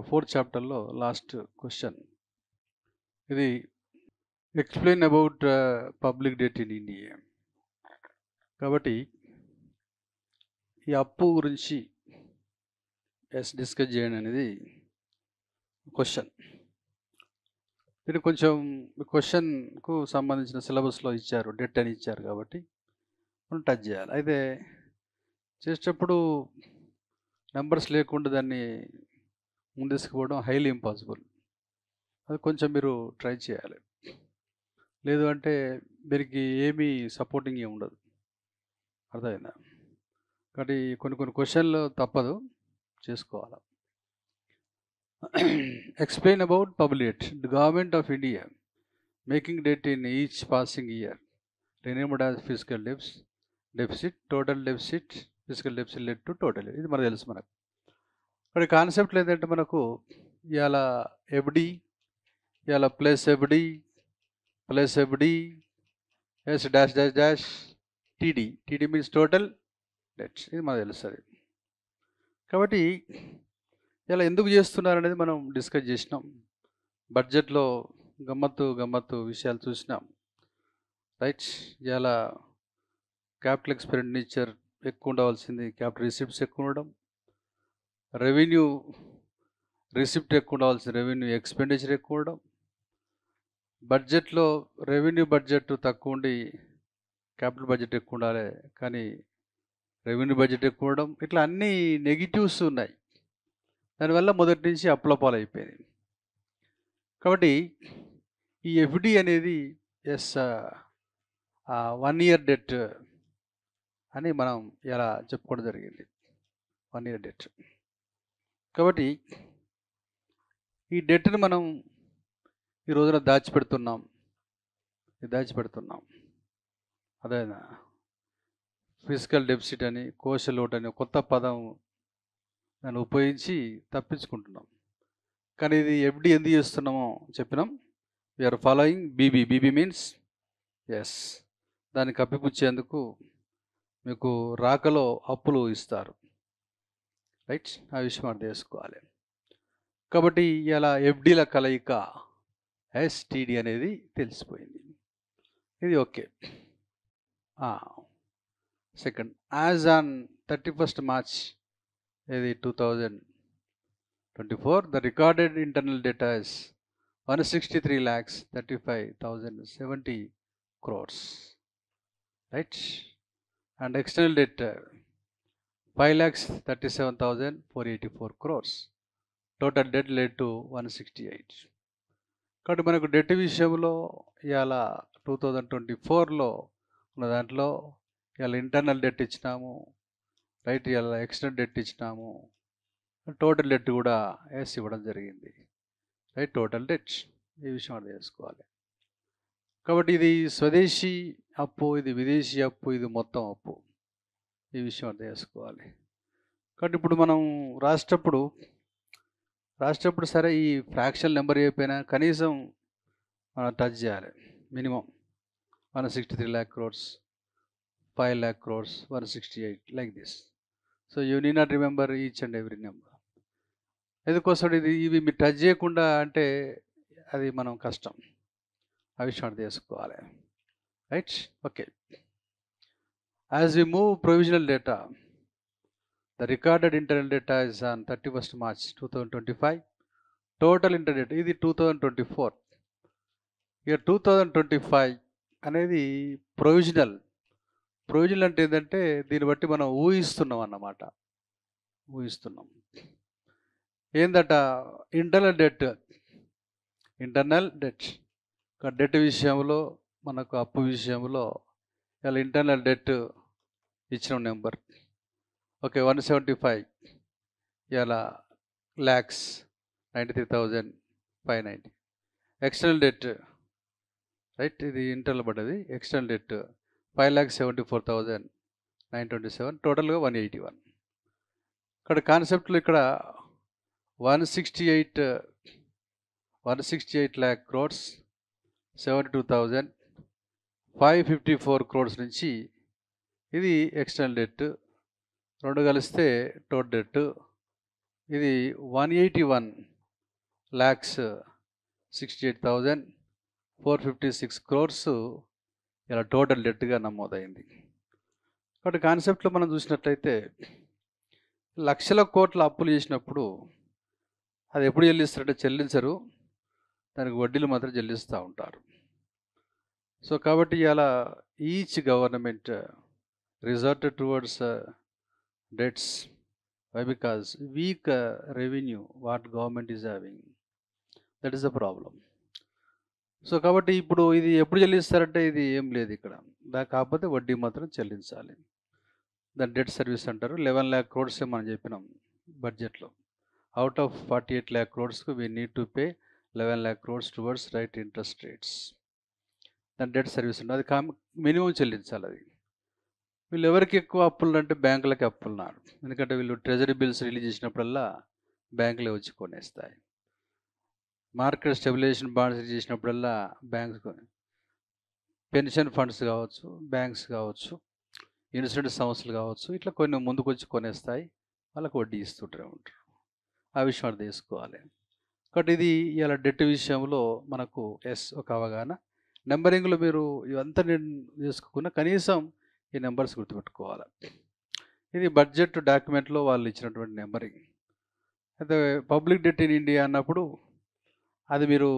4th చాప్టర్లో last question ఇది explain about public debt in India. కాబట్టి ఈ అప్పు గురించి డిస్కస్ చేయండి అనేది క్వశ్చన్. ఇది కొంచెం క్వశ్చన్కు సంబంధించిన సిలబస్లో ఇచ్చారు, డెట్ అని ఇచ్చారు కాబట్టి మనం టచ్ చేయాలి. అయితే చేసేటప్పుడు నెంబర్స్ లేకుండా దాన్ని ముందేసుకుపోవడం హైలీ ఇంపాసిబుల్. అది కొంచెం మీరు ట్రై చేయాలి. లేదు అంటే దీనికి ఏమీ సపోర్టింగ్ ఏమి ఉండదు. అర్థమైందా? కాబట్టి కొన్ని క్వశ్చన్లు తప్పదు, చేసుకోవాలి. Explain about public debt. The government of India making debt in each passing year renamed as physical deficit, total deficit, physical deficit led to total. ఇది మనకు తెలుసు. మనకు ఇక్కడ కాన్సెప్ట్లు ఏంటంటే మనకు ఇవాళ ఎఫ్డి, ఇవాళ plus FD S dash dash dash TD means total debts. ఇది మనకు తెలుస్తుంది. కాబట్టి ఇలా ఎందుకు చేస్తున్నారు అనేది మనం డిస్కస్ చేసినాం. బడ్జెట్లో గమ్మత్తు విషయాలు చూసినాం. రైట్. ఇలా క్యాపిటల్ ఎక్స్పెండిచర్ ఎక్కువ ఉండవలసింది, క్యాపిటల్ రిసిప్ట్స్ ఎక్కువ ఉండడం, రెవెన్యూ రిసిప్ట్ ఎక్కువ ఉండవలసింది, రెవెన్యూ ఎక్స్పెండిచర్ ఎక్కువ ఉండడం, బడ్జెట్లో రెవెన్యూ బడ్జెట్ తక్కువ ఉండి క్యాపిటల్ బడ్జెట్ ఎక్కువ ఉండాలి కానీ రెవెన్యూ బడ్జెట్ ఎక్కువ ఉండడం, ఇట్లా అన్ని నెగిటివ్స్ ఉన్నాయి. దానివల్ల మొదటి నుంచి అప్పులపాలు అయిపోయింది. కాబట్టి ఈ ఎఫ్డి అనేది 1 year డెట్ అని మనం ఇలా చెప్పుకోవడం జరిగింది. 1 year డెట్. కాబట్టి ఈ డెట్ని మనం ఈ రోజున దాచిపెడుతున్నాం. అదే ఫిజికల్ డెఫిసిట్ అని, కోశ లోటు అని కొత్త పదం దాన్ని ఉపయోగించి తప్పించుకుంటున్నాం. కానీ ఇది ఎఫ్డి ఎందుకు చేస్తున్నామో చెప్పినాం. వీఆర్ ఫాలోయింగ్ బీబీ మీన్స్ దాన్ని కప్పిపుచ్చేందుకు మీకు రాకలో అప్పులు ఇస్తారు. రైట్. ఆ విషయం అర్థం చేసుకోవాలి. కాబట్టి ఇలా ఎఫ్డీల కలయిక ఎస్టీడీ అనేది తెలిసిపోయింది. ఇది okay. Second, as on 31st March 2024, the recorded internal debt is 163,35,070 crores. Right. And external debt 5,37,484 crores. Total debt led to 168. కాబట్టి మనకు డెట్ విషయంలో ఇవాళ 2024లో ఉన్న దాంట్లో ఇవాళ ఇంటర్నల్ డెట్ ఇచ్చినాము, రైట్. ఇవాళ ఎక్స్టర్నల్ డెట్ ఇచ్చినాము, టోటల్ డెట్ కూడా ఇవ్వడం జరిగింది, రైట్. టోటల్ డెట్ ఈ విషయం అర్థం చేసుకోవాలి. కాబట్టి ఇది స్వదేశీ అప్పు, ఇది విదేశీ అప్పు, ఇది మొత్తం అప్పు. ఈ విషయం అర్థం చేసుకోవాలి. కాబట్టి ఇప్పుడు మనం రాసేటప్పుడు సరే ఈ ఫ్రాక్షన్ నెంబర్ అయిపోయినా కనీసం మనం టచ్ చేయాలి. Minimum 163 lakh crores, 5 lakh crores, 168 like this. So you need not remember each and every number. ఎందుకోసం ఇవి మీరు టచ్ చేయకుండా అంటే అది మనం కష్టం. ఆ విషయం అర్థం చేసుకోవాలి. Right. Okay. As we move provisional data, the recorded internal data is on 31st March 2025. Total internal data ఇది 2024. ఇక 2025 అనేది ప్రొవిజనల్ అంటే ఏంటంటే దీన్ని బట్టి మనం ఊహిస్తున్నాం అన్నమాట. ఏందట ఇంటర్నల్ డెట్ డెట్ విషయంలో మనకు అప్పు విషయంలో ఇలా ఇంటర్నల్ డెట్ ఇచ్చిన నెంబర్ ఓకే 175 ఇలా lakhs 93,590. ఎక్స్టర్నల్ డెట్ రైట్, ఇది ఇంటర్నల్ పడ్డది. ఎక్స్టర్నల్ డెట్ 5,74,927, టోటల్గా 181. ఇక్కడ కాన్సెప్ట్లో ఇక్కడ 168 lakh crores 72,554 crores నుంచి ఇది ఎక్స్టర్నల్ డెట్, రెండు కలిస్తే టోటల్ డెట్ ఇది 181 1,68,456 crores ఇలా టోటల్ డెట్గా నమోదైంది. కాబట్టి కాన్సెప్ట్లో మనం చూసినట్లయితే లక్షల కోట్ల అప్పులు చేసినప్పుడు అది ఎప్పుడు చెల్లిస్తారంటే చెల్లించరు, దానికి వడ్డీలు మాత్రం చెల్లిస్తూ ఉంటారు. సో కాబట్టి ఇలా each government resorted towards debts. Why? Because weak revenue what government is having. That is the problem. So కాబట్టి ఇప్పుడు ఇది ఎప్పుడు చెల్లిస్తారంటే ఇది ఏం లేదు ఇక్కడ, కాకపోతే వడ్డీ మాత్రం చెల్లించాలి. దాని డెట్ సర్వీస్ అంటారు. 11 lakh crores మనం చెప్పినాం బడ్జెట్లో. Out of 48 lakh crores we need to pay 11 lakh crores towards right interest rates. దాని డెట్ సర్వీస్ ఉంటుంది, అది మినిమం చెల్లించాలి. అది వీళ్ళు ఎవరికి ఎక్కువ అప్పులు అంటే బ్యాంకులకి అప్పులున్నారు. ఎందుకంటే వీళ్ళు ట్రెజరీ బిల్స్ రిలీజ్ చేసినప్పుడల్లా బ్యాంకులే వచ్చి కొనేస్తాయి. మార్కెట్ స్టెబిలైజేషన్ బాండ్స్ రిలీజ్ చేసినప్పుడల్లా బ్యాంక్స్ పెన్షన్ ఫండ్స్ కావచ్చు, బ్యాంక్స్ కావచ్చు, ఇన్సూరెన్స్ సంస్థలు కావచ్చు, ఇట్లా కొన్ని ముందుకు వచ్చి కొనేస్తాయి, వాళ్ళకి వడ్డీ ఇస్తుంటూ ఉంటారు. ఆ విషయం అర్థం చేసుకోవాలి. కాబట్టి ఇది ఇలా డెట్ విషయంలో మనకు ఒక అవగాహన. నెంబరింగ్లో మీరు ఇవంతా నేను చేసుకోకుండా కనీసం ఈ నెంబర్స్ గుర్తుపెట్టుకోవాలి. ఇది బడ్జెట్ డాక్యుమెంట్లో వాళ్ళు ఇచ్చినటువంటి నెంబరింగ్. అయితే పబ్లిక్ డెట్ ఇన్ ఇండియా అన్నప్పుడు అది మీరు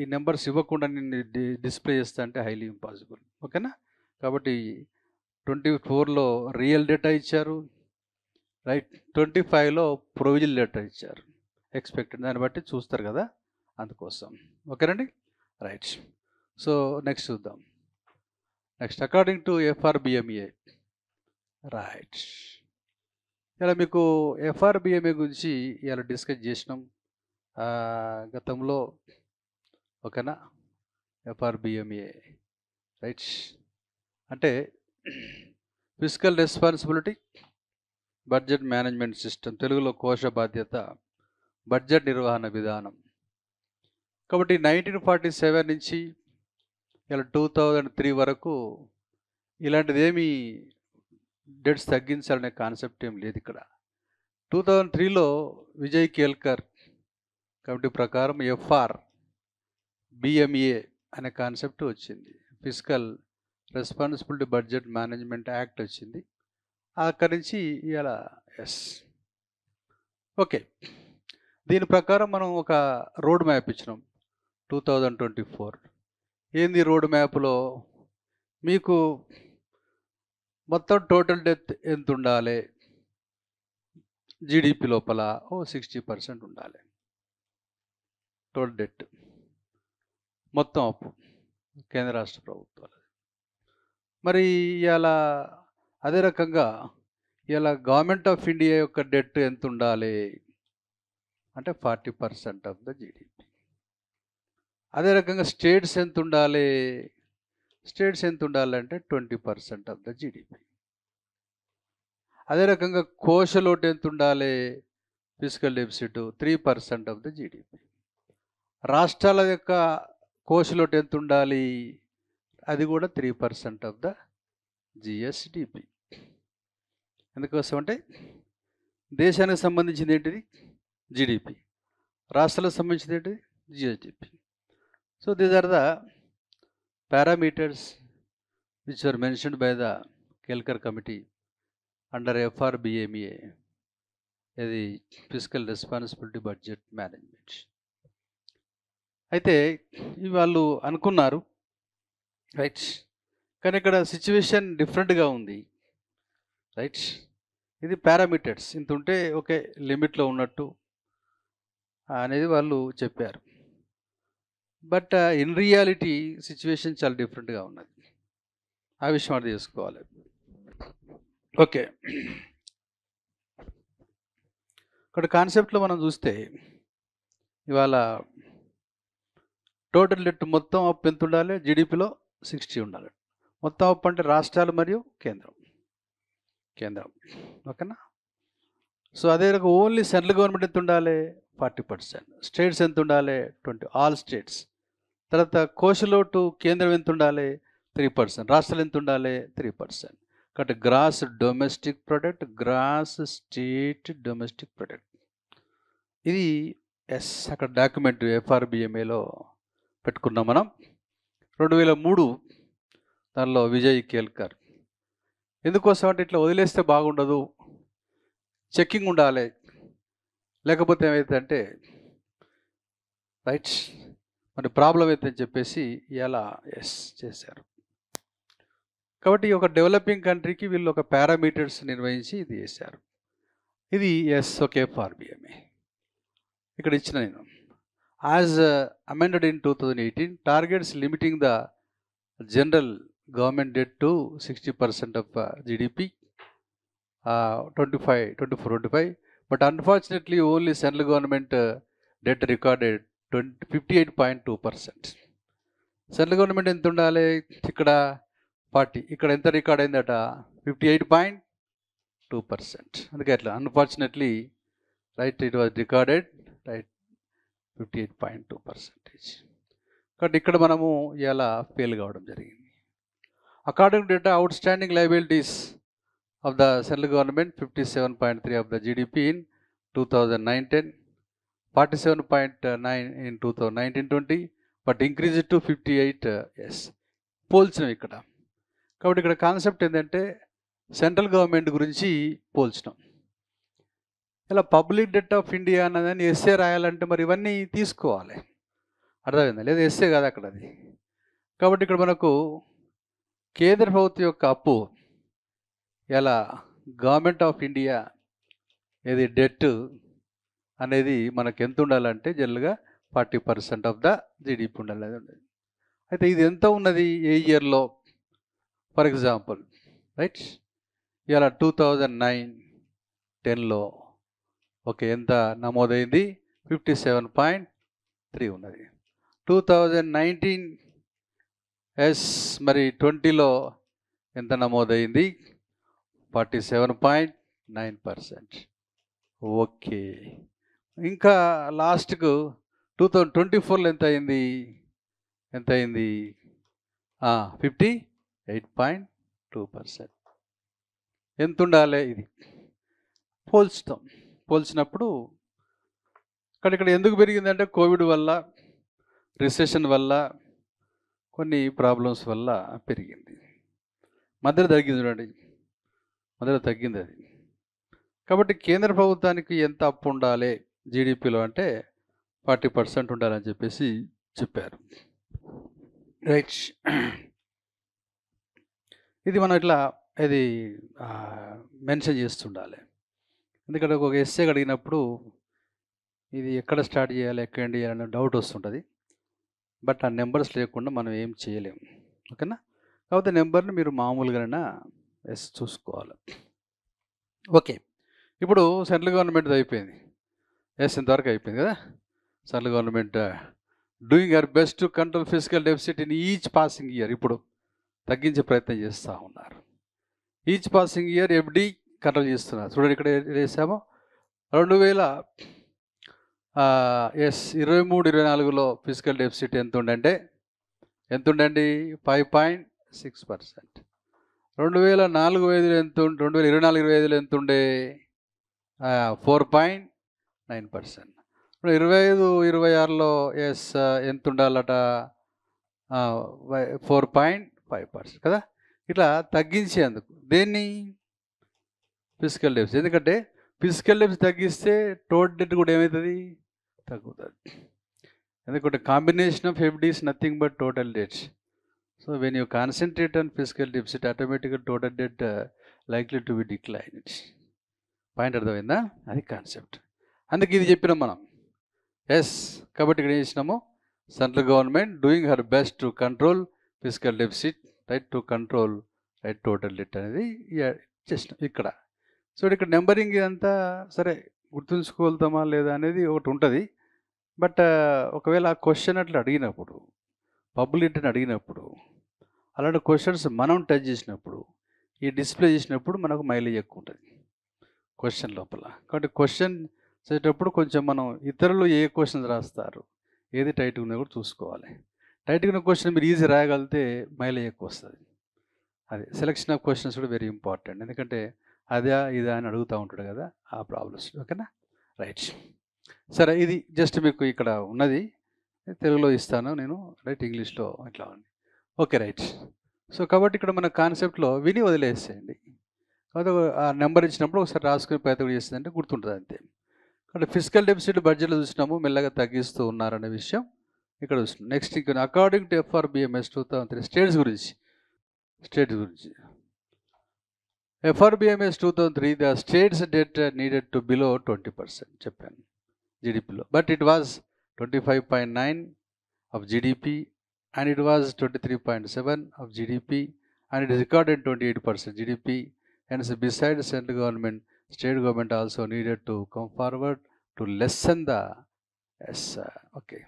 ఈ నెంబర్స్ ఇవ్వకుండా నేను డిస్ప్లే చేస్తా అంటే హైలీ ఇంపాసిబుల్. ఓకేనా? కాబట్టి 24లో రియల్ డేటా ఇచ్చారు, రైట్. 25లో ప్రొవిజనల్ డేటా ఇచ్చారు, ఎక్స్పెక్టెడ్. దాన్ని బట్టి చూస్తారు కదా, అందుకోసం. ఓకేనండి, రైట్. సో నెక్స్ట్ చూద్దాం. Next according to FRBMA, right. ఇలా మీకు FRBMA గురించి ఇలా డిస్కస్ చేసినాం గతంలో. ఓకేనా? FRBMA, రైట్, అంటే physical responsibility budget management system, తెలుగులో కోశ బాధ్యత, బడ్జెట్ నిర్వహణ విధానం. కాబట్టి 1947 నుంచి ఇలా 2003 వరకు ఇలాంటిది ఏమీ డెట్స్ తగ్గించాలనే కాన్సెప్ట్ ఏం లేదు ఇక్కడ. 2003లో విజయ్ కేల్కర్ కమిటీ ప్రకారం FRBMA అనే కాన్సెప్ట్ వచ్చింది. Physical responsibility budget management act వచ్చింది. అక్కడి నుంచి ఇలా ఓకే. దీని ప్రకారం మనం ఒక రోడ్ మ్యాప్ ఇచ్చినాం 2024. ఏంది రోడ్ మ్యాప్లో మీకు మొత్తం టోటల్ డెత్ ఎంత ఉండాలి? జీడిపి లోపల 60% ఉండాలి టోటల్ డెట్, మొత్తం అప్పు కేంద్ర రాష్ట్ర ప్రభుత్వాలు. మరి ఇలా అదే రకంగా ఇలా గవర్నమెంట్ ఆఫ్ ఇండియా యొక్క డెట్ ఎంత ఉండాలి అంటే 40% ఆఫ్ ద జీడిపి. అదే రకంగా స్టేట్స్ ఎంత ఉండాలి? స్టేట్స్ ఎంత ఉండాలంటే 20% ఆఫ్ ద జీడిపి. అదే రకంగా కోశ లోటు ఎంత ఉండాలి? Physical deficit 3% of the GDP. రాష్ట్రాల యొక్క కోశ లోటు ఎంత ఉండాలి? అది కూడా 3% ఆఫ్ ద GSDP. ఎందుకోసం అంటే దేశానికి సంబంధించింది ఏంటిది? జీడిపి. రాష్ట్రాలకు సంబంధించింది ఏంటిది? GSDP. So these are the parameters which were mentioned by the Kelkar committee under FRBMA, the Fiscal Responsibility Budget Management. అయితే ఇవి వాళ్ళు అనుకున్నారు, రైట్. కానీ ఇక్కడ సిచ్యువేషన్ డిఫరెంట్గా ఉంది, రైట్. ఇది పారామీటర్స్ ఇంత ఉంటే ఓకే లిమిట్లో ఉన్నట్టు అనేది వాళ్ళు చెప్పారు. బట్ ఇన్ రియాలిటీ సిచ్యువేషన్ చాలా డిఫరెంట్గా ఉన్నది. ఆ విషయం అర్థం చేసుకోవాలి. ఓకే, ఇక్కడ కాన్సెప్ట్లో మనం చూస్తే ఇవాళ టోటల్ డెట్ మొత్తం అప్పు ఎంత ఉండాలి? జీడిపిలో 60 ఉండాలి. మొత్తం అప్పు అంటే రాష్ట్రాలు మరియు కేంద్రం. ఓకేనా? సో అదే రకంగా ఓన్లీ సెంట్రల్ గవర్నమెంట్ ఎంత ఉండాలి? 40%. స్టేట్స్ ఎంత ఉండాలి? 20, ఆల్ స్టేట్స్. తర్వాత కోశలోటు కేంద్రం ఎంత ఉండాలి? 3%. రాష్ట్రాలు ఎంత ఉండాలి? 3%. కాబట్టి gross domestic product, gross state domestic product, ఇది ఎస్ అక్కడ డాక్యుమెంట్ ఎఫ్ఆర్బిఎంఏలో పెట్టుకున్నాం మనం. 2003 దానిలో విజయ్ కేల్కర్. ఎందుకోసం అంటే ఇట్లా వదిలేస్తే బాగుండదు, చెక్కింగ్ ఉండాలి, లేకపోతే ఏమైతుందంటే రైట్ మరి ప్రాబ్లం అవుతుందని చెప్పేసి ఇలా ఎస్ చేశారు. కాబట్టి ఒక డెవలపింగ్ కంట్రీకి వీళ్ళు ఒక పారామీటర్స్ నిర్వహించి ఇది చేశారు. ఇది ఎస్ ఓకే ఎఫ్ఆర్బిఎంఏ ఇక్కడ ఇచ్చిన నేను. As amended in 2018 targets limiting the general government debt to 60% of GDP 24-25, but unfortunately only central government debt recorded 58.2%. Central government ఎంత ఉండాలి, ఇక్కడ 40, ఇక్కడ ఎంత రికార్డ్ అయిందట 58.2%. అందుకే అట్లా unfortunately right it was recorded right 58.2%. కాబట్టి ఇక్కడ మనము ఇలా ఫెయిల్ కావడం జరిగింది. According to data, outstanding liabilities of the central government 57.3 of the GDP in 2009-10, 47.9 in 2019-20, but increased to 58. Yes, పోల్చినాం ఇక్కడ. కాబట్టి ఇక్కడ కాన్సెప్ట్ ఏంటంటే సెంట్రల్ గవర్నమెంట్ గురించి పోల్చినాం. ఇలా పబ్లిక్ డెట్ ఆఫ్ ఇండియా అన్నదాన్ని ఎస్ఏ రాయాలంటే మరి ఇవన్నీ తీసుకోవాలి, అర్థమైందా? లేదా ఎస్ఏ కాదు అక్కడ అది. కాబట్టి ఇక్కడ మనకు కేంద్ర ప్రభుత్వం యొక్క అప్పు ఎలా గవర్నమెంట్ ఆఫ్ ఇండియా ఏది డెట్ అనేది మనకు ఎంత ఉండాలంటే జనరల్గా 40% ఆఫ్ ద జీడిపి ఉండాలి. అయితే ఇది ఎంత ఉన్నది ఏ ఇయర్లో? ఫర్ ఎగ్జాంపుల్ రైట్ ఇలా 2009-10లో ఓకే ఎంత నమోదైంది? 57.3 ఉన్నది. 2019 ఎస్ మరి 20లో ఎంత నమోదైంది? 47.9%. ఓకే, ఇంకా లాస్ట్కు 2024లో ఎంత అయింది? 58.2%. ఎంత ఉండాలి? ఇది పోల్చుతాం. పోల్చినప్పుడు ఇక్కడ ఎందుకు పెరిగిందంటే కోవిడ్ వల్ల, రిసెషన్ వల్ల, కొన్ని ప్రాబ్లమ్స్ వల్ల పెరిగింది. మధ్యలో తగ్గింది చూడండి, మధ్యలో తగ్గింది అది. కాబట్టి కేంద్ర ప్రభుత్వానికి ఎంత అప్పు ఉండాలి జీడిపిలో అంటే 40% ఉండాలని చెప్పేసి చెప్పారు. రైట్, ఇది మనం ఇట్లా ఇది మెన్షన్ చేస్తుండాలి. ఎందుకంటే ఒక ఎస్సే అడిగినప్పుడు ఇది ఎక్కడ స్టార్ట్ చేయాలి, ఎక్కడ ఎండ్ చేయాలనే డౌట్ వస్తుంటుంది. బట్ ఆ నెంబర్స్ లేకుండా మనం ఏం చేయలేము, ఓకేనా? కాకపోతే నెంబర్ని మీరు మామూలుగానే ఎస్ చూసుకోవాలి. ఓకే, ఇప్పుడు సెంట్రల్ గవర్నమెంట్ అయిపోయింది. ఎస్ ఇంతవరకు అయిపోయింది కదా. Central government doing our best to control physical deficit in each passing year. ఇప్పుడు తగ్గించే ప్రయత్నం చేస్తూ ఉన్నారు. Each passing year FD control చేస్తున్నారు. చూడండి ఇక్కడ వేసాము 2023-24లో ఫిజికల్ డెఫిసిట్ ఎంత ఉండండి? 5.6%. 2024-25 ఎంత? 2024-25లో ఎంత ఉండే? 4.9%. 25-26లో ఎస్ ఎంత ఉండాలట? 4.5% కదా. ఇట్లా తగ్గించేందుకు దేన్ని? Physical deficit. ఎందుకంటే ఫిజికల్ డెఫిసిట్ తగ్గిస్తే టోటల్ డెట్ కూడా ఏమవుతుంది? తగ్గుతుంది. ఎందుకంటే combination of FD is nothing but total debt. So when you concentrate on physical deficit ఆటోమేటిక్గా total debt likely to be decline. Point అర్థమైందా? అది కాన్సెప్ట్. అందుకే ఇది చెప్పినాం మనం. ఎస్ కాబట్టి ఇక్కడ ఏం చేసినాము? Central government doing her best to control physical deficit right to control right total debt అనేది చేసినాం ఇక్కడ. సో ఇక్కడ నెంబరింగ్ ఇదంతా సరే గుర్తుంచుకోగలుగుతామా లేదా అనేది ఒకటి ఉంటుంది. బట్ ఒకవేళ ఆ క్వశ్చన్ అట్లా అడిగినప్పుడు, పబ్లిక్ అడిగినప్పుడు, అలాంటి క్వశ్చన్స్ మనం టచ్ చేసినప్పుడు, ఈ డిస్ప్లే చేసినప్పుడు మనకు మైలేజ్ ఎక్కువ ఉంటుంది క్వశ్చన్ లోపల. కాబట్టి క్వశ్చన్ చేసేటప్పుడు కొంచెం మనం ఇతరులు ఏ క్వశ్చన్స్ రాస్తారు, ఏది టైట్గా ఉన్నది కూడా చూసుకోవాలి. టైట్గా ఉన్న క్వశ్చన్ మీరు ఈజీ రాయగలిగితే మైలేజ్ ఎక్కువ వస్తుంది. అది సెలెక్షన్ ఆఫ్ క్వశ్చన్స్ కూడా వెరీ ఇంపార్టెంట్. ఎందుకంటే అదా ఇదా అని అడుగుతూ ఉంటాడు కదా, ఆ ప్రాబ్లమ్స్. ఓకేనా? రైట్. సరే, ఇది జస్ట్ మీకు ఇక్కడ ఉన్నది తెలుగులో ఇస్తాను నేను, రైట్, ఇంగ్లీష్లో ఇట్లా ఉంది. Okay, right. సో కాబట్టి ఇక్కడ మన కాన్సెప్ట్లో విని వదిలేసేయండి. కాకపోతే ఆ నెంబర్ ఇచ్చినప్పుడు ఒకసారి రాసుకుని ప్రయత్నం చేస్తుందంటే గుర్తుంటుంది అంతే. అంటే ఫిజికల్ డెఫిసిట్ బడ్జెట్లో చూసినాము, మెల్లగా తగ్గిస్తూ ఉన్నారనే విషయం ఇక్కడ చూస్తున్నాం. నెక్స్ట్ ఇక్కడ అకార్డింగ్ టు FRBMS 2003 స్టేట్స్ గురించి. FRBMS 2003 the states debt needed to below 20% చెప్పాను జీడిపిలో, but it was 25.9 of GDP and it was 23.7 of GDP and it recorded 28% GDP. Hence, besides central government, state government also needed to come forward to lessen the okay.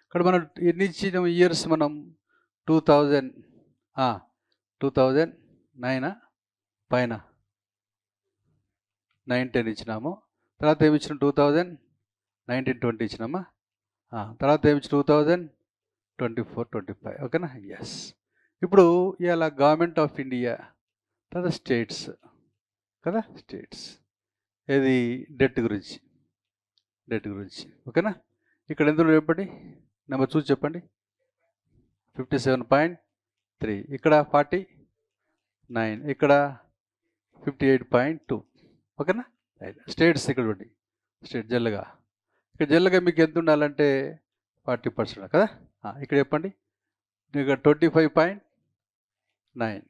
ఇక్కడ మనం ఎన్ని ఇచ్చిన years మనం 2009 పైన 9-10 ఇచ్చినాము. తర్వాత ఏమి ఇచ్చినాం 2019-20 ఇచ్చినామా. తర్వాత ఏమి ఇచ్చిన 2024-25 ఓకేనా. ఎస్. ఇప్పుడు ఇలా గవర్నమెంట్ ఆఫ్ ఇండియా తర్వాత స్టేట్స్ కదా, స్టేట్స్ ఏది డెట్ గురించి ఓకేనా. ఇక్కడ ఎందులో చెప్పండి, నెంబర్ చూసి చెప్పండి. 57.3, ఇక్కడ 49, ఇక్కడ 58.2 ఓకేనా. స్టేట్స్ ఇక్కడ చూడండి, స్టేట్ జల్లగా ఇక్కడ జల్లగా మీకు ఎంత ఉండాలంటే 40% కదా. ఇక్కడ చెప్పండి, ఇక్కడ 25.9,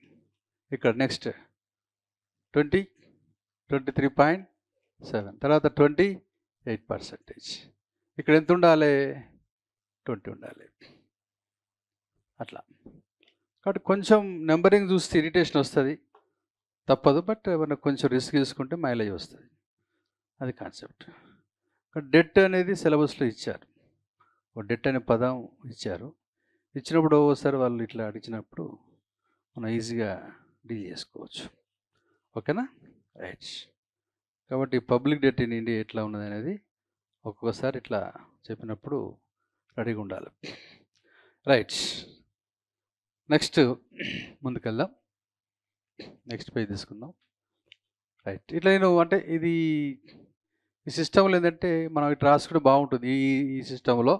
ఇక్కడ నెక్స్ట్ 23.7, తర్వాత 28%. ఇక్కడ ఎంత ఉండాలి, 20 ఉండాలి అట్లా. కాబట్టి కొంచెం నెంబరింగ్ చూస్తే ఇరిటేషన్ వస్తుంది, తప్పదు, బట్ మనకు కొంచెం రిస్క్ తీసుకుంటే మైలేజ్ వస్తుంది, అది కాన్సెప్ట్. డెట్ అనేది సిలబస్లో ఇచ్చారు, డెట్ అనే పదం ఇచ్చారు. ఇచ్చినప్పుడు ఒకసారి వాళ్ళు ఇట్లా అడిగినప్పుడు మనం ఈజీగా డీల్ చేసుకోవచ్చు, ఓకేనా. రైట్. కాబట్టి పబ్లిక్ డెట్ ఇన్ ఇండియా ఎట్లా ఉన్నది అనేది ఒక్కొక్కసారి ఇట్లా చెప్పినప్పుడు రెడీగా ఉండాలి. రైట్, నెక్స్ట్ ముందుకెళ్దాం, నెక్స్ట్ పేజ్ తీసుకుందాం. రైట్, ఇట్లా నేను అంటే ఇది ఈ సిస్టంలో ఏంటంటే మనం ఇట్లా రాసుకుంటే బాగుంటుంది ఈ సిస్టంలో.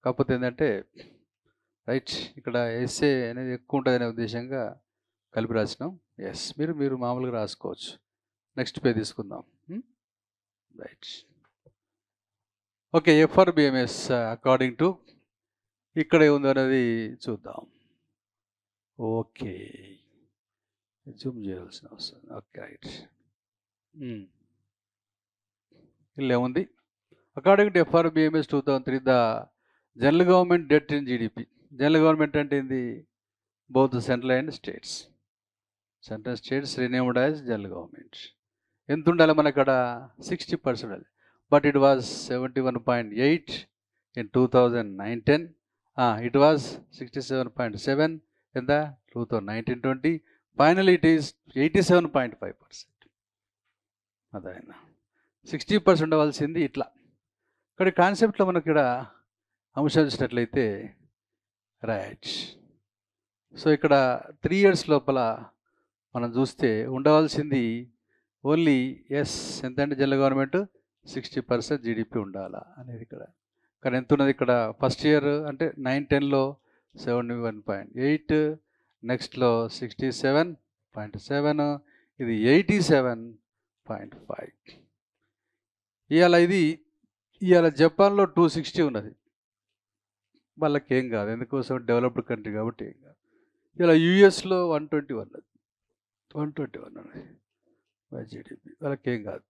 కాకపోతే ఏంటంటే రైట్, ఇక్కడ ఎస్ఏ అనేది ఎక్కువ ఉంటుంది అనే ఉద్దేశంగా కలిపి రాసినాం. ఎస్, మీరు మామూలుగా రాసుకోవచ్చు. నెక్స్ట్ పేజ్ తీసుకుందాం. Right, okay. FRBMS according to ఇక్కడ ఏముంది అనేది చూద్దాం. ఓకే, జూమ్ చేయాల్సిన అవసరం. Okay, right. ఇలా ఏముంది, according to FRBMS 2003 the general government debt in GDP. General government అంటే ఏంది, both central and states. Central states renamed as general government. ఎంత ఉండాలి మన ఇక్కడ, 60%. But it was 71.8 in 2009-10. It was 67.7 ఎంత 2019-20. Final it is 87.5%. అదైనా 60% అవ్వాల్సింది ఇట్లా. ఇక్కడ కాన్సెప్ట్లో మనకి ఇక్కడ అంశం చూసినట్లయితే రైట్. సో ఇక్కడ 3 years లోపల మనం చూస్తే ఉండవలసింది ఓన్లీ ఎంత అంటే జనరల్ గవర్నమెంట్ 60% జీడిపి ఉండాలా అనేది ఇక్కడ. కానీ ఎంత ఉన్నది ఇక్కడ, ఫస్ట్ ఇయర్ అంటే 9-10లో 71.8, నెక్స్ట్లో 67.7, ఇది 87.5. ఇవాళ జపాన్లో 260 ఉన్నది, వాళ్ళకి ఏం కాదు, ఎందుకోసం డెవలప్డ్ కంట్రీ కాబట్టి ఏం కాదు. ఇలా యూఎస్లో 121 ఉన్నది బై జీడిపి, వాళ్ళకి ఏం కాదు.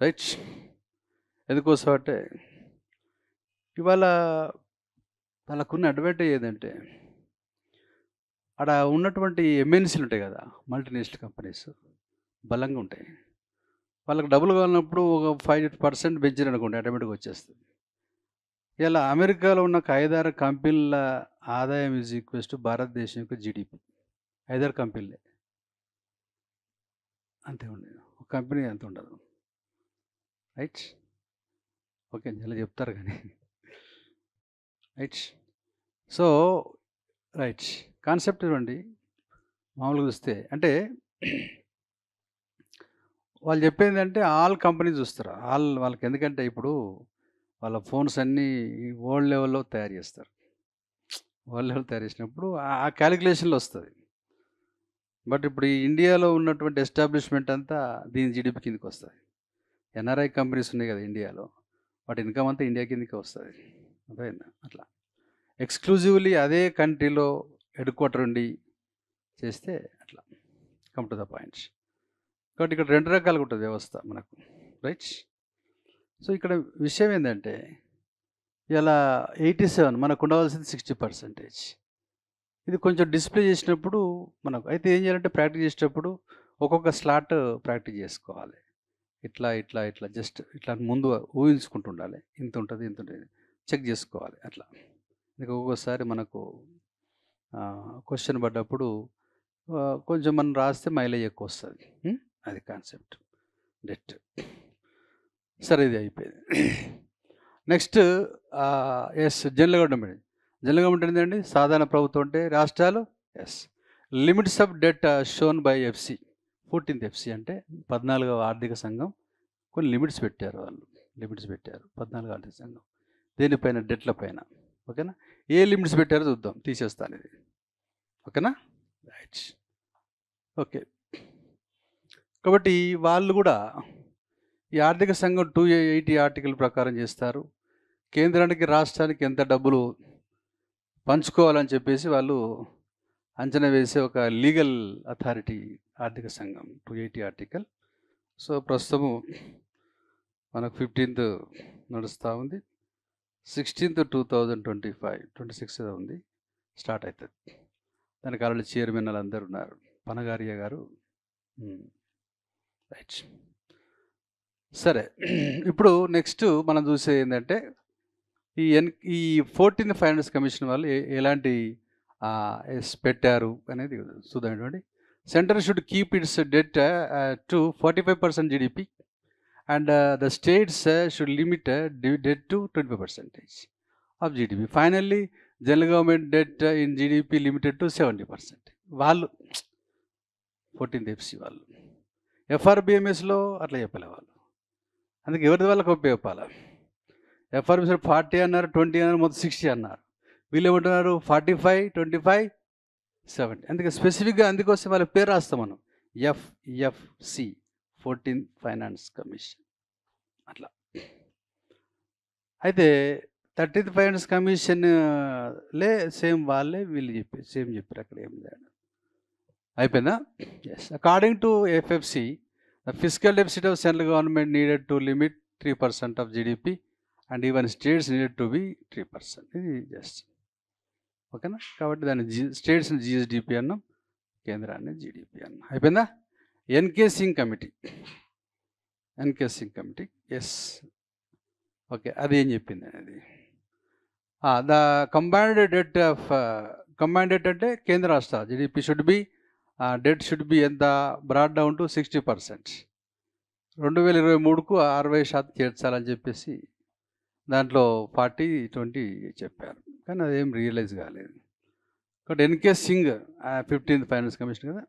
రైట్, ఎందుకోసం అంటే ఇవాళ వాళ్ళకున్న అడ్వాంటేజ్ ఏంటంటే అక్కడ ఉన్నటువంటి MNCలు ఉంటాయి కదా, మల్టీనేషనల్ కంపెనీస్ బలంగా ఉంటాయి. వాళ్ళకి డబ్బులు కావాలన్నప్పుడు ఒక 5% పెంచారు అనుకోండి, ఆటోమేటిక్గా వచ్చేస్తుంది. ఇలా అమెరికాలో ఉన్న 5-6 కంపెనీల ఆదాయం ఈజ్ ఈక్వల్స్ టు భారతదేశం యొక్క జీడిపి. 5-6 కంపెనీలే అంతే ఉండేది, ఒక కంపెనీ అంత ఉండదు. రైట్, ఓకే, ఇలా చెప్తారు కానీ రైట్. సో రైట్, కాన్సెప్ట్ ఇవ్వండి మామూలుగా చూస్తే. అంటే వాళ్ళు చెప్పేందంటే ఆల్ కంపెనీస్ చూస్తారు. వాళ్ళకి ఎందుకంటే ఇప్పుడు వాళ్ళ ఫోన్స్ అన్నీ వరల్డ్ లెవెల్‌లో తయారు చేస్తారు. వరల్డ్ లెవెల్ తయారు చేసినప్పుడు ఆ కాలిక్యులేషన్‌లో వస్తది. బట్ ఇప్పుడు ఈ ఇండియాలో ఉన్నటువంటి ఎస్టాబ్లిష్‌మెంట్ అంతా దీని జీడీపీ కిందకొస్తది. ఎన్ఆర్ఐ కంపెనీస్ ఉన్నాయి కదా ఇండియాలో. వాటి ఇన్‌కమ్ అంతా ఇండియా కిందకే వస్తది. అర్థమైందా? అట్లా. ఎక్స్‌క్లూజివ్‌లీ అదే కంట్రీలో హెడ్ క్వార్టర్ ఉండి చేస్తే అట్లా. Come to the point. కాబట్టి ఇక్కడ 2 రకాలుగా ఉంటది వ్యవస్థ మనకు. రైట్? సో, ఇక్కడ విషయం ఏందంటే ఇలా 87 మనకు ఉండవలసింది 60%. ఇది కొంచెం డిస్‌ప్లే చేసినప్పుడు మనకు అయితే ఏం చేయాలంటే ప్రాక్టీస్ చేసేటప్పుడు ఒక్కొక్క స్లాట్ ప్రాక్టీస్ చేసుకోవాలి. ఇట్లా జస్ట్ ఇట్లా ముందు ఊహించుకుంటూ ఉండాలి. ఇంతుంటది, ఇంతుంటది. చెక్ చేసుకోవాలి అట్లా. ఇక ఒక్కొక్కసారి మనకు క్వెషన్ పడ్డప్పుడు కొంచెం మనం రాస్తే మైలేజ్ ఎక్కువొస్తది. అది కాన్సెప్ట్. డెట్. సరే ఇది అయిపోయింది. Next general government. General government ఏంటండి? సాధారణ ప్రభుత్వం అంటే రాష్ట్రాలు. Limits of debt shown by FC. 14th FC అంటే 14వ ఆర్థిక సంఘం కొన్ని లిమిట్స్ పెట్టారు వాళ్ళు. లిమిట్స్ పెట్టారు 14వ ఆర్థిక సంఘం. దేనిపైన? డెట్ల పైన. ఓకేనా? ఏ లిమిట్స్ పెట్టారో చూద్దాం. తీసేస్తాను ఇది. ఓకేనా? రైట్. ఓకే. కాబట్టి వాళ్ళు కూడా ఈ ఆర్థిక సంఘం 280 ఆర్టికల్ ప్రకారం చేస్తారు. కేంద్రానికి, రాష్ట్రానికి ఎంత డబ్బులు పంచుకోవాలని చెప్పేసి వాళ్ళు అంచనా వేసే ఒక లీగల్ అథారిటీ ఆర్థిక సంఘం 280 ఆర్టికల్. సో, ప్రస్తుతము మనకు 15th నడుస్తూ ఉంది. 16th 2025 26 ఏదో ఉంది స్టార్ట్ అవుతుంది. దానికి ఆల్రెడీ చైర్మన్ వాళ్ళందరూ ఉన్నారు. పనగారియా గారు. రైట్. సరే. ఇప్పుడు నెక్స్ట్ మనం చూసేది ఏంటంటే ఈ 14th ఫైనాన్స్ కమిషన్ వాళ్ళు ఎలాంటి పెట్టారు అనేది చూద్దామండి. Centre should keep it's debt to 45% GDP and the states should limit debt to 25% of GDP. Finally general government debt in GDP limited to 70%. వాళ్ళు 14th ఎఫ్‌సి వాళ్ళు. ఎఫ్ఆర్బిఎంఎస్లో అట్లా చెప్పలే వాళ్ళు. అందుకే ఎవరిది వాళ్ళకి ఉపయోగపాల. ఎఫ్ఆర్బిఎస్ 40 అన్నారు, 20 అన్నారు, మొత్తం 60 అన్నారు. వీళ్ళు ఏమంటున్నారు 45, 25, 70. అందుకే స్పెసిఫిక్గా అందుకోసం వాళ్ళ పేరు రాస్తాం మనం. ఎఫ్ఎఫ్సి 14th ఫైనాన్స్ కమిషన్ అట్లా. అయితే 13th ఫైనాన్స్ కమిషన్ సేమ్ వాళ్ళే వీళ్ళు చెప్పారు అక్కడ ఏం లేదు. అయిపోయిందా? Yes. According to FFC the physical deficit of central government needed to limit 3% of GDP and even states needed to be 3%. ఇది జస్ట్ ఓకేనా? కాబట్టి దాన్ని స్టేట్స్ని జిఎస్డిపి అన్నాం, కేంద్రాన్ని జీడిపి అన్నాం. అయిపోయిందా? NK Singh committee. Yes. Okay. అది ఏం చెప్పింది అనేది ద కంబైన్డ్ డెట్ అంటే కేంద్ర రాష్ట్ర GDP should be debt should be ఎంత బ్రాడ్ డౌన్ టు 60%. 2023కు 60% చేర్చాలని చెప్పేసి దాంట్లో 40-20 చెప్పారు. కానీ అదేం రియలైజ్ కాలేదు. కాబట్టి NK Singh 15th finance commission కదా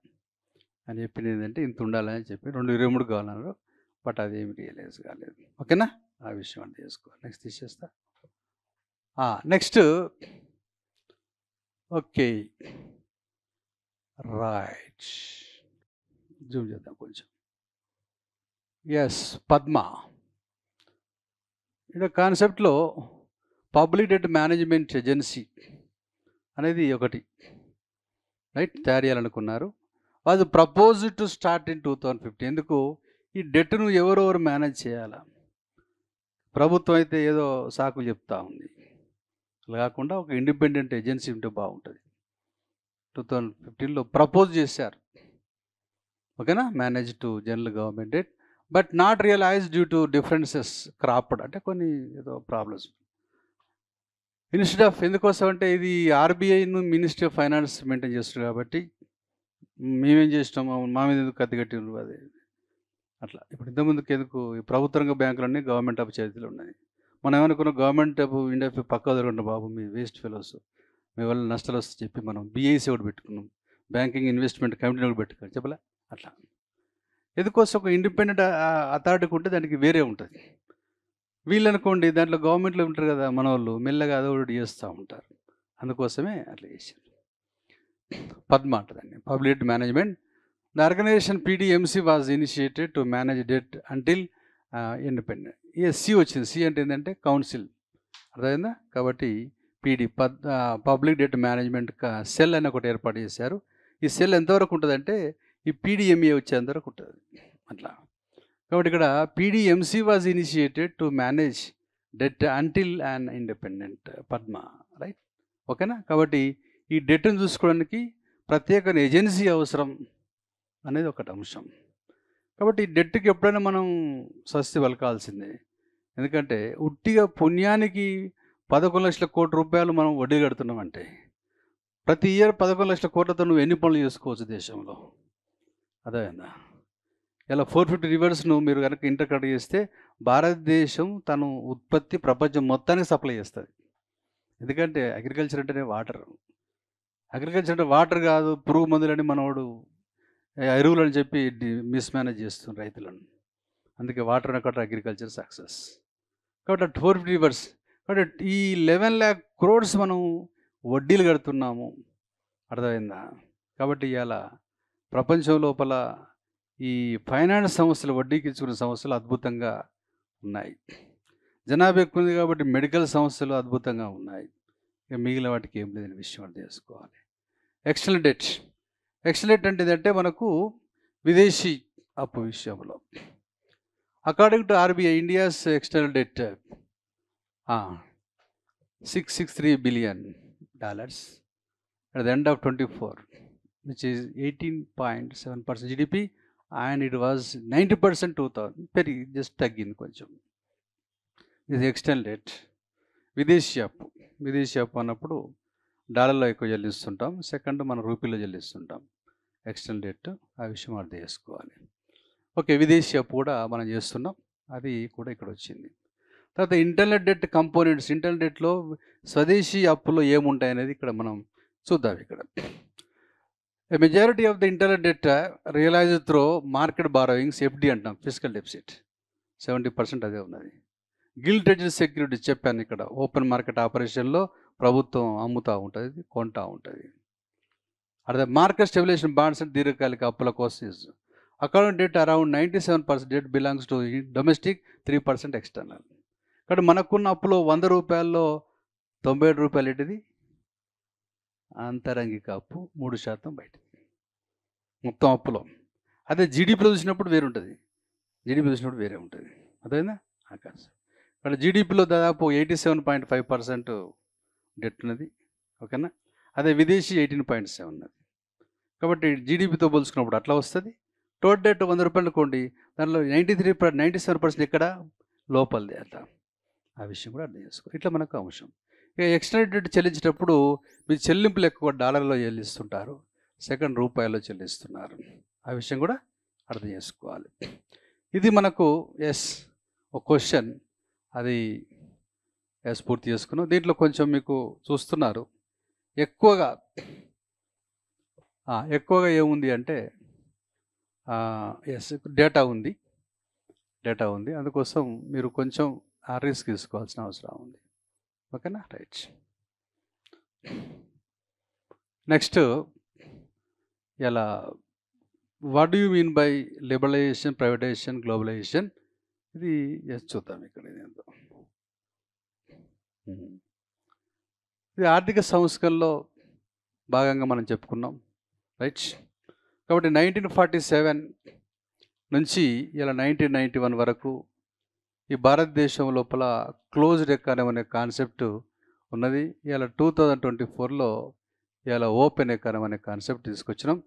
అని చెప్పింది ఏంటంటే ఇంత ఉండాలని చెప్పి 2023 కావాలన్నారు. బట్ అదేమి రియలైజ్ కాలేదు. ఓకేనా? ఆ విషయం అంటే చేసుకోవాలి. నెక్స్ట్ తీసేస్తా. Next okay right. జూమ్ చేద్దాం కొంచెం. ఎస్. పద్మ ఇక్కడ కాన్సెప్ట్లో పబ్లిక్ డెట్ మేనేజ్మెంట్ ఏజెన్సీ అనేది ఒకటి రైట్ తయారు చేయాలనుకున్నారు. అది ప్రపోజ్ టు స్టార్ట్ ఇన్ 2015. ఎందుకు? ఈ డెట్ను ఎవరెవరు మేనేజ్ చేయాలా? ప్రభుత్వం అయితే ఏదో సాకులు చెప్తా ఉంది. అలా కాకుండా ఒక ఇండిపెండెంట్ ఏజెన్సీ ఉంటే బాగుంటుంది. 2015లో ప్రపోజ్ చేశారు. ఓకేనా? Manage to general government debt but not realise due to differences cropped అంటే కొన్ని ఏదో ప్రాబ్లమ్స్. ఇన్స్టెడ్ ఆఫ్ ఎందుకోసం అంటే ఇది ఆర్బీఐను మినిస్ట్రీ ఆఫ్ ఫైనాన్స్ మెయింటైన్ చేస్తారు కాబట్టి మేమేం చేసినాము మా మీద ఎందుకు కత్తి కట్టిండ్రు అది అట్లా. ఇప్పుడు ఇంతకుముందుకు ఎందుకు ఈ ప్రభుత్వ రంగ బ్యాంకులన్నీ గవర్నమెంట్ ఆఫ్ చేతిలో ఉన్నాయి. మనం ఏమనుకున్నాం గవర్నమెంట్ ఆఫ్ ఇండియా పక్క వదలకుండా బాబు మీ వేస్ట్ ఫెలోస్ మీ వల్ల నష్టాలు వస్తే చెప్పి మనం బీఐసీ ఒకటి పెట్టుకున్నాం, బ్యాంకింగ్ ఇన్వెస్ట్మెంట్ కమిటీ ఒకటి పెట్టుకోవాలి చెప్పలే అట్లా. ఎందుకోసం ఒక ఇండిపెండెంట్ అథారిటీకి ఉంటే దానికి వేరే ఉంటుంది. వీళ్ళనుకోండి దాంట్లో గవర్నమెంట్లో ఉంటారు కదా మన వాళ్ళు, మెల్లగా అదో ఒకటి చేస్తూ ఉంటారు. అందుకోసమే అట్లా చేశారు. పద్మ అంటదండి, public debt management. The organisation PDMC was initiated to manage debt until independent. C వచ్చింది. సి అంటే ఏంటంటే కౌన్సిల్, అర్థమైందా? కాబట్టి పబ్లిక్ డెట్ మేనేజ్మెంట్ సెల్ అని ఒకటి ఏర్పాటు చేశారు. ఈ సెల్ ఎంతవరకు ఉంటుందంటే ఈ PDMA వచ్చేంతవరకు ఉంటుంది అట్లా. కాబట్టి ఇక్కడ PDMC was initiated to manage debt until and independent Padma, right? ఓకేనా? కాబట్టి ఈ డెట్ను చూసుకోవడానికి ప్రత్యేక ఏజెన్సీ అవసరం అనేది ఒకటి అంశం. కాబట్టి ఈ డెట్కి ఎప్పుడైనా మనం స్వస్తి పలకాల్సిందే. ఎందుకంటే ఉట్టిగా పుణ్యానికి 11 లక్షల కోట్ల రూపాయలు మనం వడ్డీ కడుతున్నామంటే ప్రతి ఇయర్ 11 లక్షల కోట్లతో నువ్వు ఎన్ని పనులు చేసుకోవచ్చు దేశంలో, అదేనా? ఇలా 450 రివర్స్ను మీరు కనుక ఇంటర్ కనెక్ట్ చేస్తే భారతదేశం తను ఉత్పత్తి ప్రపంచం మొత్తానికి సప్లై చేస్తుంది. ఎందుకంటే అగ్రికల్చర్ అంటేనే వాటర్. అగ్రికల్చర్ అంటే వాటర్ కాదు, పురుగు మందులని మనవాడు ఎరువులు అని చెప్పి మిస్మేనేజ్ చేస్తుంది రైతులను. అందుకే వాటర్ అనమాట అగ్రికల్చర్ సక్సెస్. కాబట్టి 450 రివర్స్. కాబట్టి ఈ 11 lakh crores మనం వడ్డీలు కడుతున్నాము, అర్థమైందా? కాబట్టి ఇవాళ ప్రపంచం లోపల ఈ ఫైనాన్స్ సంస్థలు, వడ్డీకి ఇచ్చుకునే సంస్థలు అద్భుతంగా ఉన్నాయి. జనాభా ఎక్కువ ఉంది కాబట్టి మెడికల్ సంస్థలు అద్భుతంగా ఉన్నాయి. ఇక మిగిలిన వాటికి ఏం లేదని విషయం అర్థం చేసుకోవాలి. External debt. ఎక్స్టర్నల్ డెట్ అంటే ఏంటంటే మనకు విదేశీ అప్పు విషయంలో according to RBI India's external debt $663 billion at the end of 24, which is 18.7% GDP, and it was 90% 2000. Very just తగ్గింది కొంచెం. ఇది ఎక్స్టర్నల్ డెట్. విదేశీ అప్పు. విదేశీ అప్పు అన్నప్పుడు డాలర్లో ఎక్కువ చెల్లిస్తుంటాం, సెకండ్ మన రూపీలో చెల్లిస్తుంటాం. ఎక్స్టర్నల్ డెట్, ఆ విషయం అర్థం చేసుకోవాలి. ఓకే, విదేశీ అప్పు కూడా మనం చేస్తున్నాం, అది కూడా ఇక్కడ వచ్చింది. తర్వాత ఇంటర్నల్ డెట్ కంపోనెంట్స్. ఇంటర్నల్ డెట్లో స్వదేశీ అప్పులో ఏముంటాయి అనేది ఇక్కడ మనం చూద్దాం. ఇక్కడ A majority of the internal debt realized through market borrowings, FD అంటాం, ఫిజికల్ డెఫిసిట్ 70% అదే ఉన్నది. గిల్ట్ ఎడ్జ్డ్ సెక్యూరిటీస్ చెప్పాను, ఇక్కడ ఓపెన్ మార్కెట్ ఆపరేషన్లో ప్రభుత్వం అమ్ముతూ ఉంటుంది, కొంటూ ఉంటుంది. అదే మార్కెట్ స్టెబిలైజేషన్ బాండ్స్ అంటే దీర్ఘకాలిక అప్పుల కోసం. Account debt around 97% debt belongs to domestic, 3% external. కాబట్టి మనకున్న అప్పులో 100 రూపాయల్లో 97 రూపాయలు ఏంటిది అంతరంగిక అప్పు, 3% బయటది మొత్తం అప్పులో. అదే జీడిపిలో చూసినప్పుడు వేరు ఉంటుంది, జీడిపి చూసినప్పుడు వేరే ఉంటుంది, అదేనా? ఆకాశం. ఇక్కడ జీడిపిలో దాదాపు 87.5% డెట్ ఉన్నది, ఓకేనా? అదే విదేశీ 18.7 ఉన్నది. కాబట్టి జీడిపితో పోల్చుకున్నప్పుడు అట్లా వస్తుంది. టోటల్ డెట్ 100 రూపాయలు అనుకోండి, దానిలో 97% ఎక్కడ లోపలిది అట్లా. ఆ విషయం కూడా అర్థం చేసుకో. ఇట్లా మనకు అంశం. ఇక ఎక్స్టర్నల్ డెట్ చెల్లించేటప్పుడు మీ చెల్లింపులు ఎక్కువ డాలర్లో చెల్లిస్తుంటారు, సెకండ్ రూపాయల్లో చెల్లిస్తున్నారు. ఆ విషయం కూడా అర్థం చేసుకోవాలి. ఇది మనకు ఒక క్వశ్చన్, అది పూర్తి చేసుకున్నాం. దీంట్లో కొంచెం మీకు చూస్తున్నారు ఎక్కువగా ఏముంది అంటే డేటా ఉంది. అందుకోసం మీరు కొంచెం రిస్క్ తీసుకోవాల్సిన అవసరం ఉంది, ఓకేనా? రైట్. నెక్స్ట్, ఇలా what do you mean by liberalisation, privatisation, globalisation? ఇది చూద్దాం ఇక్కడ. ఇది ఆర్థిక సంస్కరణలో భాగంగా మనం చెప్పుకున్నాం, రైట్? కాబట్టి 1947 నుంచి ఇలా 1991 వరకు ఈ భారతదేశం లోపల క్లోజ్డ్ ఎకానమీ అనే కాన్సెప్ట్ ఉన్నది. ఇలా 2024లో ఇలా ఓపెన్ ఎకానమీ అనే కాన్సెప్ట్ తీసుకొచ్చినాం.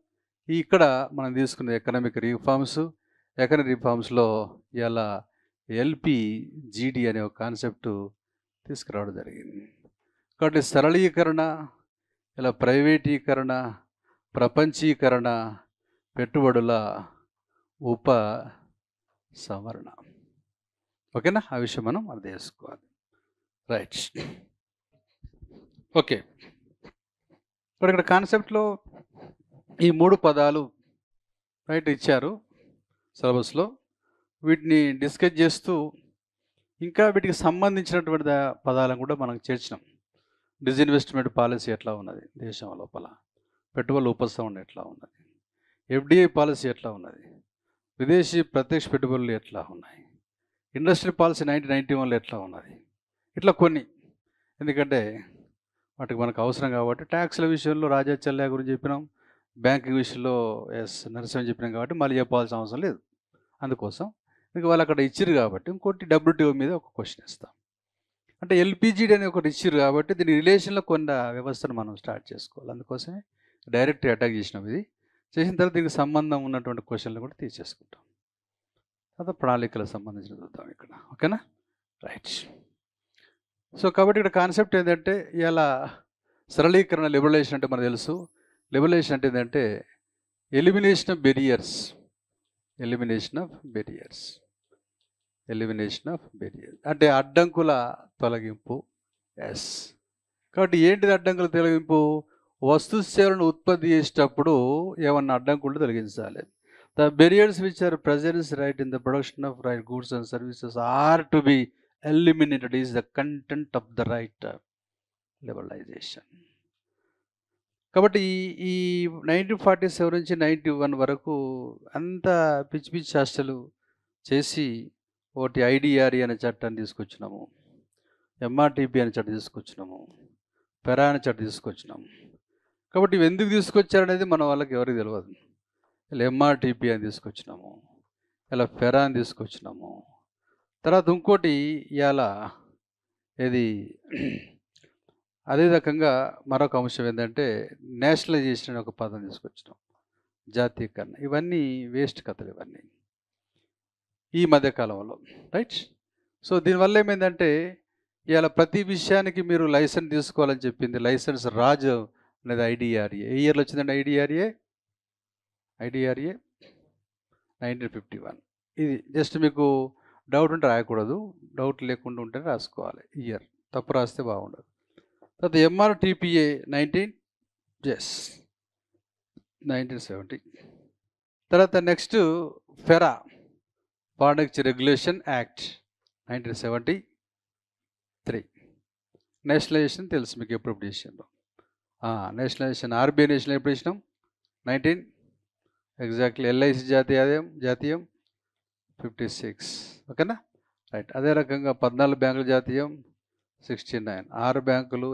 ఇక్కడ మనం తీసుకున్న ఎకనామిక్ రిఫార్మ్స్లో ఇలా LPGD అనే ఒక కాన్సెప్ట్ తీసుకురావడం జరిగింది. కాబట్టి సరళీకరణ, ఇలా ప్రైవేటీకరణ, ప్రపంచీకరణ, పెట్టుబడుల ఉపసంహరణ, ఓకేనా? ఆ విషయం మనం అర్థం చేసుకోవాలి, రైట్? ఓకే, ఇక్కడ కాన్సెప్ట్లో ఈ 3 పదాలు రైట్ ఇచ్చారు. సిలబస్లో. వీటిని డిస్కస్ చేస్తూ ఇంకా వీటికి సంబంధించినటువంటి పదాలను కూడా మనం చేర్చినాం. డిస్ఇన్వెస్ట్మెంట్ పాలసీ ఎట్లా ఉన్నది దేశం లోపల, పెట్టుబడుల ఉపశమనం ఎట్లా ఉన్నది, ఎఫ్డిఐ పాలసీ ఎట్లా ఉన్నది, విదేశీ ప్రత్యక్ష పెట్టుబడులు ఎట్లా ఉన్నాయి, ఇండస్ట్రీ పాలసీ 1991లో ఎట్లా ఉన్నది, ఇట్లా కొన్ని. ఎందుకంటే వాటికి మనకు అవసరం కాబట్టి. ట్యాక్స్ల విషయంలో రాజా చెల్లా గురించి చెప్పినాం, బ్యాంకింగ్ విషయంలో నరసింహన్ చెప్పినాం కాబట్టి మళ్ళీ చెప్పాల్సిన అవసరం లేదు. అందుకోసం ఇంక వాళ్ళు అక్కడ ఇచ్చిర్రు కాబట్టి ఇంకోటి WTO మీద ఒక క్వశ్చన్ ఇస్తాం. అంటే ఎల్పిజిడి అనే ఒకటి ఇచ్చిర్రు కాబట్టి దీని రిలేషన్లో కొన్ని వ్యవస్థను మనం స్టార్ట్ చేసుకోవాలి. అందుకోసమే డైరెక్ట్ అటాక్ చేసినాం. ఇది చేసిన తర్వాత దీనికి సంబంధం ఉన్నటువంటి క్వశ్చన్లు కూడా తీసేసుకుంటాం. తర్వాత ప్రణాళికలకు సంబంధించిన చూద్దాం ఇక్కడ. ఓకేనా, రైట్. సో కాబట్టి ఇక్కడ కాన్సెప్ట్ ఏంటంటే ఇలా సరళీకరణ, లిబరలైజేషన్ అంటే మనకు తెలుసు. లిబరలైజేషన్ అంటే ఏంటంటే elimination of barriers, elimination of barriers, elimination of barriers అంటే అడ్డంకుల తొలగింపు. ఎస్. కాబట్టి ఏంటిది అడ్డంకుల తొలగింపు? వస్తు సేవలను ఉత్పత్తి చేసేటప్పుడు ఏమన్నా అడ్డంకులు తొలగించాలి. The barriers which are presence right in the production of right goods and services are to be eliminated is the content of the right liberalization. కాబట్టి ఈ 1947 నుంచి 91 వరకు అంత పిచ్చి పిచ్చి చేష్టలు చేసి ఒకటి IDRE అనే చట్టాన్ని తీసుకొచ్చినాము, MRTP అనే చట్టం తీసుకొచ్చినాము, పెరా అనే చట్టం తీసుకొచ్చినాము. కాబట్టి ఇవి ఎందుకు తీసుకొచ్చారనేది మన వాళ్ళకి ఎవరికి తెలియదు. ఇలా MRTP అని తీసుకొచ్చినాము, ఇలా పెరా అని తీసుకొచ్చినాము. తర్వాత ఇంకోటి ఇవాళ ఇది అదే రకంగా మరొక అంశం ఏంటంటే నేషనలైజేషన్ అనే ఒక పదం తీసుకొచ్చినాం, జాతీయకరణ. ఇవన్నీ వేస్ట్ కథలు ఇవన్నీ ఈ మధ్యకాలంలో, రైట్. సో దీనివల్ల ఏమైందంటే ఇవాళ ప్రతి విషయానికి మీరు లైసెన్స్ తీసుకోవాలని చెప్పింది లైసెన్స్ రాజ్ అనేది IDRE. ఏ ఇయర్లో వచ్చిందండి IDRE? 1951. ఇది జస్ట్ మీకు డౌట్ ఉంటే రాయకూడదు, డౌట్ లేకుండా ఉంటే రాసుకోవాలి. ఇయర్ తప్పు రాస్తే బాగుండదు. తర్వాత MRTPA 1970. తర్వాత next FERA, foreign exchange regulation act 1973. Nationalisation తెలుసు మీకు ఎప్పుడు చేసినాం. నేషనలైజేషన్ RBI నేషనల్ ఎప్పుడు చేసినాం? 19 ఎగ్జాక్ట్లీ. LIC జాతీయం 56. ఓకేనా, రైట్. అదే రకంగా 14 బ్యాంకుల జాతీయం 69, 6 బ్యాంకులు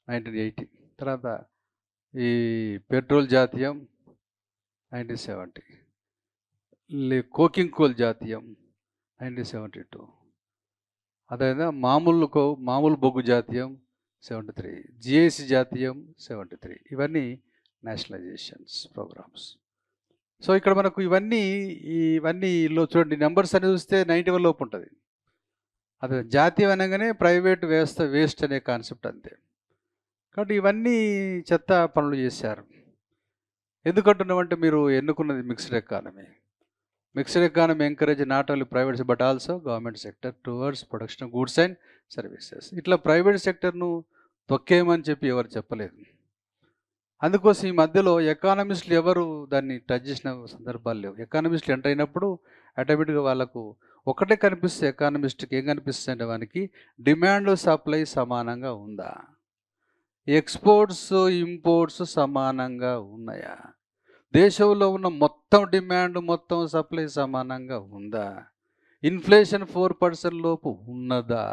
1980. తర్వాత ఈ పెట్రోల్ జాతీయం 1970, కోకింగ్ కోల్ జాతీయం 1972. అదేవిధంగా మామూలు బొగ్గు జాతీయం 73, GIC జాతీయం 73. ఇవన్నీ నేషనలైజేషన్స్ ప్రోగ్రామ్స్. సో ఇక్కడ మనకు ఇవన్నీలో చూడండి, నెంబర్స్ అని చూస్తే 91 లోపు ఉంటుంది. అదే జాతీయం అనగానే ప్రైవేట్ వ్యవస్థ వేస్ట్ అనే కాన్సెప్ట్ అంతే. కాబట్టి ఇవన్నీ చెత్త పనులు చేశారు. ఎందుకంటున్నామంటే మీరు ఎన్నుకున్నది mixed economy. Mixed economy encourage not only private but also government sector towards production of goods and services. ఇట్లా ప్రైవేట్ సెక్టర్ను తొక్కేయమని చెప్పి ఎవరు చెప్పలేదు. అందుకోసం ఈ మధ్యలో ఎకానమిస్టులు ఎవరు దాన్ని టచ్ చేసిన సందర్భాలు లేవు. ఎకానమిస్టులు ఎంటర్ అయినప్పుడు ఆటోమేటిక్గా వాళ్ళకు ఒకటే కనిపిస్తే, ఎకానమిస్ట్కి ఏం కనిపిస్తుంది అంటే వానికి డిమాండ్ సప్లై సమానంగా ఉందా, ఎక్స్పోర్ట్స్ ఇంపోర్ట్స్ సమానంగా ఉన్నాయా, దేశంలో ఉన్న మొత్తం డిమాండ్ మొత్తం సప్లై సమానంగా ఉందా, ఇన్ఫ్లేషన్ 4% లోపు ఉన్నదా,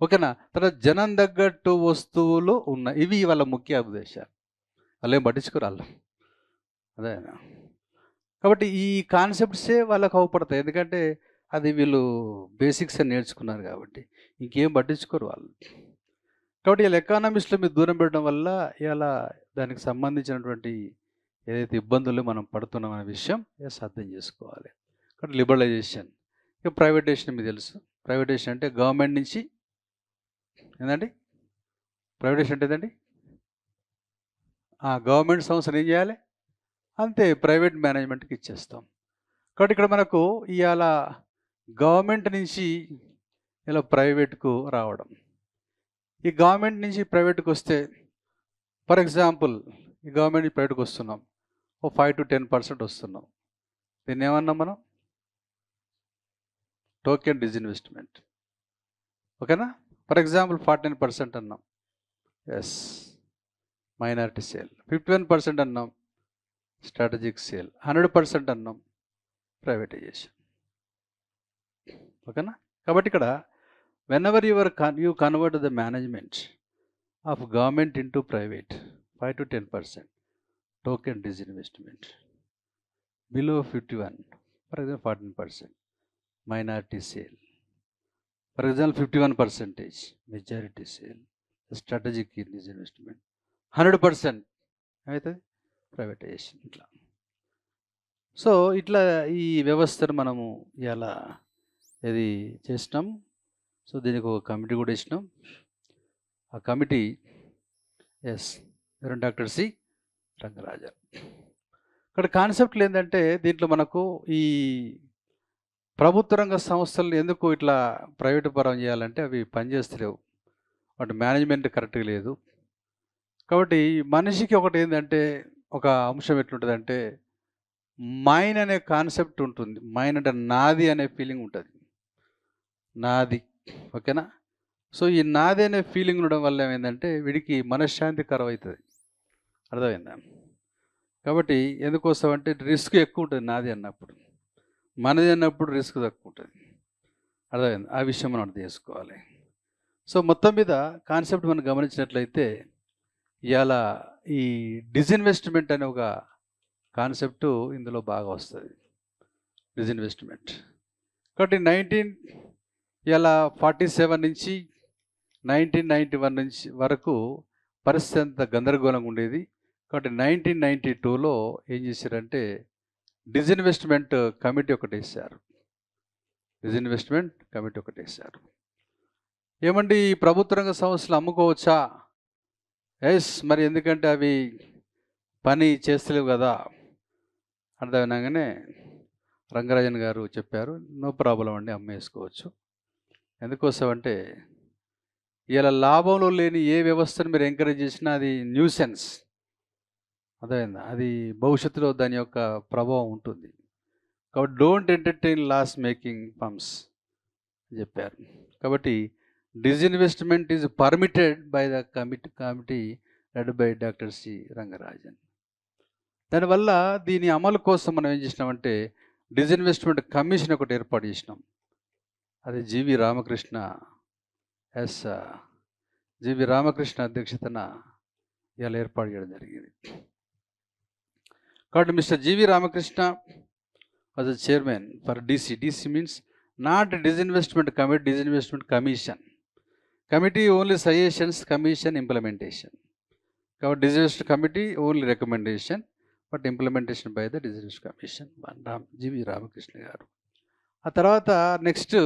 ఓకేనా. తర్వాత జనం తగ్గట్టు వస్తువులు ఉన్నాయి. ఇవి వాళ్ళ ముఖ్య ఉద్దేశాలు. వాళ్ళు ఏం పట్టించుకోరాళ్ళు. అదే కాబట్టి ఈ కాన్సెప్ట్సే వాళ్ళకు అవపడతాయి. ఎందుకంటే అది వీళ్ళు బేసిక్స్ అని నేర్చుకున్నారు కాబట్టి ఇంకేం పట్టించుకోరు వాళ్ళు. కాబట్టి వీళ్ళ ఎకానమిస్టులు మీరు దూరం పెట్టడం వల్ల ఇలా దానికి సంబంధించినటువంటి ఏదైతే ఇబ్బందులు మనం పడుతున్నాం అనే విషయం అర్థం చేసుకోవాలి. కాబట్టి లిబరలైజేషన్. ఇక ప్రైవేటైజేషన్ మీకు తెలుసు. ప్రైవేటైజేషన్ అంటే గవర్నమెంట్ నుంచి ఏంటండి, ప్రైవేటైజేషన్ అంటే ఏంటండి, గవర్నమెంట్ సంస్థలు ఏం చేయాలి, అంతే ప్రైవేట్ మేనేజ్మెంట్కి ఇచ్చేస్తాం. కాబట్టి ఇక్కడ మనకు ఇవాళ గవర్నమెంట్ నుంచి ఇలా ప్రైవేట్కు రావడం, ఈ గవర్నమెంట్ నుంచి ప్రైవేట్కి వస్తే ఫర్ ఎగ్జాంపుల్ ఈ గవర్నమెంట్ ప్రైవేట్కి వస్తున్నాం, 5 to 10% వస్తున్నాం. దీన్ని ఏమన్నాం మనం? Token disinvestment. ఓకేనా? ఫర్ ఎగ్జాంపుల్ 49% అన్నాం, ఎస్ మైనారిటీ సేల్. 51% అన్నాం, స్ట్రాటజిక్ సేల్. 100% అన్నాం, ప్రైవేటైజేషన్. ఓకేనా? కాబట్టి ఇక్కడ whenever you convert the management of government into private, 5 to 10% token disinvestment. Below 51, for example 14%, minority sale. For example 51% majority sale, strategic disinvestment. 100% అయితే privatisation. ఇట్లా. So ఇట్లా ఈ వ్యవస్థను మనము ఇలా ఇది చేసినాం. సో దీనికి ఒక కమిటీ కూడా ఇచ్చినాం. ఆ committee is doctor C Rangarajan. ఇక్కడ కాన్సెప్ట్లు ఏంటంటే దీంట్లో మనకు ఈ ప్రభుత్వ రంగ సంస్థలు ఎందుకు ఇట్లా ప్రైవేటు పరం చేయాలంటే అవి పనిచేస్తలేవు, వాటి మేనేజ్మెంట్ కరెక్ట్గా లేదు. కాబట్టి మనిషికి ఒకటి ఏంటంటే ఒక అంశం ఎట్లుంటుందంటే మైన్ అనే కాన్సెప్ట్ ఉంటుంది. మైన్ అంటే నాది అనే ఫీలింగ్ ఉంటుంది, నాది. ఓకేనా? సో ఈ నాది అనే ఫీలింగ్ ఉండడం వల్ల ఏమైందంటే వీడికి మనశ్శాంతికరం అవుతుంది. అర్థమైందా? కాబట్టి ఎందుకోసం అంటే రిస్క్ ఎక్కువ ఉంటుంది నాది అన్నప్పుడు, మనది అన్నప్పుడు రిస్క్ తక్కువ ఉంటుంది. అర్థమైంది? ఆ విషయం మనం అర్థం చేసుకోవాలి. సో మొత్తం మీద కాన్సెప్ట్ మనం గమనించినట్లయితే ఇవాళ ఈ డిజిన్వెస్ట్మెంట్ అనే ఒక కాన్సెప్టు ఇందులో బాగా వస్తుంది, డిజిన్వెస్ట్మెంట్. కాబట్టి 1947 నుంచి 1991 నుంచి వరకు పరిస్థితి అంత గందరగోళంగా ఉండేది. కాబట్టి 1992లో ఏం చేశారంటే డిజిన్వెస్ట్మెంట్ కమిటీ ఒకటి వేశారు. డిజిన్వెస్ట్మెంట్ కమిటీ ఒకటి వేశారు. ఏమండి ఈ ప్రభుత్వ రంగ సంస్థలు అమ్ముకోవచ్చా? ఎస్, మరి ఎందుకంటే అవి పని చేస్తలేవు కదా. అర్థమైనాగానే రంగరాజన్ గారు చెప్పారు, నో ప్రాబ్లం అండి, అమ్మేసుకోవచ్చు. ఎందుకోసం అంటే ఇలా లాభంలో లేని ఏ వ్యవస్థను మీరు ఎంకరేజ్ చేసినా అది న్యూసెన్స్. అర్థమైందా? అది భవిష్యత్తులో దాని యొక్క ప్రభావం ఉంటుంది. కాబట్టి don't entertain loss making firms చెప్పారు. కాబట్టి disinvestment is permitted by the committee led by doctor C Rangarajan. దానివల్ల దీని అమలు కోసం మనం ఏం చేసినామంటే డిజిన్వెస్ట్మెంట్ కమిషన్ ఒకటి ఏర్పాటు చేసినాం. అది జీవి రామకృష్ణ అధ్యక్షతన ఇలా ఏర్పాటు చేయడం జరిగింది. కాబట్టి mister G V Ramakrishna was the chairman for DC. DC means not disinvestment committee, disinvestment commission. Committee only suggestions, commission implementation. కాబట్టి disinvestment committee only recommendation, but implementation by the disinvestment commission, G V Ramakrishna గారు. ఆ తర్వాత నెక్స్ట్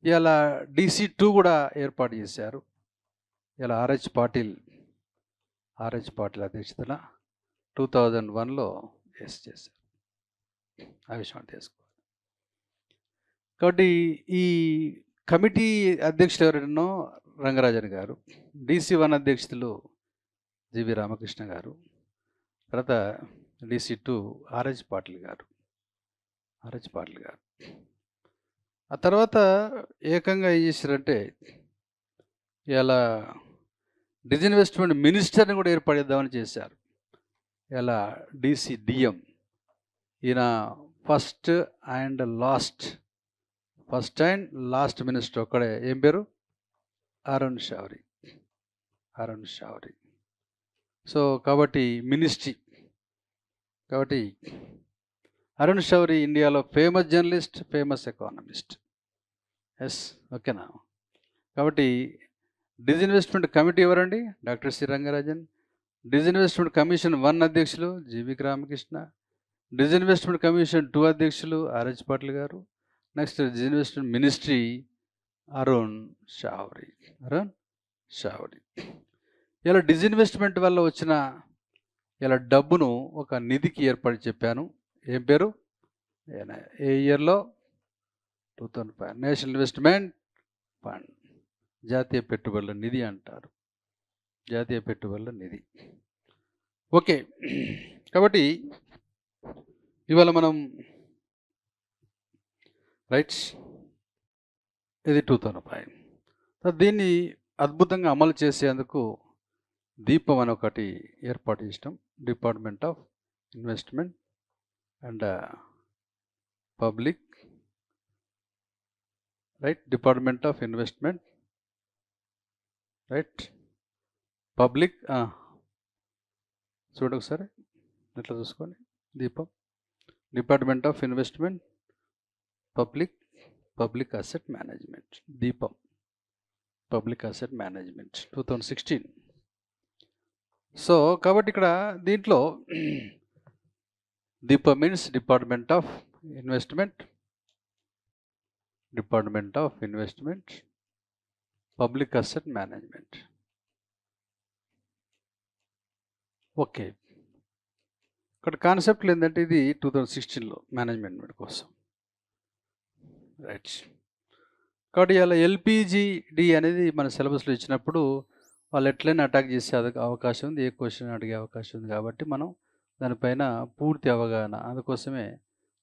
ఇలా DC2 కూడా ఏర్పాటు చేశారు. ఇలా RH పాటిల్ అధ్యక్షతన 2001లో చేశారు. ఆ విషయం తెలుసుకోవాలి. కాబట్టి ఈ కమిటీ అధ్యక్షులు ఎవరైనా రంగరాజన్ గారు, DC1 అధ్యక్షులు జీవి రామకృష్ణ గారు, తర్వాత DC2 RH పాటిల్ గారు. ఆ తర్వాత ఏకంగా ఏం చేశారంటే ఇలా డిజిన్వెస్ట్మెంట్ మినిస్టర్ని కూడా ఏర్పడేద్దామని చేశారు. ఇలా DCDM, ఈయన ఫస్ట్ అండ్ లాస్ట్ మినిస్టర్ ఒక్కడే. ఏం పేరు? అరుణ్ షౌరి. సో కాబట్టి మినిస్ట్రీ. కాబట్టి అరుణ్ షౌరి ఇండియాలో famous journalist, famous economist. Yes, ఓకేనా? కాబట్టి డిజిన్వెస్ట్మెంట్ కమిటీ ఎవరండి? Doctor C Rangarajan. Disinvestment commission 1 అధ్యక్షులు జీవి రామకృష్ణ. డిజిన్వెస్ట్మెంట్ కమిషన్ 2 అధ్యక్షులు RH పాటిల్ గారు. Next disinvestment ministry Arun Shouri. ఇలా డిజిన్వెస్ట్మెంట్ వల్ల వచ్చిన ఇలా డబ్బును ఒక నిధికి ఏర్పడి చెప్పాను. ఏం పేరు? ఏ ఇయర్లో? 2005 నేషనల్ ఇన్వెస్ట్మెంట్ ఫండ్, జాతీయ పెట్టుబడుల నిధి అంటారు. జాతీయ పెట్టుబడుల నిధి. ఓకే. కాబట్టి ఇవాళ మనం రైట్. ఇది 2005. దీన్ని అద్భుతంగా అమలు చేసేందుకు దీపం అని ఒకటి ఏర్పాటు చేసినాం. Department of investment and public, right, department of investment, right, public, చూడండి ఒకసారి ఇట్లా చూసుకోండి. దీపం, department of investment, public asset management, దీపం పబ్లిక్ అసెట్ మేనేజ్మెంట్ 2016. సో కాబట్టి ఇక్కడ దీంట్లో దీపం means department of investment, public asset management. Okay, ఇక్కడ కాన్సెప్ట్లు ఏంటంటే ఇది 2016లో మేనేజ్మెంట్ కోసం, రైట్. కాబట్టి ఇలా ఎల్పిజిడి అనేది మన సిలబస్లో ఇచ్చినప్పుడు వాళ్ళు ఎట్లయినా అటాక్ చేసే అవకాశం ఉంది, ఏ క్వశ్చన్ అడిగే అవకాశం ఉంది. కాబట్టి మనం దానిపైన పూర్తి అవగాహన, అందుకోసమే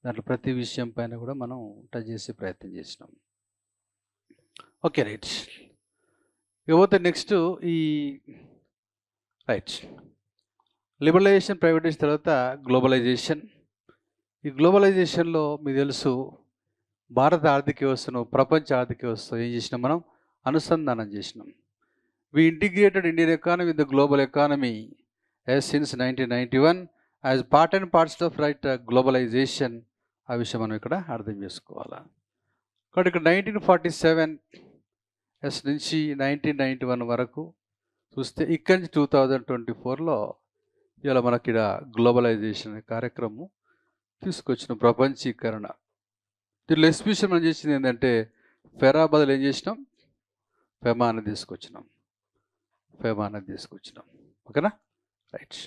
దాంట్లో ప్రతి విషయం పైన కూడా మనం టచ్ చేసే ప్రయత్నం చేసినాం. Okay, right. ఇకపోతే నెక్స్ట్ ఈ రైట్ లిబరలైజేషన్, ప్రైవేటైజేషన్ తర్వాత గ్లోబలైజేషన్. ఈ గ్లోబలైజేషన్లో మీకు తెలుసు భారత ఆర్థిక వ్యవస్థను ప్రపంచ ఆర్థిక వ్యవస్థ ఏం చేసినాం, మనం అనుసంధానం చేసినాం. We integrated Indian economy with the global economy as since 1991 as part and parcel of right globalization. ఆ విషయం మనం ఇక్కడ అర్థం చేసుకోవాలి. కాబట్టి ఇక్కడ 1947 నుంచి 1991 వరకు చూస్తే ఇక్కడి నుంచి 2024లో ఇలా మనకి ఇక్కడ గ్లోబలైజేషన్ కార్యక్రమం తీసుకొచ్చిన ప్రపంచీకరణ. దీనిలో ఎస్పెషల్ మనం చేసింది ఏంటంటే ఫెరా బదులు ఏం చేసినాం, ఫెమా అనేది తీసుకొచ్చినాం. ఓకేనా, రైట్.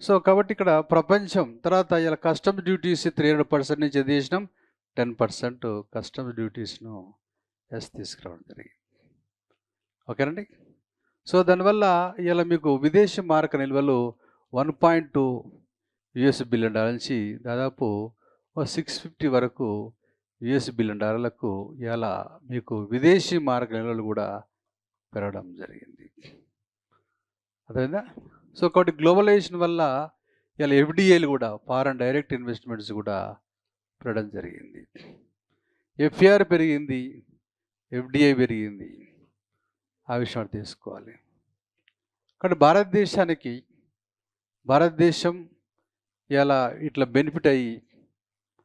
సో కాబట్టి ఇక్కడ ప్రపంచం తర్వాత ఇలా కస్టమ్స్ డ్యూటీస్ 300% నుంచి ఎంత చేసినాం, 10% కస్టమ్స్ డ్యూటీస్ను తీసుకురావడం జరిగింది. ఓకేనండి. సో దానివల్ల ఇలా మీకు విదేశీ మారక నిల్వలు $1.2 బిలియన్ నుంచి దాదాపు $650 వరకు బిలియన్ ఇలా మీకు విదేశీ మారక నిల్వలు కూడా పెరగడం జరిగింది. అదేవిధంగా సో కాబట్టి గ్లోబలైజేషన్ వల్ల ఇలా ఎఫ్డిఐలు కూడా, ఫారెన్ డైరెక్ట్ ఇన్వెస్ట్మెంట్స్ కూడా పెరగడం జరిగింది. ఎఫ్ఆర్ పెరిగింది, ఎఫ్డిఐ పెరిగింది. ఆ విషయం తీసుకోవాలి. కాబట్టి భారతదేశం ఇలా ఇట్లా బెనిఫిట్ అయ్యి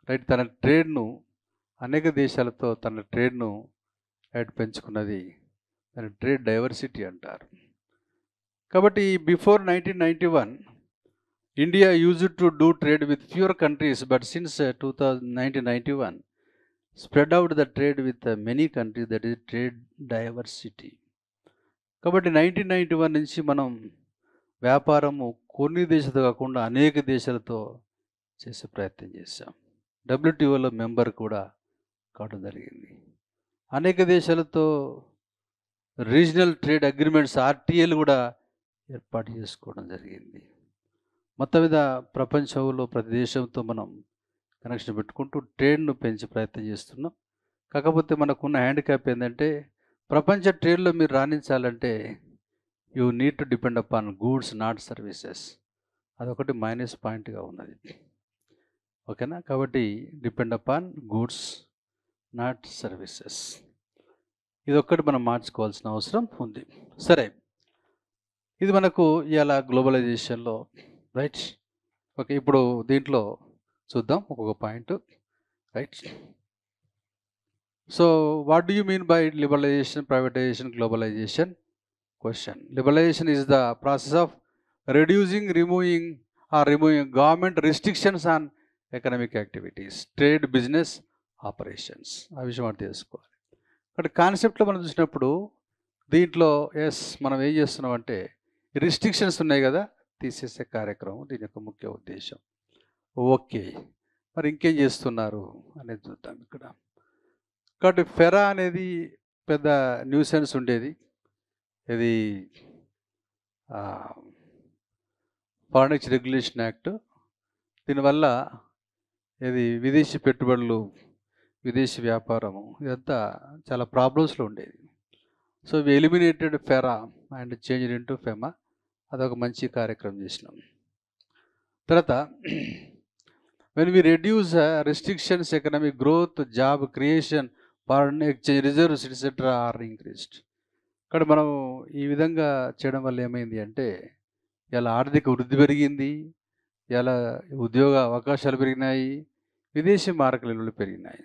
రైట్ తన ట్రేడ్ను అనేక దేశాలతో తన ట్రేడ్ను రైట్ పెంచుకున్నది. దాని ట్రేడ్ డైవర్సిటీ అంటారు. కాబట్టి before 1991 India used to do trade with fewer countries, but since 1991 spread out the trade with many countries, that is trade diversity. కాబట్టి 1991 నుంచి మనం వ్యాపారము కొన్ని దేశాలతో కాకుండా అనేక దేశాలతో చేసే ప్రయత్నం చేశాం. WTOలో మెంబర్ కూడా కావడం జరిగింది. అనేక దేశాలతో రీజనల్ ట్రేడ్ అగ్రిమెంట్స్ RTAలు కూడా ఏర్పాటు చేసుకోవడం జరిగింది. మొత్తం మీద ప్రపంచంలో ప్రతి దేశంతో మనం కనెక్షన్ పెట్టుకుంటూ ట్రేడ్ను పెంచే ప్రయత్నం చేస్తున్నాం. కాకపోతే మనకున్న హ్యాండిక్యాప్ ఏంటంటే ప్రపంచ ట్రేడ్లో మీరు రాణించాలంటే you need to depend upon goods not services. అదొకటి మైనస్ పాయింట్గా ఉన్నది. ఓకేనా, కాబట్టి depend upon goods not services, ఇదొక్కటి మనం మార్చుకోవాల్సిన అవసరం ఉంది. సరే, ఇది మనకు ఇలా గ్లోబలైజేషన్లో రైట్. ఓకే, ఇప్పుడు దీంట్లో చూద్దాం ఒక్కొక్క point. Right. So what do you mean by liberalisation, privatisation, globalisation? Question. Liberalization is the process of removing government restrictions on economic activities, trade, business, operations. ఆ విషయం అర్థం చేసుకోవాలి. ఇక్కడ కాన్సెప్ట్లో మనం చూసినప్పుడు దీంట్లో మనం ఏం చేస్తున్నాం అంటే రిస్ట్రిక్షన్స్ ఉన్నాయి కదా, తీసేసే కార్యక్రమం దీని యొక్క ముఖ్య ఉద్దేశం. ఓకే, మరి ఇంకేం చేస్తున్నారు అనేది చూద్దాం ఇక్కడ. కాబట్టి ఫెరా అనేది పెద్ద న్యూసెన్స్ ఉండేది. ఇది ఫారెన్ ఎక్స్చేంజ్ రెగ్యులేషన్ యాక్ట్. దీనివల్ల ఇది విదేశీ పెట్టుబడులు విదేశీ వ్యాపారము, ఇదంతా చాలా ప్రాబ్లమ్స్లో ఉండేది. So we eliminated FERA and change into FEMA. అదొక మంచి కార్యక్రమం చేసినాం. తర్వాత when we reduce restrictions, economic growth, job creation, foreign exchange reserves etc. are increased. ఇక్కడ మనం ఈ విధంగా చేయడం వల్ల ఏమైంది అంటే, ఇలా ఆర్థిక వృద్ధి పెరిగింది, ఇలా ఉద్యోగ అవకాశాలు పెరిగినాయి, విదేశీ మార్క నిల్వలు పెరిగినాయి.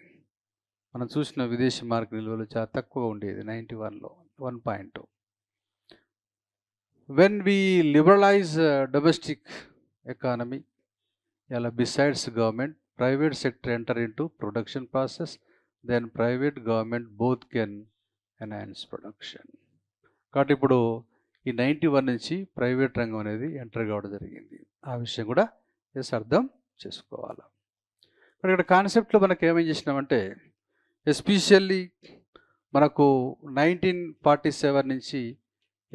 మనం చూసిన విదేశీ మార్క నిల్వలు చాలా తక్కువ ఉండేది 91లో 1.2. when we liberalize domestic economy, besides government, private sector enter into production process, then private government both can enhance production. కాబట్టి ఇప్పుడు ఈ 91 నుంచి ప్రైవేట్ రంగం అనేది ఎంటర్ కావడం జరిగింది. ఆ విషయం కూడా అర్థం చేసుకోవాలి. ఇక్కడ కాన్సెప్ట్లో మనకు ఏమేం చేసినామంటే, ఎస్పెషల్లీ మనకు 1947 నుంచి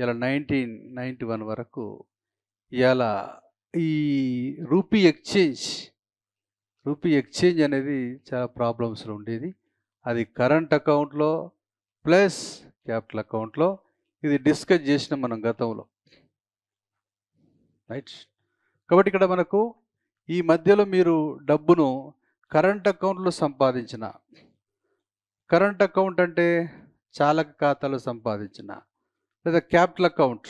ఇలా 1991 వరకు ఇలా ఈ రూపీ ఎక్స్చేంజ్ అనేది చాలా ప్రాబ్లమ్స్లో ఉండేది. అది కరెంట్ అకౌంట్లో ప్లస్ క్యాపిటల్ అకౌంట్లో ఇది డిస్కస్ చేసినాం మనం గతంలో, రైట్. కాబట్టి ఇక్కడ మనకు ఈ మధ్యలో మీరు డబ్బును కరెంట్ అకౌంట్లో సంపాదించిన, కరెంట్ అకౌంట్ అంటే చాలక ఖాతాలో సంపాదించిన, లేదా క్యాపిటల్ అకౌంట్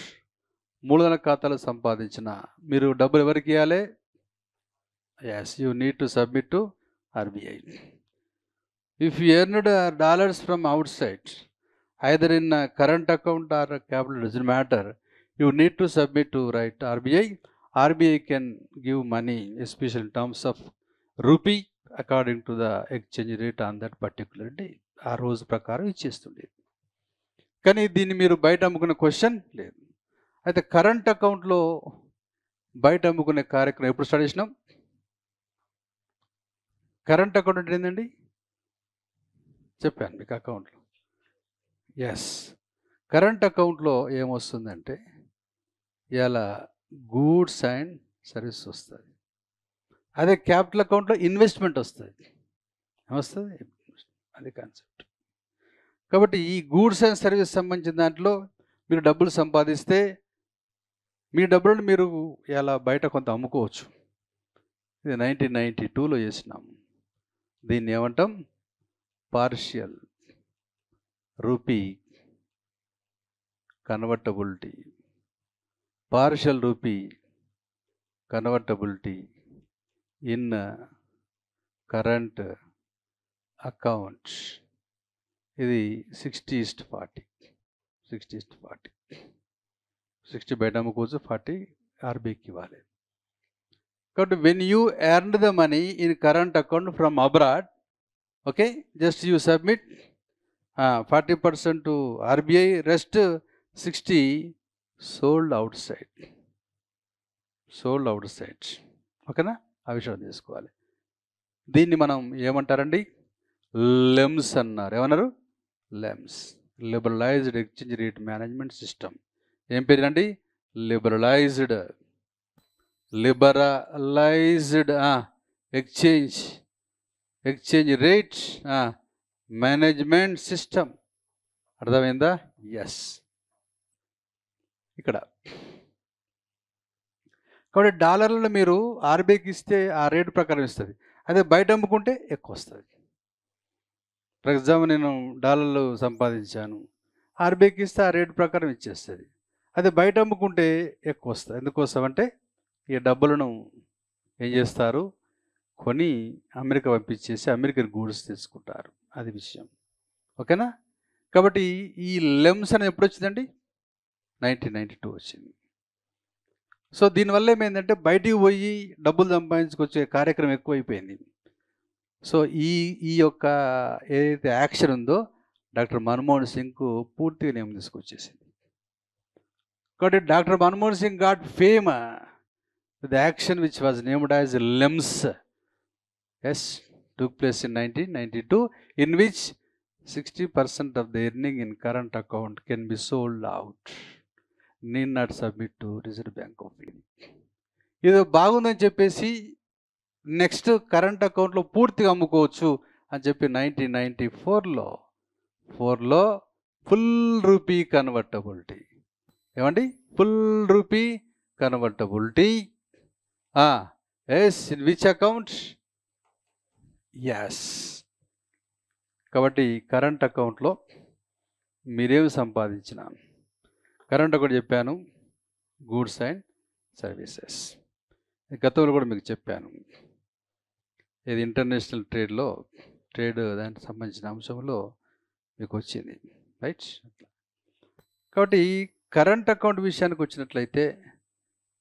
మూలధన ఖాతాలో సంపాదించిన మీరు డబ్బులు ఎవరికి ఇవ్వాలి? Yes, you need to submit to RBI. If you earned dollars from outside, either in a current account or a capital, doesn't matter, you need to submit to RBI. RBI can give money, especially in terms of rupee, according to the exchange rate on that particular day. ఆ రోజు ప్రకారం ఇచ్చేస్తుండేది. కానీ దీన్ని మీరు బయట అమ్ముకునే question లేదు. అయితే కరెంట్ అకౌంట్లో బయట అమ్ముకునే కార్యక్రమం ఎప్పుడు స్టార్ట్ చేసినాం? కరెంట్ అకౌంట్ అంటే ఏంటండి చెప్పాను మీకు. అకౌంట్లో ఎస్, కరెంట్ అకౌంట్లో ఏమొస్తుందంటే ఇలా గూడ్స్ అండ్ సర్వీస్ వస్తుంది. అదే క్యాపిటల్ అకౌంట్లో ఇన్వెస్ట్మెంట్ వస్తుంది. ఏమొస్తుంది? అది కాన్సెప్ట్. కాబట్టి ఈ గూడ్స్ అండ్ సర్వీస్ సంబంధించిన దాంట్లో మీరు డబ్బులు సంపాదిస్తే మీ డబ్బులను మీరు ఇలా బయట కొంత అమ్ముకోవచ్చు. ఇది 1992లో చేసినాము. దీన్ని ఏమంటాం? Partial rupee convertibility. Partial rupee convertibility in current account. ఇది 60:40. 60:40. 60 బయట అమ్ముకోవచ్చు, 40 ఆర్బీఐకి ఇవ్వాలి. కాబట్టి when you earn the money in current account from abroad, okay, just you submit 40% to RBI, rest 60 sold outside. ఓకేనా? ఆ విషయం తీసుకోవాలి. దీన్ని మనం ఏమంటారండి? లెమ్స్ అన్నారు. ఏమన్నారు? LERMS, liberalised exchange rate management system. ఏం పేరండి? Liberalised exchange rate management system. అర్థమైందా? ఎస్. ఇక్కడ కాబట్టి డాలర్లను మీరు ఆర్బీఐకి ఇస్తే ఆ రేటు ప్రకారం ఇస్తుంది. అదే బయట అమ్ముకుంటే ఎక్కువ వస్తుంది. ఫర్ ఎగ్జాంపుల్, నేను డాలర్లు సంపాదించాను, ఆర్బీఐకి ఇస్తే ఆ రేటు ప్రకారం ఇచ్చేస్తుంది. అదే బయట అమ్ముకుంటే ఎక్కువ వస్తుంది. ఎందుకోసం అంటే ఈ డబ్బులను ఏం చేస్తారు? కొని అమెరికా పంపించేసి అమెరికన్ గూడ్స్ తీసుకుంటారు. అది విషయం. ఓకేనా? కాబట్టి ఈ లెమ్స్ అనేది ఎప్పుడు వచ్చిందండి? 1992 వచ్చింది. సో దీనివల్ల ఏమైందంటే బయటికి పోయి డబ్బులు సంపాదించుకొచ్చే కార్యక్రమం ఎక్కువైపోయింది. సో ఈ యొక్క ఏదైతే యాక్షన్ ఉందో డాక్టర్ మన్మోహన్ సింగ్కు పూర్తిగా నియమం తీసుకొచ్చేసింది. కాబట్టి doctor Manmohan Singh got fame the action which was named as LERMS. Yes, took place in 1992, in which 60% of the earning in current account can be sold out, need not submit to Reserve Bank of India. ఇది బాగుందని చెప్పేసి next current అకౌంట్లో పూర్తిగా అమ్ముకోవచ్చు అని చెప్పి 1994లో full rupee convertibility. ఏమండి? Full rupee convertibility. Yes, in which account? Yes. కాబట్టి కరెంట్ అకౌంట్లో మీరేమి సంపాదించిన, కరెంట్ అకౌంట్ చెప్పాను, గూడ్స్ అండ్ సర్వీసెస్. గతంలో కూడా మీకు చెప్పాను, ఇది ఇంటర్నేషనల్ ట్రేడ్ దానికి సంబంధించిన అంశంలో మీకు వచ్చింది, రైట్? కాబట్టి కరెంట్ అకౌంట్ విషయానికి వచ్చినట్లయితే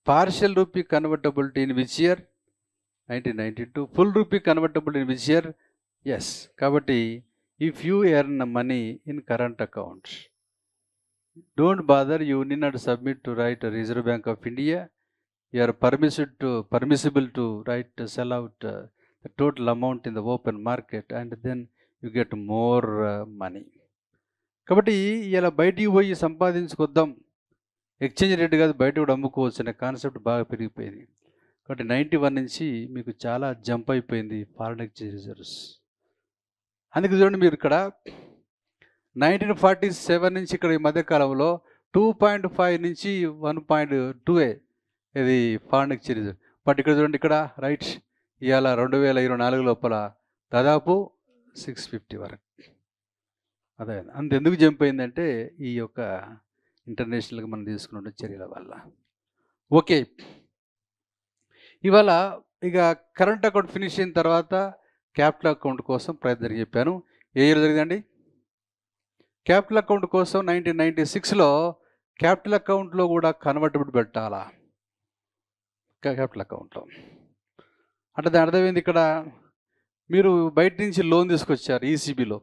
partial rupee convertibility in which year? 1992. Full rupee convertibility in which year? Yes. కాబట్టి if you earn money in current account, don't bother, you need not submit to right Reserve Bank of India. You are permissible to sell out the total amount in the open market, and then you get more money. కాబట్టి ఇలా బయటికి పోయి సంపాదించుకొద్దాం, exchange rate కాదు బయట కూడా అమ్ముకోవచ్చు అనే concept బాగా పెరిగిపోయింది. కాబట్టి 91 నుంచి మీకు చాలా జంప్ అయిపోయింది ఫారిన్ ఎక్స్చేంజ్ రిజర్వ్స్. అందుకే చూడండి, మీరు ఇక్కడ 1947 నుంచి ఇక్కడ ఈ మధ్యకాలంలో 2.5 నుంచి 1.2 ఇది ఫారిన్ ఎక్స్చేంజ్ రిజర్వ్. బట్ ఇక్కడ చూడండి, ఇక్కడ రైట్ ఇవాళ 2024 లోపల దాదాపు 650 వరకు. అదే అంతెందుకు జంప్ అయిందంటే ఈ యొక్క ఇంటర్నేషనల్గా మనం తీసుకున్న చర్యల వల్ల. ఓకే, ఇవాళ ఇక కరెంట్ అకౌంట్ ఫినిష్ అయిన తర్వాత క్యాపిటల్ అకౌంట్ కోసం ప్రయత్నం చెప్పాను. ఏ ఇయర్ జరిగిందండి? క్యాపిటల్ అకౌంట్ కోసం 1996లో క్యాపిటల్ అకౌంట్లో కూడా కన్వర్టబిలిటీ పెట్టాలా? క్యాపిటల్ అకౌంట్లో అంటే దాని అర్థం ఏంది? ఇక్కడ మీరు బయట నుంచి లోన్ తీసుకొచ్చారు, ఈసీబీలో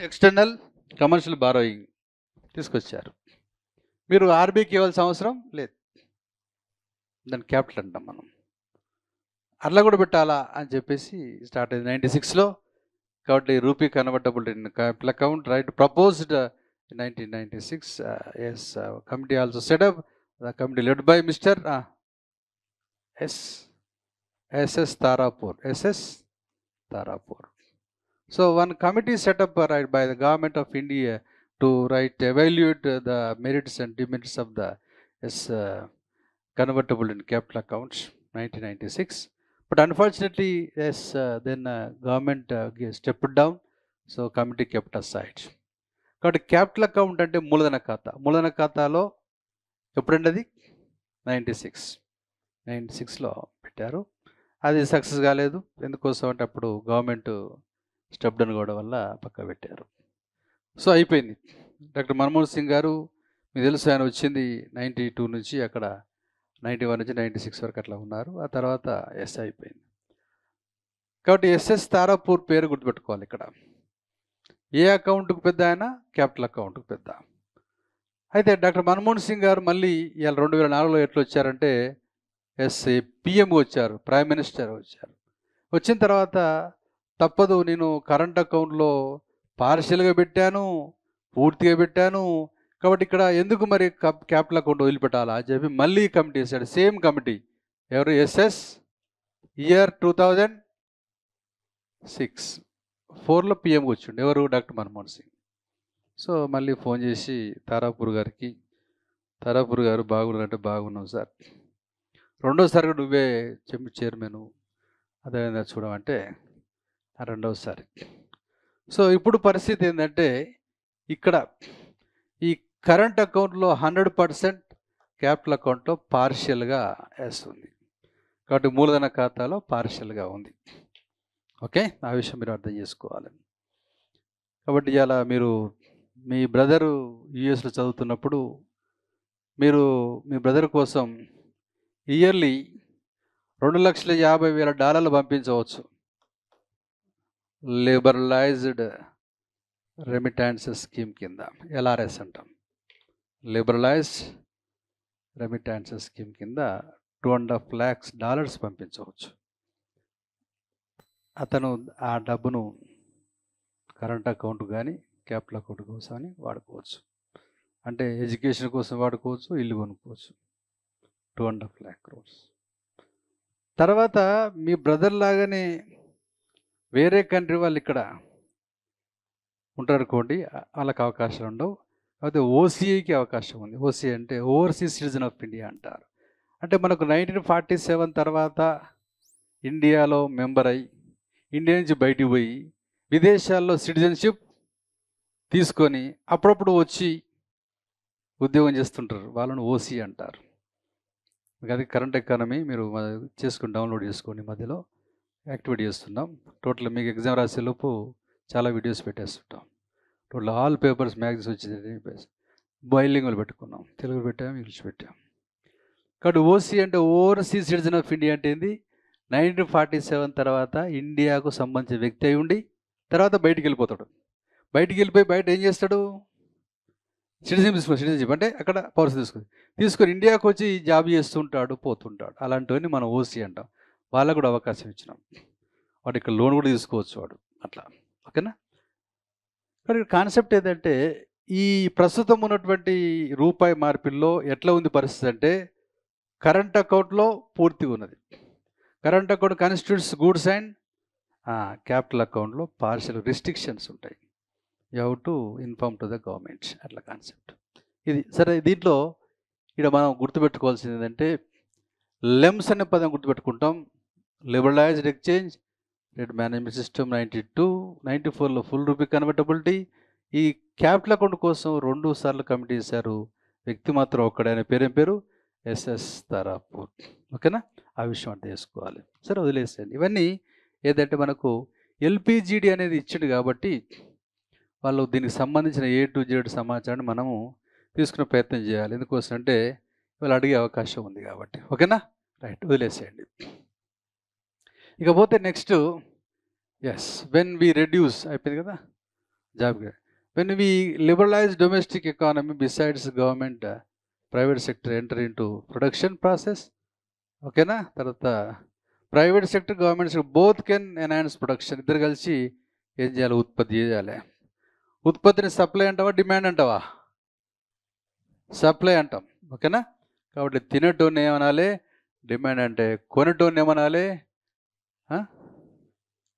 ఎక్స్టర్నల్ కమర్షియల్ బారోయింగ్ తీసుకొచ్చారు. మీరు ఆర్బీకి ఇవ్వాల్సిన అవసరం లేదు, దాన్ని క్యాపిటల్ అంటాం మనం. అట్లా కూడా పెట్టాలా అని చెప్పేసి స్టార్ట్ అయింది 96లో. కాబట్టి rupee convertibility in capital account right proposed 1996. Yes, committee also set up. The committee led by Mr. S.S. Tarapur. S.S. Tarapur. So one committee set up by the government of India to evaluate the merits and demerits of the convertible in capital accounts 1996. But unfortunately, then government stepped down. So committee kept aside. కాబట్టి capital account అంటే మూలధన ఖాతా. మూలధన ఖాతాలో ఎప్పుడండి? అది 96లో పెట్టారు. అది సక్సెస్ కాలేదు. ఎందుకోసం అంటే అప్పుడు గవర్నమెంట్ స్టెప్ డౌన్ కావడం వల్ల పక్క పెట్టారు. సో అయిపోయింది. డాక్టర్ మన్మోహన్ సింగ్ గారు మీకు తెలుసు, ఆయన వచ్చింది 92 నుంచి, అక్కడ 91 నుంచి 96 వరకు అట్లా ఉన్నారు. ఆ తర్వాత ఎస్ అయిపోయింది. కాబట్టి ఎస్ఎస్ తారాపూర్ పేరు గుర్తుపెట్టుకోవాలి. ఇక్కడ ఏ అకౌంట్కు పెద్ద ఆయన? క్యాపిటల్ అకౌంట్కు పెద్ద. అయితే డాక్టర్ మన్మోహన్ సింగ్ గారు మళ్ళీ ఇవాళ 2004లో ఎట్లా వచ్చారంటే పిఎం వచ్చారు, ప్రైమ్ మినిస్టర్ వచ్చారు. వచ్చిన తర్వాత తప్పదు, నేను కరెంట్ అకౌంట్లో పార్షియల్గా పెట్టాను, పూర్తిగా పెట్టాను, కాబట్టి ఇక్కడ ఎందుకు మరి క్యాపిటల్ అకౌంట్ వదిలిపెట్టాలా అని చెప్పి మళ్ళీ కమిటీ వేశాడు. Same committee. ఎవరు? ఎస్ఎస్ ఇయర్ 2006-4లో పిఎంకి వచ్చిండు. ఎవరు? డాక్టర్ మన్మోహన్ సింగ్. సో మళ్ళీ ఫోన్ చేసి తారాపూర్ గారికి, తారాపూర్ గారు బాగున్నారంటే బాగున్నాం సార్, రెండోసారి కూడా నువ్వే చైర్మన్ అదే చూడమంటే రెండవసారి. సో ఇప్పుడు పరిస్థితి ఏంటంటే ఇక్కడ ఈ కరెంట్ అకౌంట్లో 100% క్యాపిటల్ అకౌంట్లో పార్షియల్గా వేస్తుంది. కాబట్టి మూలధన ఖాతాలో పార్షియల్గా ఉంది. ఓకే, ఆ విషయం మీరు అర్థం చేసుకోవాలి. కాబట్టి ఇలా మీరు మీ బ్రదరు యుఎస్లో చదువుతున్నప్పుడు మీరు మీ బ్రదర్ కోసం ఇయర్లీ $250,000 పంపించవచ్చు. లిబరలైజ్డ్ రెమిటాన్సెస్ స్కీమ్ కింద, ఎల్ఆర్ఎస్ అంటాం. లిబరలైజ్డ్ రెమిటాన్సెస్ స్కీమ్ కింద $2.5 lakhs పంపించవచ్చు. అతను ఆ డబ్బును కరెంట్ అకౌంట్ కానీ క్యాపిటల్ అకౌంట్ కోసం అని వాడుకోవచ్చు. అంటే ఎడ్యుకేషన్ కోసం వాడుకోవచ్చు, ఇల్లు కొనుక్కోవచ్చు. 2.5 lakh crores. తర్వాత మీ బ్రదర్ లాగానే వేరే కంట్రీ వాళ్ళు ఇక్కడ ఉంటారు అనుకోండి, వాళ్ళకి అవకాశాలు ఉండవు. అయితే ఓసీఐకి అవకాశం ఉంది. ఓసీఐ అంటే ఓవర్సీస్ సిటిజన్ ఆఫ్ ఇండియా అంటారు. అంటే మనకు 1947 తర్వాత ఇండియాలో మెంబర్ అయ్యి ఇండియా నుంచి బయటికి పోయి విదేశాల్లో సిటిజన్షిప్ తీసుకొని అప్పుడప్పుడు వచ్చి ఉద్యోగం చేస్తుంటారు, వాళ్ళని ఓసీ అంటారు. అది కరెంట్ ఎకానమీ మీరు చేసుకుని డౌన్లోడ్ చేసుకోండి. మధ్యలో యాక్టివేట్ చేస్తున్నాం. టోటల్ మీకు ఎగ్జామ్ రాసేలోపు చాలా వీడియోస్ పెట్టేస్తుంటాం. టోటల్ ఆల్ పేపర్స్ మ్యాగజైన్స్ వచ్చింది. బైలింగులు పెట్టుకున్నాం, తెలుగు పెట్టాం, ఇంగ్లీష్ పెట్టాం. కాబట్టి ఓసీ అంటే ఓవర్సీస్ సిటిజన్ ఆఫ్ ఇండియా అంటే ఏంది? 1947 తర్వాత ఇండియాకు సంబంధించిన వ్యక్తి అయి ఉండి తర్వాత బయటికి వెళ్ళిపోతాడు. బయటికి వెళ్ళిపోయి బయట ఏం చేస్తాడు? సిటిజన్షిప్ అంటే అక్కడ పౌరసత్వం తీసుకొని ఇండియాకు వచ్చి జాబ్ చేస్తుంటాడు, పోతుంటాడు. అలాంటివన్నీ మనం ఓసీ అంటాం. వాళ్ళకు కూడా అవకాశం ఇచ్చినాం. వాడు ఇక్కడ లోన్ కూడా తీసుకోవచ్చు వాడు, అట్లా. ఓకేనా? కానీ కాన్సెప్ట్ ఏంటంటే ఈ ప్రస్తుతం ఉన్నటువంటి రూపాయి మార్పిల్లో ఎట్లా ఉంది పరిస్థితి అంటే కరెంట్ అకౌంట్లో పూర్తిగా ఉన్నది. Current account constitutes goods and capital అకౌంట్లో పార్షియల్ రిస్ట్రిక్షన్స్ ఉంటాయి. You have to inform to the government, అట్లా కాన్సెప్ట్ ఇది. సరే, దీంట్లో ఇక్కడ మనం గుర్తుపెట్టుకోవాల్సింది ఏంటంటే లెమ్స్ అనే పదం గుర్తుపెట్టుకుంటాం. Liberalised exchange rate management system 94లో ఫుల్ రూపీ కన్వర్టబిలిటీ. ఈ క్యాపిటల్ అకౌంట్ కోసం 2 సార్లు కమిటీ చేశారు. వ్యక్తి మాత్రం ఒక్కడే. ఆయన పేరు ఎస్ఎస్ తారాపూర్. ఓకేనా? ఆ విషయం అర్థం చేసుకోవాలి. సరే, వదిలేసేయండి. ఇవన్నీ ఏదంటే మనకు ఎల్పిజిడి అనేది ఇచ్చిండు కాబట్టి వాళ్ళు దీనికి సంబంధించిన A to Z సమాచారాన్ని మనము తీసుకునే ప్రయత్నం చేయాలి. ఎందుకోసం అంటే వాళ్ళు అడిగే అవకాశం ఉంది కాబట్టి. ఓకేనా? రైట్, వదిలేసేయండి. ఇకపోతే నెక్స్ట్, వెన్ వి రెడ్యూస్ అయిపోయింది కదా job. When we liberalise domestic economy besides government private sector enter into production process. ఓకేనా? తర్వాత private sector government sector both can enhance production. ఇద్దరు కలిసి ఏం చేయాలి? ఉత్పత్తి చేయాలి. ఉత్పత్తిని సప్లై అంటావా, డిమాండ్ అంటావా? సప్లై అంటాం. ఓకేనా? కాబట్టి తినేటోన్ని ఏమనాలి? డిమాండ్. అంటే కొనేటోన్ని ఏమనాలి?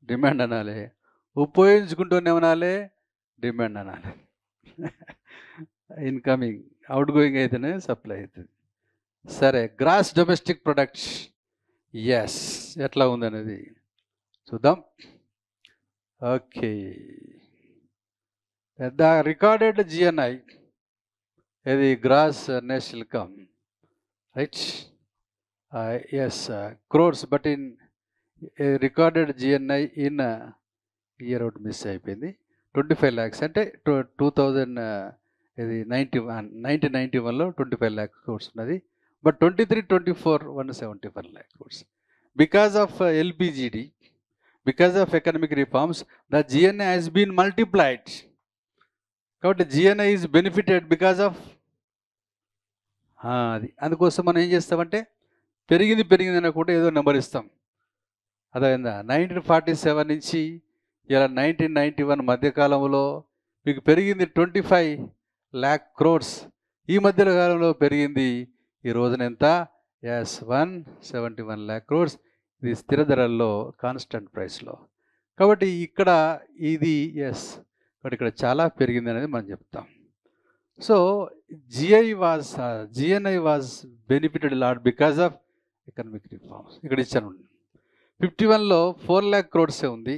డిమాండ్ అనాలి. ఉపయోగించుకుంటూనే ఏమనాలి? డిమాండ్ అనాలి. ఇన్కమింగ్ అవుట్ గోయింగ్ అయితేనే సప్లై అవుతుంది. సరే, గ్రాస్ డొమెస్టిక్ ప్రొడక్ట్స్ ఎట్లా ఉందనేది చూద్దాం. ఓకే, ద రికార్డెడ్ GNI, ఇది gross national income, right? Crores, but in recorded GNI in year out miss అయిపోయింది. 25 lakhs అంటే 1991లో 25 lakh crores ఉన్నది. But 23-24 171 lakh crores. Because of LPGD, because of economic reforms, the GNI has been multiplied. కాబట్టి GNI is benefited because of అది. అందుకోసం మనం ఏం చేస్తామంటే పెరిగింది అనకుండా ఏదో నెంబర్ ఇస్తాం. అదైందా? 1947 నుంచి ఇలా 1991 మధ్యకాలంలో మీకు పెరిగింది 25 lakh crores. ఈ మధ్య కాలంలో పెరిగింది ఈ రోజున ఎంత? 171 lakh crores. ఇది స్థిర ధరల్లో, కాన్స్టెంట్ ప్రైస్లో. కాబట్టి ఇక్కడ ఇది కాబట్టి ఇక్కడ చాలా పెరిగింది అనేది మనం చెప్తాం. So GNI was benefited lot because of economic reforms. ఇక్కడ ఇచ్చాను. 51లో 4 lakh crores ఉంది.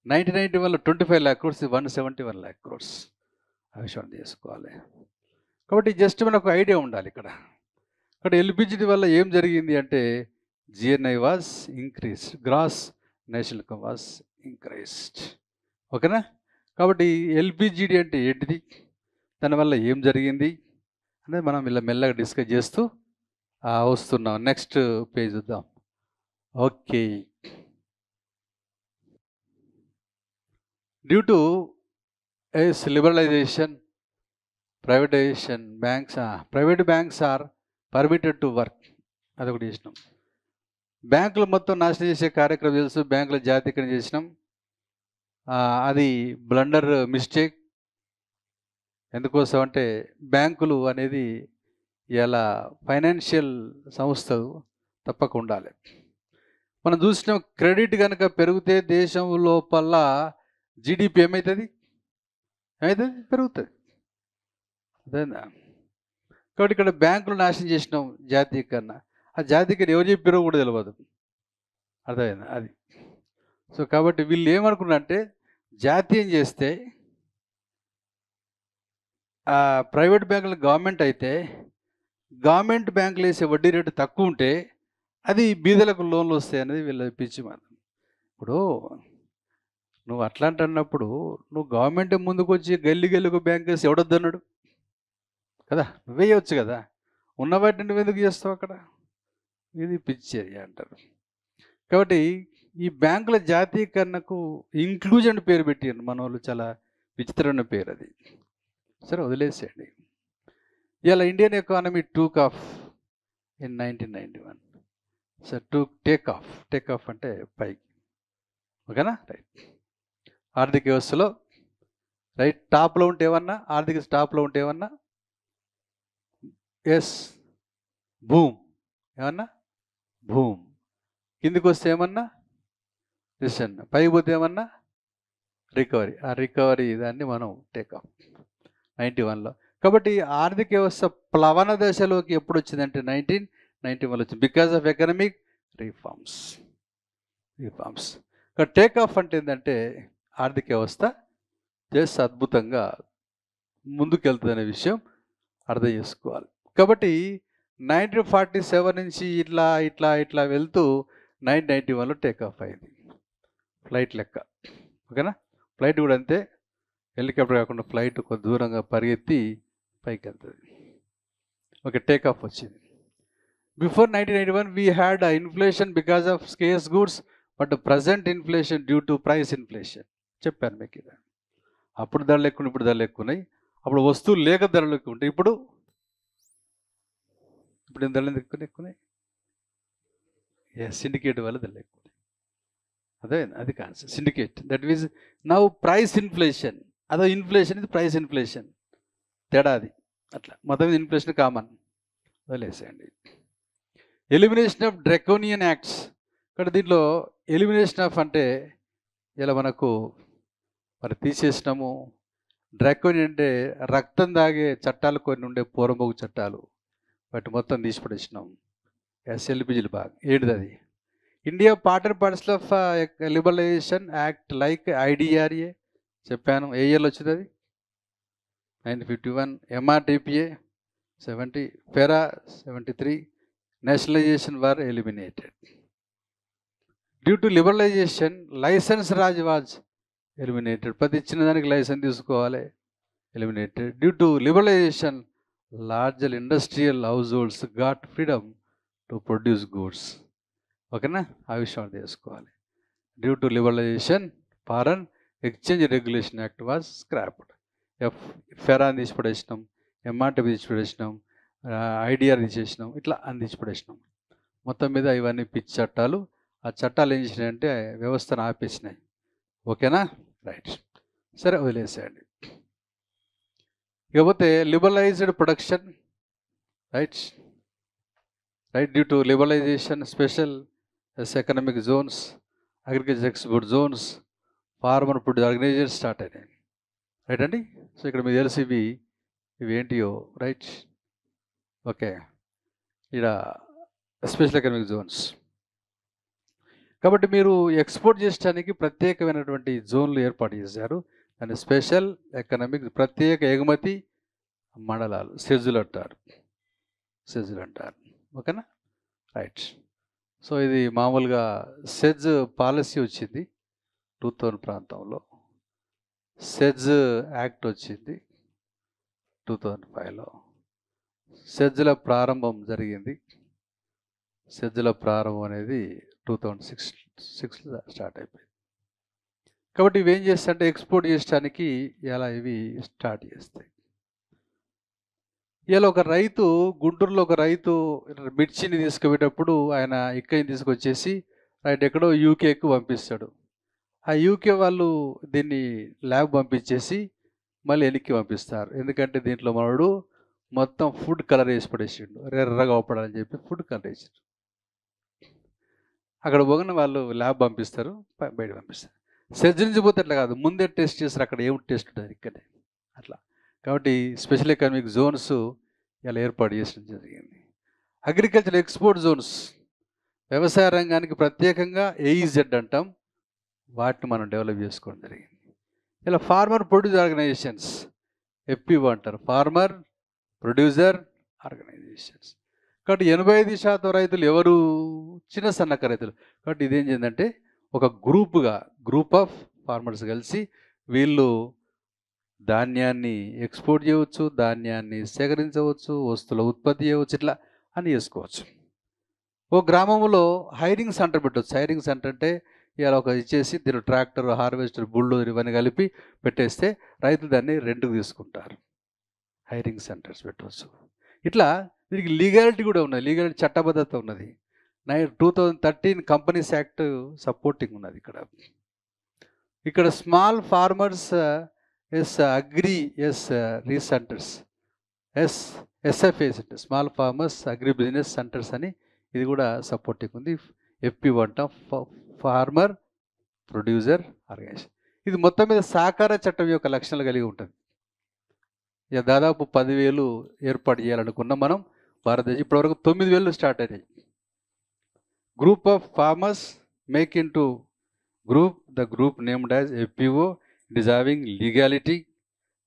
1991లో 25 lakh crores, 171 lakh crores. ఆ విషయం చేసుకోవాలి. కాబట్టి జస్ట్ మనకు ఐడియా ఉండాలి ఇక్కడ. LPGD వల్ల ఏం జరిగింది అంటే GNI was increased, gross national income was increased. ఓకేనా? కాబట్టి LPGD అంటే ఏంటిది, దానివల్ల ఏం జరిగింది అనేది మనం ఇలా మెల్లగా డిస్కస్ చేస్తూ వస్తున్నాం. నెక్స్ట్ పేజ్ చూద్దాం. Okay, due to liberalisation, privatisation, private banks are permitted to work. అదొకటి చేసినాం. బ్యాంకులు మొత్తం నాశనం చేసే కార్యక్రమం తెలుసు, బ్యాంకుల జాతీకరణ చేసినాం. అది బ్లండర్, మిస్టేక్. ఎందుకోసం అంటే బ్యాంకులు అనేది ఇలా ఫైనాన్షియల్ సంస్థలు తప్పక ఉండాలి. మనం చూసిన క్రెడిట్ కనుక పెరిగితే దేశం లోపల జీడిపి ఏమవుతుంది? పెరుగుతుంది. అదేనా? కాబట్టి ఇక్కడ బ్యాంకులు నాశనం చేసినాం జాతీయకరణ. ఆ జాతీయకరణ ఎవరు చెప్పారో కూడా తెలియదు. అర్థమైందా? అది. సో కాబట్టి వీళ్ళు ఏమనుకున్నారంటే జాతీయం చేస్తే ప్రైవేట్ బ్యాంకులు గవర్నమెంట్ అయితే గవర్నమెంట్ బ్యాంకులు వేసే వడ్డీ రేటు తక్కువ ఉంటే అది బీదలకు లోన్లు వస్తాయి అనేది వీళ్ళ పిచ్చి మాట. ఇప్పుడు నువ్వు అట్లాంటి అన్నప్పుడు నువ్వు గవర్నమెంట్ ముందుకు వచ్చి గల్లికు బ్యాంక్ వేసి ఎవడొద్దన్నాడు కదా? నువ్వే వేయవచ్చు కదా. ఉన్న వాటిని నువ్వు ఎందుకు చేస్తావు అక్కడ? ఇది పిచ్చేది అంటారు. కాబట్టి ఈ బ్యాంకుల జాతీయకరణకు ఇంక్లూజన్ పేరు పెట్టారు మన వాళ్ళు. చాలా విచిత్రమైన పేరు అది. సరే వదిలేసేయండి. ఇలా Indian economy టూక్ of in 1991. So take off అంటే పైకి. ఓకేనా? రైట్. ఆర్థిక వ్యవస్థలో రైట్ టాప్లో ఉంటే ఏమన్నా, ఆర్థిక టాప్లో ఉంటే ఏమన్నా, ఎస్ భూమ్, ఏమన్నా భూమ్. కిందికి వస్తే ఏమన్నా రిసెషన్, పైకి పోతే ఏమన్నా రికవరీ. ఆ రికవరీ దాన్ని మనం టేకాఫ్ 91లో. కాబట్టి ఆర్థిక వ్యవస్థ ప్లవన దశలోకి ఎప్పుడు వచ్చిందంటే 1991 వచ్చింది. Because of economic reforms. Takeoff అంటే ఏంటంటే ఆర్థిక వ్యవస్థ జస్ట్ అద్భుతంగా ముందుకెళ్తుంది అనే విషయం అర్థం చేసుకోవాలి. కాబట్టి 1947 నుంచి ఇట్లా వెళ్తూ 1991లో టేకాఫ్ అయింది. ఫ్లైట్ లెక్క. ఓకేనా? ఫ్లైట్ కూడా అంతే. హెలికాప్టర్ కాకుండా ఫ్లైట్ కొంత దూరంగా పరిగెత్తి పైకి వెళ్తుంది. ఓకే, టేకాఫ్ వచ్చింది. Before 1991 we had inflation because of scares goods, but present inflation due to price inflation. చెప్పాను మీకు ఇది. అప్పుడు ధరలు ఎక్కువ, ఇప్పుడు ధరలు ఎక్కువన్నాయి. అప్పుడు వస్తువులు లేక ధరలు ఎక్కువ ఉంటాయి. ఇప్పుడు ఏం ధరలు ఎక్కువన్నాయి? సిండికేట్ వల్ల ధరలు ఎక్కువ. అదే అది concept. Syndicate that means now price inflation. అదో ఇన్ఫ్లేషన్, ఇది ప్రైస్ ఇన్ఫ్లేషన్. తేడా అది. అట్లా మొత్తం ఇన్ఫ్లేషన్ కామన్. వదిలేసేయండి. Elimination of draconian acts. ఇక్కడ దీంట్లో ఎలిమినేషన్ ఆఫ్ అంటే ఇలా మనకు మరి తీసేసినాము. డ్రాకోనియన్ అంటే రక్తం దాగే చట్టాలు కొన్ని ఉండే, పూర్వబోగు చట్టాలు, వాటి మొత్తం తీసిపడేసినాం. ఎస్ఎల్పిజీలు బాగా. ఏంటిది అది? India part and parcel of liberalisation act like IDRA. చెప్పాను. ఏ ఇయర్లో వచ్చింది అది? 1951. MRTPA 70, FERA 73. Nationalisation were eliminated. Due to liberalisation licence raj was eliminated. ప్రతి చిన్నదానికి లైసెన్స్ తీసుకోవాలి, eliminated. Due to liberalisation larger industrial house holds got freedom to produce goods. ఓకేనా? ఆ విషయం తెలుసుకోవాలి. Due to liberalisation foreign exchange regulation act was scrapped. ఫెరాన్ తీసిపడేసినాం, MRTP తీసిపడేసినాం, ఐడిఆర్ తీసేసినాం, ఇట్లా అని తీసిపడేసినాం. మొత్తం మీద ఇవన్నీ పిచ్చి చట్టాలు. ఆ చట్టాలు ఏం చేసినాయంటే వ్యవస్థను ఆపేసినాయి. ఓకేనా? రైట్. సరే వదిలేసేయండి. ఇకపోతే liberalised production. Right. Due to liberalisation special economic zones, agriculture export zones, farmer produce organisation start అయినాయి. రైట్ అండి. సో ఇక్కడ మీకు తెలిసి ఇవి ఏంటియో. రైట్. ఓకే, ఇక్కడ స్పెషల్ ఎకనామిక్ జోన్స్. కాబట్టి మీరు ఎక్స్పోర్ట్ చేయడానికి ప్రత్యేకమైనటువంటి జోన్లు ఏర్పాటు చేశారు. దాన్ని స్పెషల్ ఎకనామిక్, ప్రత్యేక ఎగుమతి మండలాలు, సెజ్లు అంటారు. ఓకేనా? రైట్. సో ఇది మామూలుగా సెజ్ పాలసీ వచ్చింది 2000 ప్రాంతంలో. సెజ్ యాక్ట్ వచ్చింది 2005లో. సెజ్ల ప్రారంభం జరిగింది. సెజ్ల ప్రారంభం అనేది 2006లో స్టార్ట్ అయిపోయింది. కాబట్టి ఇవి ఏం చేస్తాయంటే ఎక్స్పోర్ట్ చేయడానికి ఇలా ఇవి స్టార్ట్ చేస్తాయి. ఇలా ఒక రైతు, గుంటూరులో ఒక రైతు మిర్చిని తీసుకుపోయేటప్పుడు ఆయన ఇక్కడిని తీసుకొచ్చేసి రైట్ ఎక్కడో యూకేకి పంపిస్తాడు. ఆ యూకే వాళ్ళు దీన్ని ల్యాబ్ పంపించేసి మళ్ళీ వెనక్కి పంపిస్తారు. ఎందుకంటే దీంట్లో మనడు మొత్తం ఫుడ్ కలర్ వేసి పడేసిండు, రెర్రగా అవపడాలని చెప్పి ఫుడ్ కలర్ వేసాడు. అక్కడ పోగానే వాళ్ళు ల్యాబ్ పంపిస్తారు, బయట పంపిస్తారు. సర్జరించిపోతే అట్లా కాదు, ముందే టెస్ట్ చేస్తారు, అక్కడ ఏమి టెస్ట్ ఉంటుంది ఇక్కడే అట్లా. కాబట్టి స్పెషల్ ఎకనామిక్ జోన్స్ ఇలా ఏర్పాటు చేసడం జరిగింది. అగ్రికల్చర్ ఎక్స్పోర్ట్ జోన్స్, వ్యవసాయ రంగానికి ప్రత్యేకంగా ఏఈజెడ్ అంటాం, వాటిని మనం డెవలప్ చేసుకోవడం జరిగింది. ఇలా ఫార్మర్ ప్రొడ్యూస్ ఆర్గనైజేషన్స్, ఎఫ్పిఓ అంటారు, ఫార్మర్ ప్రొడ్యూసర్ ఆర్గనైజేషన్స్. కాబట్టి 85% రైతులు ఎవరు? చిన్న సన్నకారు రైతులు. కాబట్టి ఇదేం చేసిందంటే ఒక గ్రూప్ ఆఫ్ ఫార్మర్స్ కలిసి వీళ్ళు ధాన్యాన్ని ఎక్స్పోర్ట్ చేయవచ్చు, ధాన్యాన్ని సేకరించవచ్చు, వస్తువుల ఉత్పత్తి చేయవచ్చు, ఇట్లా అని చేసుకోవచ్చు. ఓ గ్రామంలో హైరింగ్ సెంటర్ పెట్టవచ్చు. హైరింగ్ సెంటర్ అంటే ఇలా ఒక ఇచ్చేసి దీని ట్రాక్టర్, హార్వెస్టర్, బుల్డోజర్ ఇవన్నీ కలిపి పెట్టేస్తే రైతులు దాన్ని రెంట్కు తీసుకుంటారు. హైరింగ్ సెంటర్స్ పెట్టవచ్చు. ఇట్లా దీనికి లీగాలిటీ కూడా ఉన్నది, లీగాలిటీ చట్టబద్ధత ఉన్నది. 2013 కంపెనీస్ యాక్ట్ సపోర్టింగ్ ఉన్నది ఇక్కడ స్మాల్ ఫార్మర్స్ రీసెంటర్స్, ఎస్ఎఫ్ఏస్ అంటే small farmers agri business centres అని, ఇది కూడా సపోర్టింగ్ ఉంది. ఎఫ్పిఓ అంటాం, ఫార్మర్ ప్రొడ్యూసర్ ఆర్గనైజేషన్. ఇది మొత్తం మీద సహకార చట్టం యొక్క లక్షణాలు కలిగి ఉంటుంది. ఇక దాదాపు 10,000 ఏర్పాటు చేయాలనుకున్నాం మనం భారతదేశం. ఇప్పటివరకు 9,000 స్టార్ట్ అయినాయి. Group of farmers make in to group, the group named as FPO. It is having legality.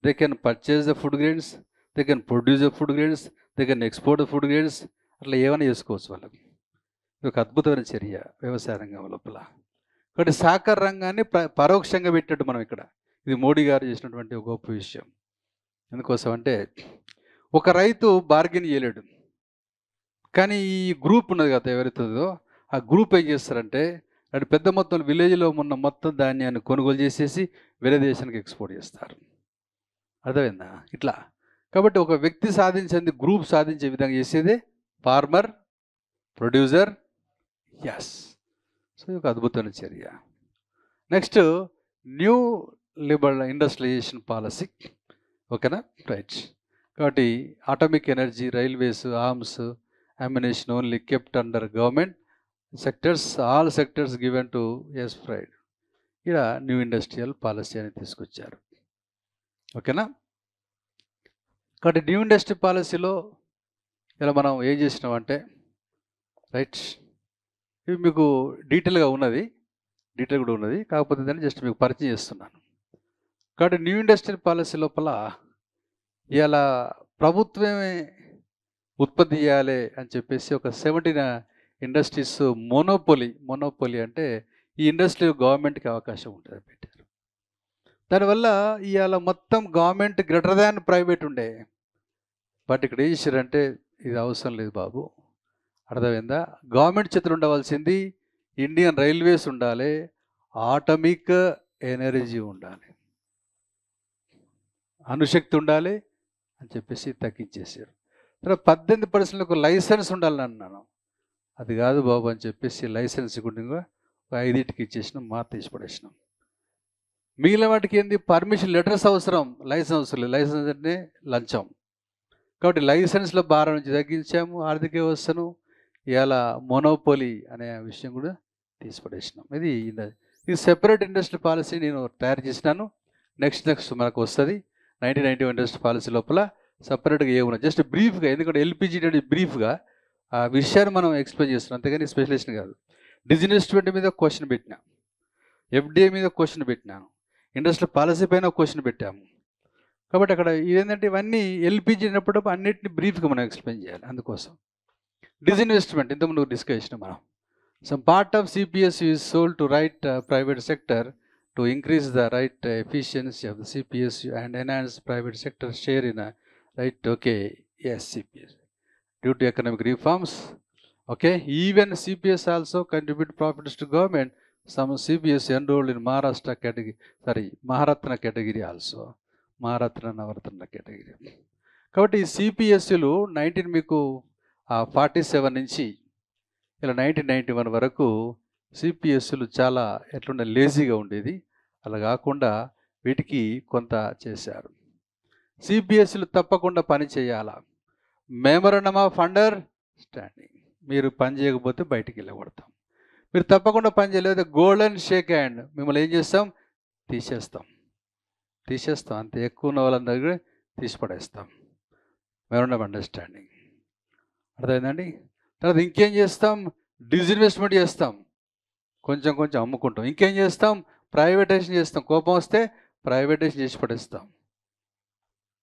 They can purchase the food grains, they can produce the food grains, they can export the food grains, అట్లా ఏమైనా చేసుకోవచ్చు వాళ్ళకి. ఇది ఒక అద్భుతమైన చర్య వ్యవసాయ రంగం లోపల. కాబట్టి సహకార రంగాన్ని పరోక్షంగా పెట్టినట్టు మనం ఇక్కడ, ఇది మోడీ గారు చేసినటువంటి ఒక గొప్ప విషయం. ఎందుకోసం అంటే ఒక రైతు బార్గెన్ చేయలేడు, కానీ ఈ గ్రూప్ ఉన్నది కదా ఎవరైతుందో, ఆ గ్రూప్ ఏం చేస్తారంటే అటు పెద్ద మొత్తంలో విలేజ్లో ఉన్న మొత్తం ధాన్యాన్ని కొనుగోలు చేసేసి వేరే దేశానికి ఎక్స్పోర్ట్ చేస్తారు. అర్థమైందా? ఇట్లా. కాబట్టి ఒక వ్యక్తి సాధించేది గ్రూప్ సాధించే విధంగా చేసేదే ఫార్మర్ ప్రొడ్యూసర్. ఎస్. సో ఇది ఒక అద్భుతమైన చర్య. Next, new liberal industrialisation policy. ఓకేనా? రైట్. కాబట్టి atomic energy, railways, arms, ammunition only kept under government sectors, all sectors given to is fried. ఇలా న్యూ ఇండస్ట్రియల్ పాలసీ అని తీసుకొచ్చారు. ఓకేనా? కాబట్టి న్యూ ఇండస్ట్రీ పాలసీలో ఇలా మనం ఏం చేసినామంటే, రైట్, ఇవి మీకు డీటెయిల్గా ఉన్నది, డీటెయిల్ కూడా ఉన్నది, కాకపోతే దాన్ని జస్ట్ మీకు పరిచయం చేస్తున్నాను. కాబట్టి న్యూ ఇండస్ట్రియల్ పాలసీ లోపల ఇలా ప్రభుత్వమే ఉత్పత్తి చేయాలి అని చెప్పేసి ఒక 17 ఇండస్ట్రీస్ మోనోపోలీ అంటే ఈ ఇండస్ట్రీ గవర్నమెంట్కి అవకాశం ఉంటుంది పెట్టారు. దానివల్ల ఇవాళ మొత్తం గవర్నమెంట్ గ్రేటర్ దాన్ ప్రైవేట్ ఉండే. బట్ ఇక్కడ ఏం చేశారంటే ఇది అవసరం లేదు బాబు, అర్థమైందా? గవర్నమెంట్ చేతులు ఉండవలసింది ఇండియన్ రైల్వేస్ ఉండాలి, ఆటమిక్ ఎనర్జీ ఉండాలి, అణుశక్తి ఉండాలి అని చెప్పేసి తగ్గించేసారు. తర్వాత 18% లైసెన్స్ ఉండాలని అన్నాను. అది కాదు బాబు అని చెప్పేసి లైసెన్స్ కూడా 5 ఇచ్చేసినాం, తీసి పడేసినాం. మిగిలిన వాటికి ఏంది, పర్మిషన్ లెటర్స్ అవసరం, లైసెన్స్ అవసరం లేదు. లైసెన్స్ అంటే లంచం. కాబట్టి లైసెన్స్ల భారం నుంచి తగ్గించాము ఆర్థిక వ్యవస్థను. ఇలా మోనోపోలీ అనే విషయం కూడా తీసి పడేసినాం. ఇది సెపరేట్ ఇండస్ట్రీ పాలసీ నేను తయారు చేసినాను. నెక్స్ట్ మనకు వస్తుంది 1991 ఇండస్ట్రీ పాలసీ లోపల సపరేట్గా ఏమున్నది, జస్ట్ బ్రీఫ్గా, ఎందుకంటే ఎల్పిజి అనేది బ్రీఫ్గా ఆ విషయాన్ని మనం ఎక్స్ప్లెయిన్ చేస్తున్నాం, అంతేగాని స్పెషలైజేషన్ కాదు. డిజిన్వెస్ట్మెంట్ మీద క్వశ్చన్ పెట్టినా, ఎఫ్డిఏ మీద క్వశ్చన్ పెట్టినాను, ఇండస్ట్రియల్ పాలసీ పైన క్వశ్చన్ పెట్టాము. కాబట్టి అక్కడ ఏంటంటే ఇవన్నీ ఎల్పిజి అయినప్పుడు అన్నింటినీ బ్రీఫ్గా మనం ఎక్స్ప్లెయిన్ చేయాలి. అందుకోసం డిజిన్వెస్ట్మెంట్ ఇంతకుముందు డిస్కస్ చేసినాం మనం. Some part of CPS is sold to right private sector to increase the efficiency of the CPSU and enhance private sector share in CPS due to economic reforms. Even CPS also contribute profits to government. Some CPS enrolled in Maharatna category also, Maharatna Navaratna category. కాబట్టి సిపిఎస్యులు 47 నుంచి ఇలా 1991 వరకు సిపిఎస్లు చాలా ఎట్లుండే లేజీగా ఉండేది. అలా కాకుండా వీటికి కొంత చేశారు. సిపిఎస్లు తప్పకుండా పని చేయాలా, మెమోరాండం ఆఫ్ అండర్ స్టాండింగ్, మీరు పని చేయకపోతే బయటికి వెళ్ళగొడతాం. మీరు తప్పకుండా పని చేయలేదు, గోల్డెన్ షేక్ హ్యాండ్, మిమ్మల్ని ఏం చేస్తాం, తీసేస్తాం అంతే. ఎక్కువ ఉన్న వాళ్ళందరూ కూడా తీసి పడేస్తాం. మెమోరాండం అండర్స్టాండింగ్ అర్థమైందండి. తర్వాత ఇంకేం చేస్తాం, డిస్ఇన్వెస్ట్మెంట్ చేస్తాం, కొంచెం కొంచెం అమ్ముకుంటాం. ఇంకేం చేస్తాం, ప్రైవేటైజేషన్ చేస్తాం, కోపం వస్తే ప్రైవేటైజేషన్ చేసి పడేస్తాం.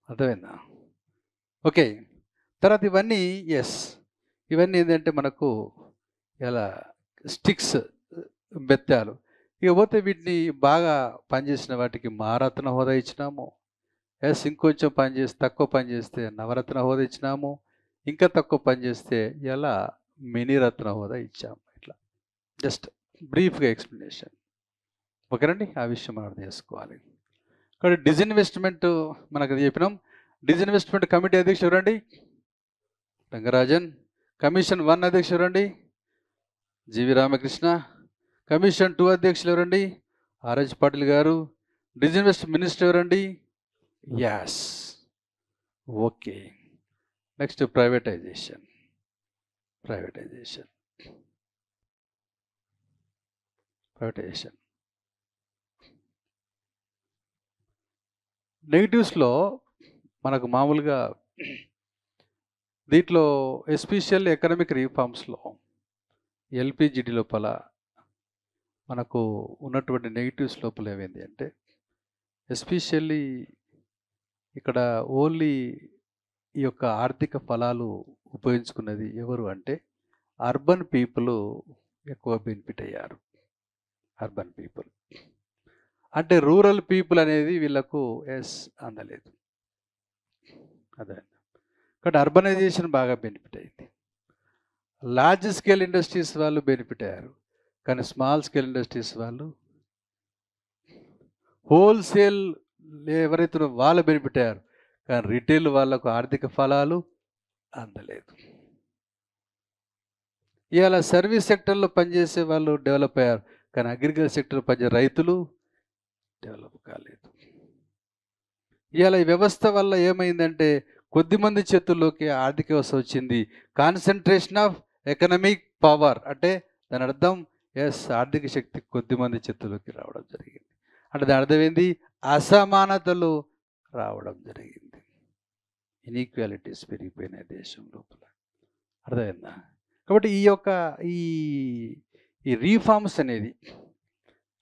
అర్థమైందా? ఓకే. తర్వాత ఇవన్నీ ఇవన్నీ ఏంటంటే మనకు ఇలా స్టిక్స్, బెత్తాలు. ఇక పోతే వీటిని బాగా పనిచేసిన వాటికి మహారత్న హోదా ఇచ్చినాము. ఇంకొంచెం తక్కువ పని చేస్తే నవరత్న హోదా ఇచ్చినాము. ఇంకా తక్కువ పని చేస్తే ఇలా మినీ రత్న హోదా ఇచ్చాము. ఇట్లా జస్ట్ బ్రీఫ్గా ఎక్స్ప్లెనేషన్. ఓకేనండి, ఆ విషయం మనం అర్థం చేసుకోవాలి. కాబట్టి డిస్ఇన్వెస్ట్మెంట్ మనకు చెప్పినాం. డిస్ఇన్వెస్ట్మెంట్ కమిటీ అధ్యక్షుడు ఎవరండి, రంగరాజన్. కమిషన్ 1 అధ్యక్షుడు ఎవరండి, జీవి రామకృష్ణ. కమిషన్ 2 అధ్యక్షులు ఎవరండి, ఆర్ఎస్ పాటిల్ గారు. డిస్ఇన్వెస్ట్ మినిస్టర్ ఎవరండి, ఓకే. Next privatisation. నెగిటివ్స్లో మనకు మామూలుగా దీంట్లో ఎస్పెషల్ ఎకనామిక్ రిఫార్మ్స్లో ఎల్పిజిడి లోపల మనకు ఉన్నటువంటి నెగిటివ్స్ లోపల ఏమైంది అంటే, ఎస్పెషల్లీ ఇక్కడ ఓన్లీ ఈ యొక్క ఆర్థిక ఫలాలు ఉపయోగించుకున్నది ఎవరు అంటే అర్బన్ పీపుల్ ఎక్కువ బెనిఫిట్ అయ్యారు. అర్బన్ పీపుల్ అంటే రూరల్ పీపుల్ అనేది వీళ్ళకు అందలేదు. అదే కాబట్టి అర్బనైజేషన్ బాగా బెనిఫిట్ అయింది. లార్జ్ స్కేల్ ఇండస్ట్రీస్ వాళ్ళు బెనిఫిట్ అయ్యారు, కానీ స్మాల్ స్కేల్ ఇండస్ట్రీస్ వాళ్ళు, హోల్సేల్ ఎవరైతే వాళ్ళు బెనిఫిట్ అయ్యారు, కానీ రిటైల్ వాళ్ళకు ఆర్థిక ఫలాలు అందలేదు. ఇవాళ సర్వీస్ సెక్టర్లో పనిచేసే వాళ్ళు డెవలప్ అయ్యారు, కానీ అగ్రికల్చర్ సెక్టర్లో పనిచేసే రైతులు డెవలప్ కాలేదు. ఇవాళ ఈ వ్యవస్థ వల్ల ఏమైందంటే కొద్దిమంది చేతుల్లోకి ఆర్థిక వ్యవస్థ వచ్చింది. కాన్సన్ట్రేషన్ ఆఫ్ ఎకనామిక్ పవర్ అంటే దాని అర్థం ఆర్థిక శక్తి కొద్దిమంది చేతుల్లోకి రావడం జరిగింది. అంటే దాని అర్థం ఏంది, అసమానతలు రావడం జరిగింది. ఇన్ఈక్వాలిటీస్ పెరిగిపోయినాయి దేశం లోపల. అర్థమైందా? కాబట్టి ఈ యొక్క ఈ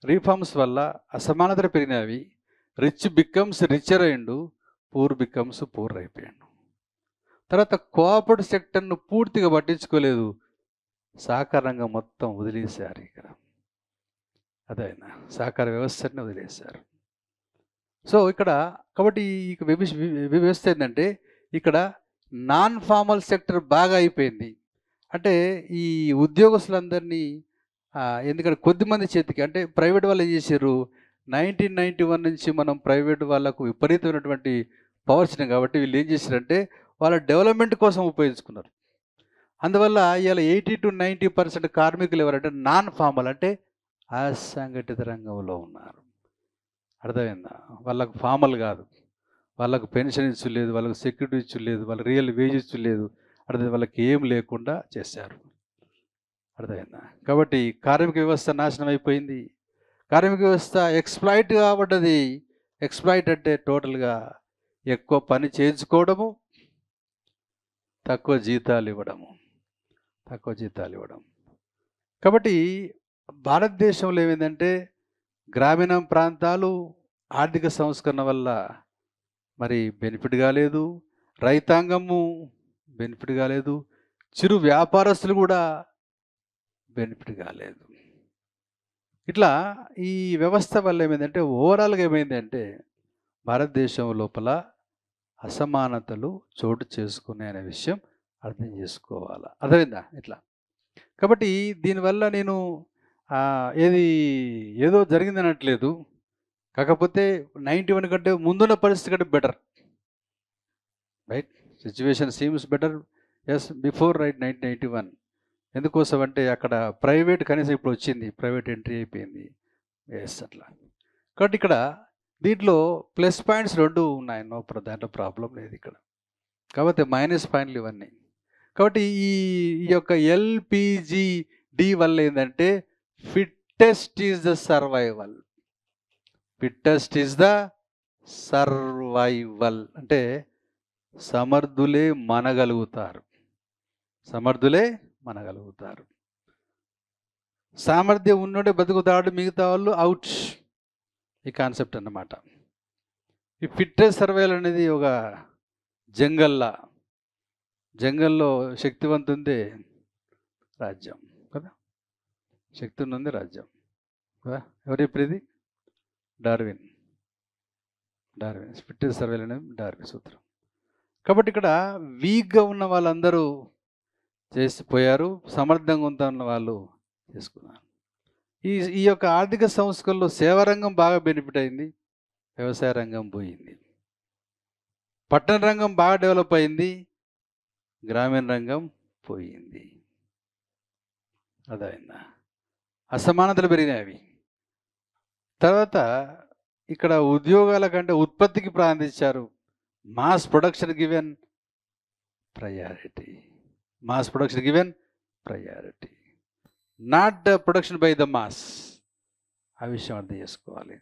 రీఫార్మ్స్ వల్ల అసమానతలు పెరిగినవి. రిచ్ బికమ్స్ రిచర్ అయ్యిండు, పూర్ బికమ్స్ పూర్ అయిపోయాడు. తర్వాత కోఆపరేటివ్ సెక్టర్ను పూర్తిగా పట్టించుకోలేదు, సహకార రంగం మొత్తం వదిలేశారు. ఇక్కడ అదైనా సహకార వ్యవస్థని వదిలేశారు. సో ఇక్కడ కాబట్టి ఈ వ్యవస్థ ఏంటంటే ఇక్కడ నాన్ ఫార్మల్ సెక్టర్ బాగా అయిపోయింది. అంటే ఈ ఉద్యోగస్తులందరినీ ఎందుకంటే కొద్దిమంది చేతికి, అంటే ప్రైవేట్ వాళ్ళు ఏం చేశారు, 1991 నుంచి మనం ప్రైవేట్ వాళ్ళకు విపరీతమైనటువంటి పవర్స్ ఉన్నాయి కాబట్టి వీళ్ళు ఏం చేశారంటే వాళ్ళ డెవలప్మెంట్ కోసం ఉపయోగించుకున్నారు. అందువల్ల ఇవాళ 80 to 90% కార్మికులు ఎవరంటే నాన్ ఫార్మల్, అంటే అసంఘటిత రంగంలో ఉన్నారు. అర్థమైందా? వాళ్ళకు ఫార్మల్ కాదు, వాళ్ళకు పెన్షన్ ఇచ్చలేదు, వాళ్ళకు సెక్యూరిటీ ఇచ్చలేదు, వాళ్ళకి రియల్ వేజ్ ఇచ్చలేదు, అర్థం వాళ్ళకి ఏం లేకుండా చేశారు. అర్థమైందా? కాబట్టి కార్మిక వ్యవస్థ నాశనం అయిపోయింది. కార్మిక వ్యవస్థ ఎక్స్ప్లాయిట్ కాబడ్డది. ఎక్స్ప్లాయిట్ అంటే టోటల్గా ఎక్కువ పని చేయించుకోవడము, తక్కువ జీతాలు ఇవ్వడం. కాబట్టి భారతదేశంలో ఏమైందంటే గ్రామీణ ప్రాంతాలు ఆర్థిక సంస్కరణ వల్ల మరి బెనిఫిట్ కాలేదు, రైతాంగము బెనిఫిట్ కాలేదు, చిరు వ్యాపారస్తులు కూడా బెనిఫిట్ కాలేదు. ఇట్లా ఈ వ్యవస్థ వల్ల ఏమైందంటే ఓవరాల్గా ఏమైందంటే భారతదేశం లోపల అసమానతలు చోటు చేసుకునే అనే విషయం అర్థం చేసుకోవాలి. అర్థమైందా? ఇట్లా కాబట్టి దీనివల్ల నేను ఏదో జరిగింది అనట్లేదు, కాకపోతే 91 కంటే ముందున్న పరిస్థితి కంటే better, right? Situation seems better before 1991. ఎందుకోసం అంటే అక్కడ ప్రైవేట్ కనీసం ఇప్పుడు వచ్చింది, ప్రైవేట్ ఎంట్రీ అయిపోయింది. అట్లా కాబట్టి ఇక్కడ దీంట్లో ప్లస్ పాయింట్స్ 2 ఉన్నాయి, దాంట్లో ప్రాబ్లం లేదు ఇక్కడ. కాబట్టి మైనస్ పాయింట్లు ఇవన్నీ. కాబట్టి ఈ యొక్క LPGD వల్ల ఏంటంటే fittest is the survival. Fittest is the survival అంటే సమర్థులే మనగలుగుతారు. సమర్థులే మనగలుగుతారు. సామర్థ్యం ఉన్నోడే బతుకుతాడు, మిగతా వాళ్ళు అవుట్. ఈ కాన్సెప్ట్ అన్నమాట. ఈ ఫిట్టెస్ట్ సర్వైవల్ అనేది ఒక జంగల్లో శక్తివంతుంది రాజ్యం కదా, శక్తి ఉన్నది రాజ్యం కదా. ఎవరు చెప్పేది? డార్విన్. ఫిట్టెస్ట్ సర్వైవల్ అనేది డార్విన్ సూత్రం. కాబట్టి ఇక్కడ వీక్గా ఉన్న వాళ్ళందరూ చేసిపోయారు, సమర్థంగా ఉన్న వాళ్ళు చేసుకున్నారు. ఈ యొక్క ఆర్థిక సంస్కరణలో సేవా రంగం బాగా బెనిఫిట్ అయింది, వ్యవసాయ రంగం పోయింది. పట్టణ రంగం బాగా డెవలప్ అయింది, గ్రామీణ రంగం పోయింది. అదైందా? అసమానతలు పెరిగినాయి అవి. తర్వాత ఇక్కడ ఉద్యోగాల కంటే ఉత్పత్తికి ప్రాధాన్యత ఇచ్చారు. Mass production given priority. Mass production given priority, not the production by the mass. ఆ విషయం అర్థం చేసుకోవాలి.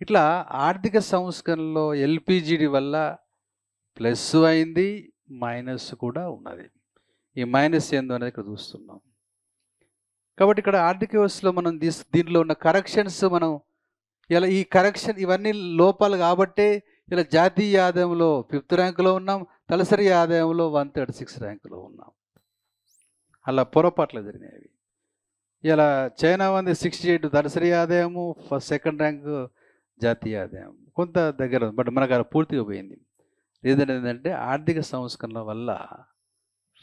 ఇట్లా ఆర్థిక సంస్కరణలో ఎల్పిజిడి వల్ల ప్లస్ అయింది, మైనస్ కూడా ఉన్నది. ఈ మైనస్ ఏందో అనేది ఇక్కడ చూస్తున్నాం. కాబట్టి ఇక్కడ ఆర్థిక వ్యవస్థలో మనం దీంట్లో ఉన్న కరెక్షన్స్ మనం ఇలా ఈ కరెక్షన్ ఇవన్నీ లోపాలు కాబట్టే ఇలా జాతీయ ఆదాయంలో 5th ర్యాంకులో ఉన్నాం, తలసరి ఆదాయంలో 136 ర్యాంకులో ఉన్నాం. అలా పొరపాట్లు జరిగినాయి. ఇలా చైనా 68 తలసరి ఆదాయము, 2nd ర్యాంకు జాతీయ ఆదాయం. కొంత దగ్గర బట్ మనకు అలా పూర్తిగా పోయింది. రీజన్ ఏంటంటే ఆర్థిక సంస్కరణల వల్ల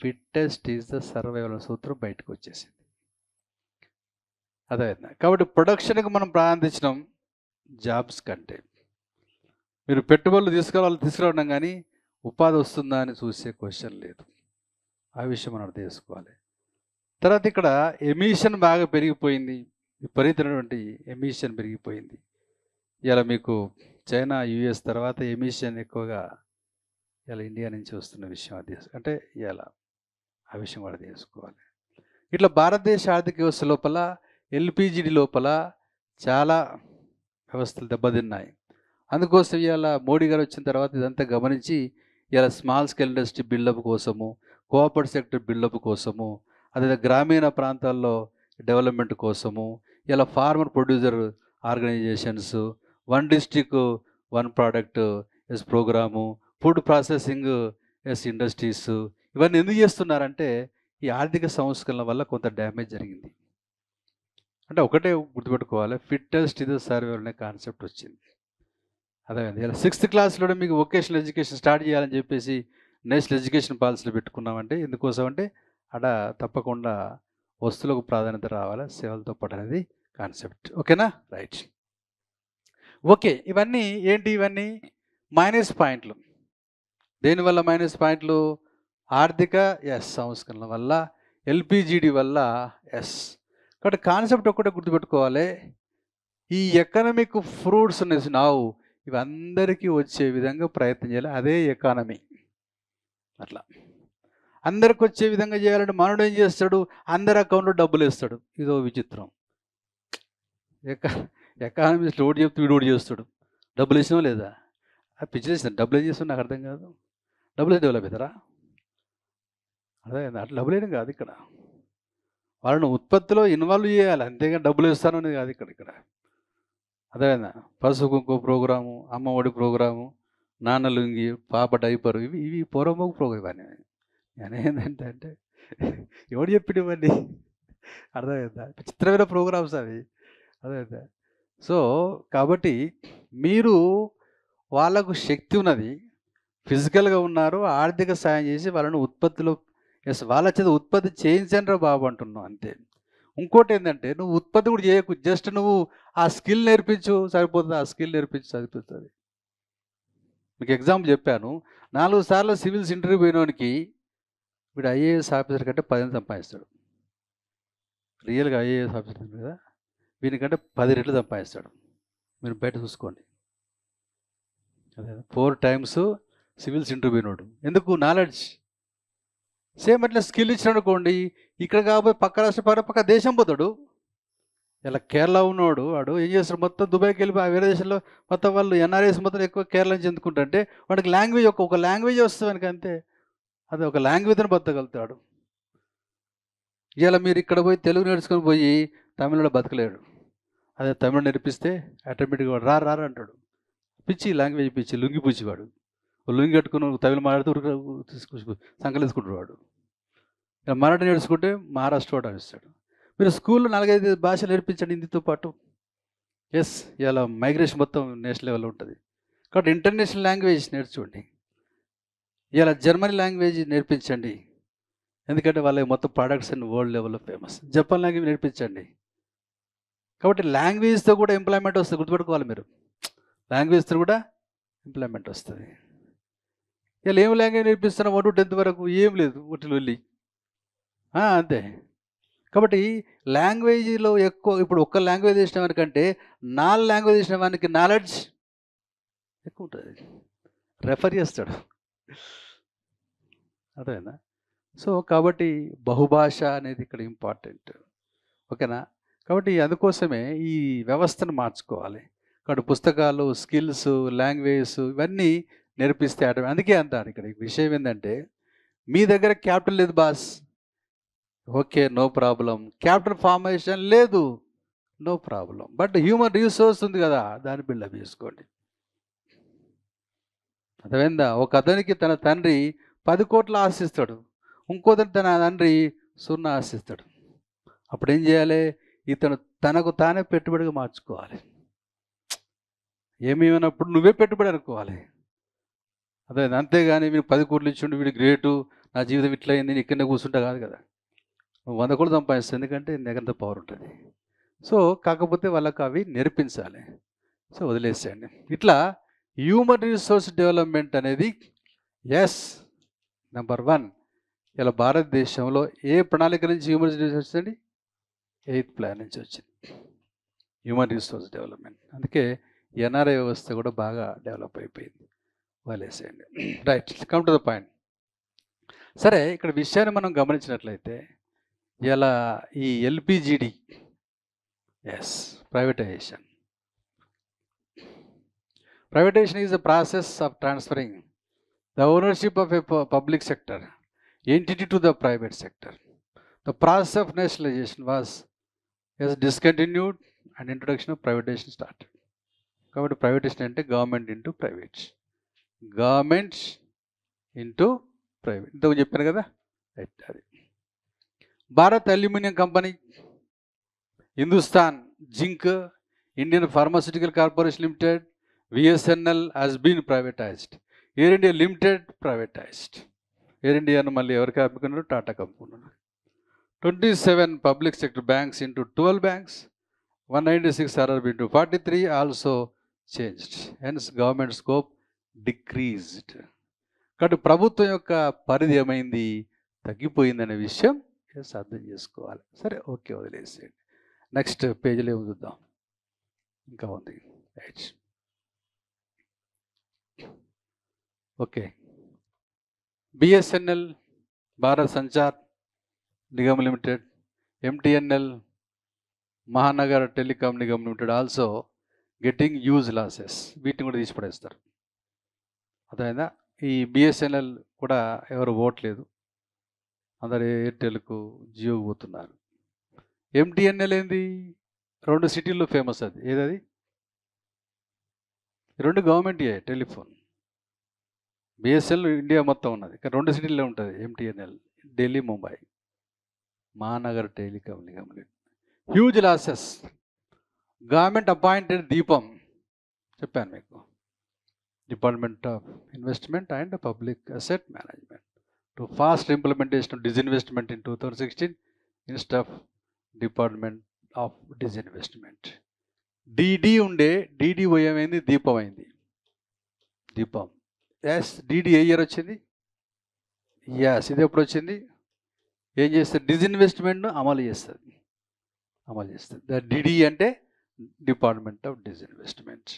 ఫిట్టెస్ట్ ఈజ్ ద సర్వైవల్ సూత్రం బయటకు వచ్చేసింది. అదే కాబట్టి ప్రొడక్షన్కి మనం ప్రాధాన్యత ఇచ్చినాం జాబ్స్ కంటే. మీరు పెట్టుబడులు తీసుకురావడం కానీ ఉపాధి వస్తుందా అని చూసే క్వశ్చన్ లేదు. ఆ విషయం మనం అర్థం చేసుకోవాలి. తర్వాత ఇక్కడ ఎమిషన్ బాగా పెరిగిపోయింది, విపరీతమైనటువంటి ఎమిషన్ పెరిగిపోయింది. ఇలా మీకు చైనా యుఎస్ తర్వాత ఎమిషన్ ఎక్కువగా ఇలా ఇండియా నుంచి వస్తున్న విషయం అది అంటే ఇలా ఆ విషయం కూడా తెలుసుకోవాలి. ఇట్లా భారతదేశ ఆర్థిక వ్యవస్థ లోపల ఎల్పిజిడి లోపల చాలా వ్యవస్థలు దెబ్బతిన్నాయి. అందుకోసం ఇవాళ మోడీ గారు వచ్చిన తర్వాత ఇదంతా గమనించి ఇలా స్మాల్ స్కేల్ ఇండస్ట్రీ బిల్డప్ కోసము, కోఆపరేటివ్ సెక్టర్ బిల్డప్ కోసము, అదే గ్రామీణ ప్రాంతాల్లో డెవలప్మెంట్ కోసము, ఇలా farmer producer organisations, 1 district 1 product is programme, food processing is industries, ఇవన్నీ ఎందుకు చేస్తున్నారంటే ఈ ఆర్థిక సంస్కరణల వల్ల కొంత డ్యామేజ్ జరిగింది. అంటే ఒకటే గుర్తుపెట్టుకోవాలి, ఫిట్టెస్ట్ ఇది సర్వైవల్ అనే కాన్సెప్ట్ వచ్చింది. అదే ఇలా 6th క్లాస్లో మీకు వొకేషనల్ ఎడ్యుకేషన్ స్టార్ట్ చేయాలని చెప్పేసి నేషనల్ ఎడ్యుకేషన్ పాలసీలు పెట్టుకున్నామంటే ఎందుకోసం అంటే అక్కడ తప్పకుండా వస్తువులకు ప్రాధాన్యత రావాలి, సేవలతో పాటు అనేది కాన్సెప్ట్. ఓకేనా? రైట్. ఓకే, ఇవన్నీ ఏంటి? ఇవన్నీ మైనస్ పాయింట్లు. దేనివల్ల మైనస్ పాయింట్లు? ఆర్థిక సంస్కరణల వల్ల, ఎల్పిజిడి వల్ల కాబట్టి కాన్సెప్ట్ ఒక్కటే గుర్తుపెట్టుకోవాలి, ఈ ఎకనామిక్ ఫ్రూట్స్ నావు ఇవి అందరికీ వచ్చే విధంగా ప్రయత్నం చేయాలి. అదే ఎకానమీ. అట్లా అందరికి వచ్చే విధంగా చేయాలంటే మనోడు ఏం చేస్తాడు? అందరి అకౌంట్లో డబ్బులు వేస్తాడు. ఇదో విచిత్రం. ఎకానమీస్ లోడ్ చెప్తూ వీడు చేస్తాడు. డబ్బులు వేసినా లేదా? పిచ్చి చేసిన డబ్బులు ఏం చేస్తాడు నాకు అర్థం కాదు. డబ్బులు డెవలప్ అవుతారా? అదే అట్లా డబ్బులు వేయడం కాదు ఇక్కడ, వాళ్ళను ఉత్పత్తిలో ఇన్వాల్వ్ చేయాలి, అంతేగాని డబ్బులు ఇస్తాను అనేది కాదు ఇక్కడ. అదేనా పసుపు కుంకుమ ప్రోగ్రాము, అమ్మ ఒడి ప్రోగ్రాము, నాన్న లుంగి, పాప డైపరు, ఇవి పూర్వమోగు ప్రోగ్రామ్ అని. నేను ఏంటంటే ఎవడు చెప్పిడు ఇవన్నీ? అర్థమైందా? చిత్రమైన ప్రోగ్రామ్స్ అవి. అర్థమైందా? సో కాబట్టి మీరు వాళ్ళకు శక్తి ఉన్నది, ఫిజికల్గా ఉన్నారు, ఆర్థిక సాయం చేసి వాళ్ళను ఉత్పత్తిలో వాళ్ళ చేత ఉత్పత్తి చేయించండి బాబు అంటున్నావు అంతే. ఇంకోటి ఏంటంటే నువ్వు ఉత్పత్తి కూడా చేయకు, జస్ట్ నువ్వు ఆ స్కిల్ నేర్పించు సరిపోతుంది. ఆ స్కిల్ నేర్పించు సరిపోతుంది. మీకు ఎగ్జాంపుల్ చెప్పాను, 4 సార్లు సివిల్స్ ఇంటర్వ్యూ పోయినోనికి వీడు ఐఏఎస్ ఆఫీసర్ కంటే 10 సంపాదిస్తాడు. రియల్గా ఐఏఎస్ ఆఫీసర్ మీద వీనికంటే 10 రెట్లు సంపాదిస్తాడు. మీరు బయట చూసుకోండి. అదే 4 times సివిల్స్ ఇంటర్వ్యూ పోయినోడు. ఎందుకు? నాలెడ్జ్. సేమ్ అట్లా స్కిల్ ఇచ్చిననుకోండి, ఇక్కడ కాబట్టి పక్క రాష్ట్ర పక్క దేశం పోతాడు. ఇలా కేరళ ఉన్నవాడు వాడు ఏం చేస్తాడు, మొత్తం దుబాయ్కి వెళ్ళి వేరే దేశంలో మొత్తం వాళ్ళు ఎన్ఆర్ఐస్ మొత్తం ఎక్కువ కేరళ నుంచి ఎందుకుంటారంటే వాడికి లాంగ్వేజ్ ఒక లాంగ్వేజ్ వస్తుంది మనకి అంతే. అదే ఒక లాంగ్వేజ్ని బతకగలుగుతాడు. ఇలా మీరు ఇక్కడ పోయి తెలుగు నేర్చుకొని పోయి తమిళలో బతకలేడు. అదే తమిళ నేర్పిస్తే ఆటోమేటిక్గా వాడు రా అంటాడు. పిచ్చి లాంగ్వేజ్ పిచ్చి, లుంగి పూచివాడు. లుంగి కట్టుకుని తమిళ మాట్లాడుతూ సంకలించుకుంటాడు వాడు. ఇలా మరాఠీ నేర్చుకుంటే మహారాష్ట్ర వాడు ఇస్తాడు. మీరు స్కూల్లో 4-5 భాషలు నేర్పించండి హిందీతో పాటు. ఎస్, ఇలా మైగ్రేషన్ మొత్తం నేషనల్ లెవెల్లో ఉంటుంది. కాబట్టి ఇంటర్నేషనల్ లాంగ్వేజ్ నేర్చుకోండి. ఇలా జర్మనీ లాంగ్వేజ్ నేర్పించండి, ఎందుకంటే వాళ్ళ మొత్తం ప్రోడక్ట్స్ అండ్ వరల్డ్ లెవెల్లో ఫేమస్. జపాన్ లాంగ్వేజ్ నేర్పించండి. కాబట్టి లాంగ్వేజ్తో కూడా ఎంప్లాయ్మెంట్ వస్తుంది, గుర్తుపెట్టుకోవాలి మీరు. లాంగ్వేజ్తో కూడా ఎంప్లాయ్మెంట్ వస్తుంది. ఇలా ఏం లాంగ్వేజ్ నేర్పిస్తున్నా 1 to 10th వరకు ఏం లేదు, ఒట్టిలో వెళ్ళి అంతే. కాబట్టి లాంగ్వేజ్లో ఎక్కువ, ఇప్పుడు ఒక్క లాంగ్వేజ్ చేసిన వానికంటే 4 లాంగ్వేజ్ చేసిన వానికి నాలెడ్జ్ ఎక్కువ ఉంటుంది, రెఫర్ చేస్తాడు. అదేనా? సో కాబట్టి బహుభాష అనేది ఇక్కడ ఇంపార్టెంట్. ఓకేనా? కాబట్టి అందుకోసమే ఈ వ్యవస్థను మార్చుకోవాలి. కాబట్టి పుస్తకాలు, స్కిల్స్, లాంగ్వేజ్ ఇవన్నీ నేర్పిస్తే అందుకే అంటారు ఇక్కడ విషయం ఏంటంటే, మీ దగ్గర క్యాపిటల్ లేదు boss, okay no problem. Capital formation లేదు, no problem. But human resource ఉంది కదా, దాన్ని బిల్డప్ చేసుకోండి. అర్థమైందా? ఒక అతనికి తన తండ్రి 10 కోట్లు ఆశిస్తాడు, ఇంకోతను తన తండ్రి 0 ఆశిస్తాడు. అప్పుడు ఏం చేయాలి? ఇతను తనకు తానే పెట్టుబడిగా మార్చుకోవాలి. ఏమైనప్పుడు నువ్వే పెట్టుబడి అనుకోవాలి. అదే, అంతేగాని వీడు 10 కోట్లు ఇచ్చిండు, వీడు గ్రేటు, నా జీవితం ఇట్లా అయింది, నేను ఇక్కడనే కూర్చుంటా కాదు కదా. నువ్వు 100 కోట్లు సంపాదిస్తావు, ఎందుకంటే నెగంత పవర్ ఉంటుంది. సో కాకపోతే వాళ్ళకు అవి నేర్పించాలి. సో వదిలేసేయండి. ఇట్లా హ్యూమన్ రిసోర్స్ డెవలప్మెంట్ అనేది ఎస్ నెంబర్ 1. ఇలా భారతదేశంలో ఏ ప్రణాళిక నుంచి హ్యూమన్ రిసోర్స్ వచ్చిందండి? 8th ప్లాన్ నుంచి వచ్చింది హ్యూమన్ రిసోర్స్ డెవలప్మెంట్. అందుకే ఎన్ఆర్ఐ వ్యవస్థ కూడా బాగా డెవలప్ అయిపోయింది. వదిలేసేయండి. Right, come to the point. సరే, ఇక్కడ విషయాన్ని మనం గమనించినట్లయితే ఇలా ఈ LPGD, yes, privatisation. Privatization is the process of transferring the ownership of a public sector entity to the private sector. The process of nationalization was discontinued and introduction of privatization started. కాబట్టి privatisation అంటే government into private, government into private. ఇంతకు చెప్పాను కదా. అది Bharat aluminium company, Hindustan zinc, Indian pharmaceutical corporation limited, VSNL has been privatized. Air India Limited privatized. Air India మళ్ళీ ఎవరికి అమ్ముకున్నారు? Tata company. 27 public sector banks into 12 banks, 196 RRB into 43 also changed. Hence government scope decreased. కాబట్టి ప్రభుత్వం యొక్క పరిధి ఏమైంది? తగ్గిపోయిందనే విషయం అర్థం చేసుకోవాలి. సరే, ఓకే, వదిలేసేయండి. నెక్స్ట్ పేజీలో ఏమి చూద్దాం, ఇంకా ఉంది. Right, okay. BSNL, Bharat Sanchar Nigam limited, MTNL, Mahanagar telecom Nigam limited also getting huge losses. వీటిని కూడా తీసి పడేస్తారు. అదైనా ఈ BSNL కూడా ఎవరు ఓట్లేదు, అందరు ఎయిర్టెల్కు, జియోకు పోతున్నారు. MTNL ఏంది? 2 సిటీల్లో ఫేమస్. అది ఏదది? 2 గవర్నమెంట్ టెలిఫోన్. BSNL ఇండియా మొత్తం ఉన్నది, కానీ 2 సిటీల్లో ఉంటుంది. MTNL Delhi, Mumbai. Mahanagar telecom Nigam huge losses. Government appointed దీపం, చెప్పాను మీకు, department of investment and public asset management, to fast implementation of disinvestment in 2016 instead of department of disinvestment. DD ఉండే, DD పోయేమైంది? దీపం అయింది. దీపం, ఎస్. DD ఏ ఇయర్ వచ్చింది? ఎస్, ఇది ఎప్పుడు వచ్చింది? ఏం చేస్తుంది? డిస్ఇన్వెస్ట్మెంట్ను అమలు చేస్తుంది. DD అంటే డిపార్ట్మెంట్ ఆఫ్ డిస్ఇన్వెస్ట్మెంట్.